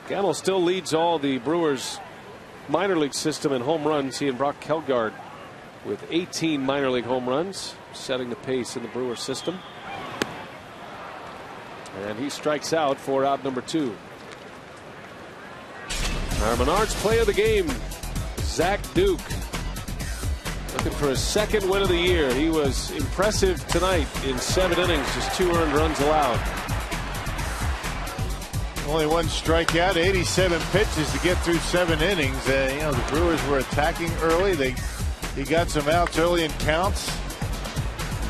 Gamble still leads all the Brewers minor league system in home runs. He and Brock Kelgard with 18 minor league home runs, setting the pace in the Brewers system. And he strikes out for out number 2. Our Menards play of the game, Zach Duke, looking for his 2nd win of the year. He was impressive tonight in 7 innings, just 2 earned runs allowed. Only 1 strikeout, 87 pitches to get through 7 innings. You know, the Brewers were attacking early. He got some outs early in counts.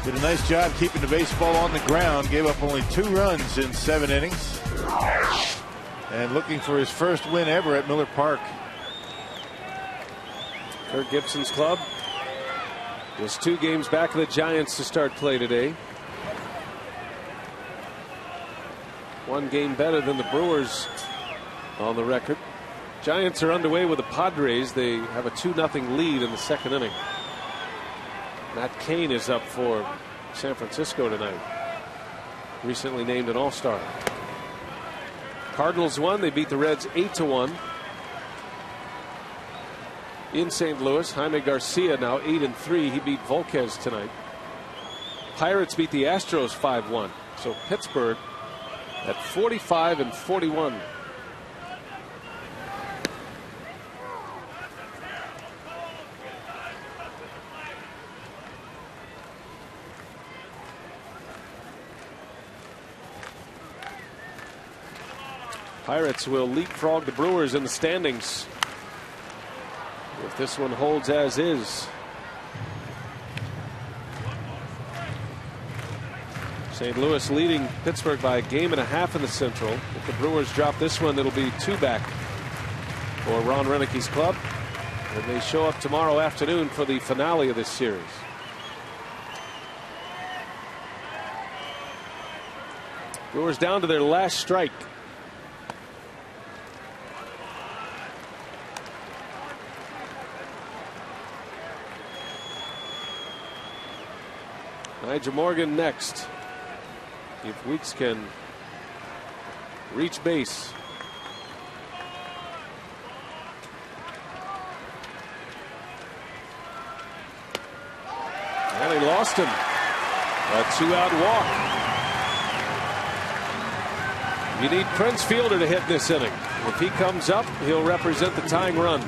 Did a nice job keeping the baseball on the ground. Gave up only 2 runs in 7 innings. and looking for his first win ever at Miller Park. Kirk Gibson's club was 2 games back of the Giants to start play today. 1 game better than the Brewers on the record. Giants are underway with the Padres. They have a 2-0 lead in the 2nd inning. Matt Cain is up for San Francisco tonight. Recently named an All-Star. Cardinals won. They beat the Reds 8-1. In St. Louis, Jaime Garcia now 8-3. He beat Volquez tonight. Pirates beat the Astros 5-1. So Pittsburgh at 45-41. Pirates will leapfrog the Brewers in the standings if this one holds as is. St. Louis leading Pittsburgh by a 1.5 games in the Central. If the Brewers drop this one, it'll be 2 back for Ron Renick's club. And they show up tomorrow afternoon for the finale of this series. Brewers down to their last strike. Nigel Morgan next. If Weeks can reach base. And he lost him. A 2-out walk. You need Prince Fielder to hit this inning. If he comes up, he'll represent the tying run.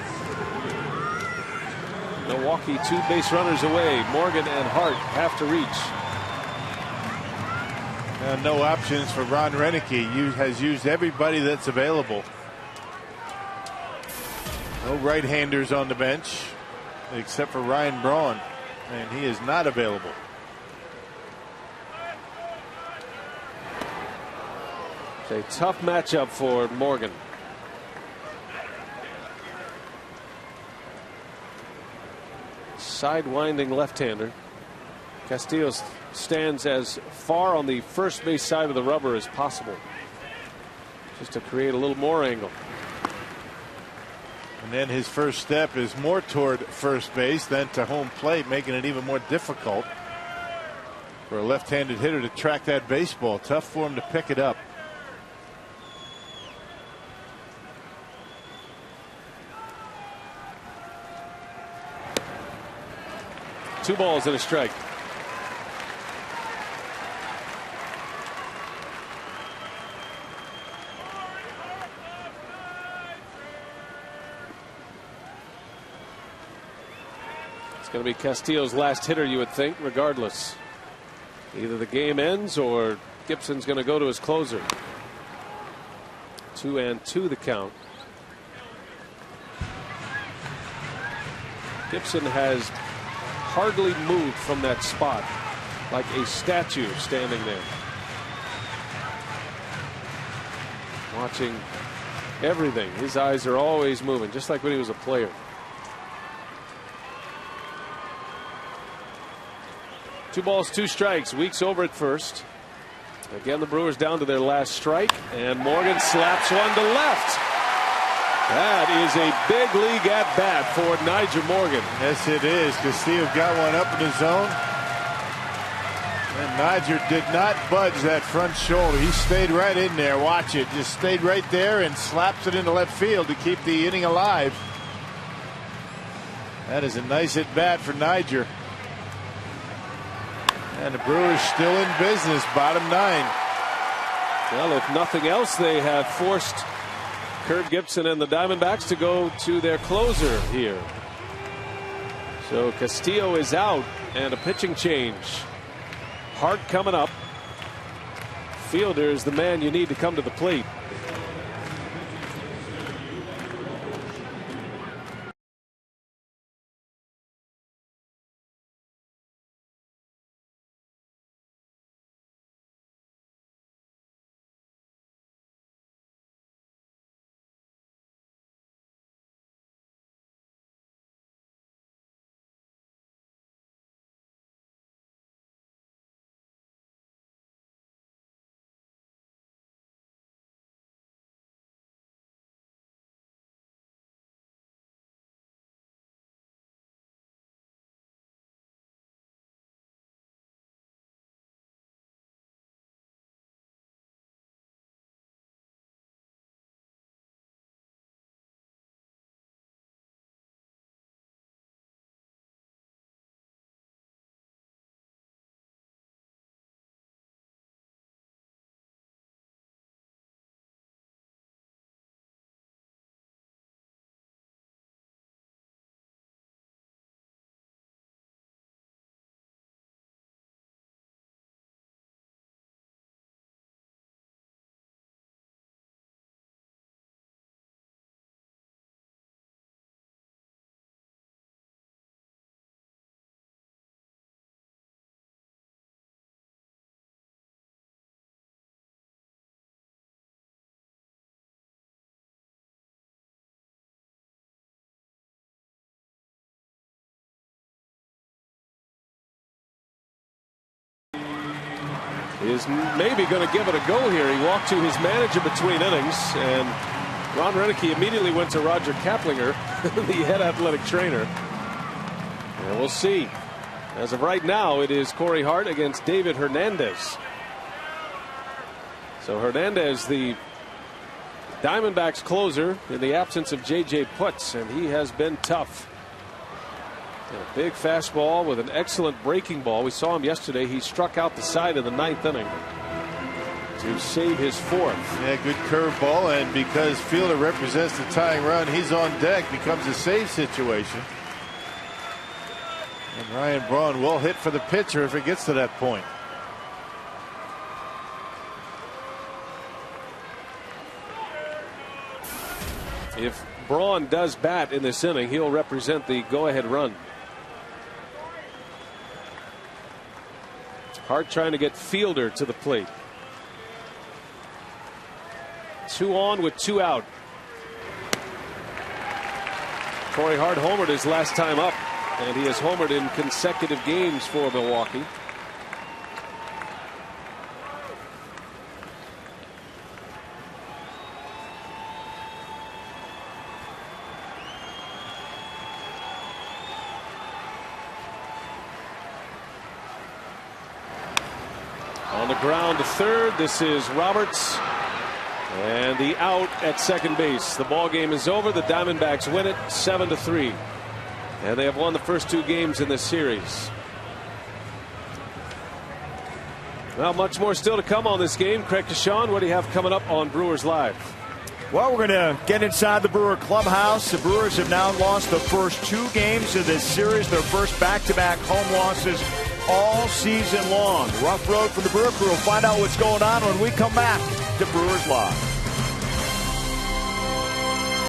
Milwaukee 2 base runners away. Morgan and Hart have to reach. No options for Ron Renick. He has used everybody that's available. No right-handers on the bench except for Ryan Braun, and he is not available. It's a tough matchup for Morgan. Sidewinding left-hander. Castillo stands as far on the first base side of the rubber as possible, just to create a little more angle. And then his first step is more toward first base than to home plate, making it even more difficult for a left-handed hitter to track that baseball. Tough for him to pick it up. Two balls and a strike. It's going to be Castillo's last hitter, you would think, regardless. Either the game ends or Gibson's going to go to his closer. 2-2 the count. Gibson has hardly moved from that spot, like a statue standing there, watching everything. His eyes are always moving, just like when he was a player. Two balls, two strikes. Weeks over at first. Again, the Brewers down to their last strike, and Morgan slaps one to left. That is a big league at bat for Nigel Morgan. Yes, it is. Castillo got one up in the zone, and Nigel did not budge that front shoulder. He stayed right in there. Watch it. Just stayed right there and slaps it into left field to keep the inning alive. That is a nice at bat for Nigel. And the Brewers still in business, bottom 9. Well, if nothing else, they have forced Kirk Gibson and the Diamondbacks to go to their closer here. So Castillo is out, and a pitching change. Hart coming up. Fielder is the man you need to come to the plate. is maybe going to give it a go here. He walked to his manager between innings, and Ron Renicky immediately went to Roger Kaplinger, the head athletic trainer. And we'll see. As of right now, it is Corey Hart against David Hernandez. So Hernandez, the Diamondbacks closer, in the absence of J.J. Putz, and he has been tough. A big fastball with an excellent breaking ball. We saw him yesterday. He struck out the side of the ninth inning to save his fourth. Yeah, good curveball, and because Fielder represents the tying run, he's on deck, becomes a save situation. And Ryan Braun will hit for the pitcher if it gets to that point. If Braun does bat in this inning, he'll represent the go-ahead run. Hart trying to get Fielder to the plate. 2 on with 2 out. Corey Hart homered his last time up, and he has homered in consecutive games for Milwaukee. On the ground to third, this is Roberts, and the out at second base. The ball game is over. The Diamondbacks win it 7-3, and they have won the first 2 games in this series. Well, much more still to come on this game. Craig Deshawn, what do you have coming up on Brewers Live? Well, we're going to get inside the Brewer clubhouse. The Brewers have now lost the first 2 games of this series, their first back-to-back home losses all season long. Rough road for the Brewer crew. We'll find out what's going on when we come back to Brewers Live.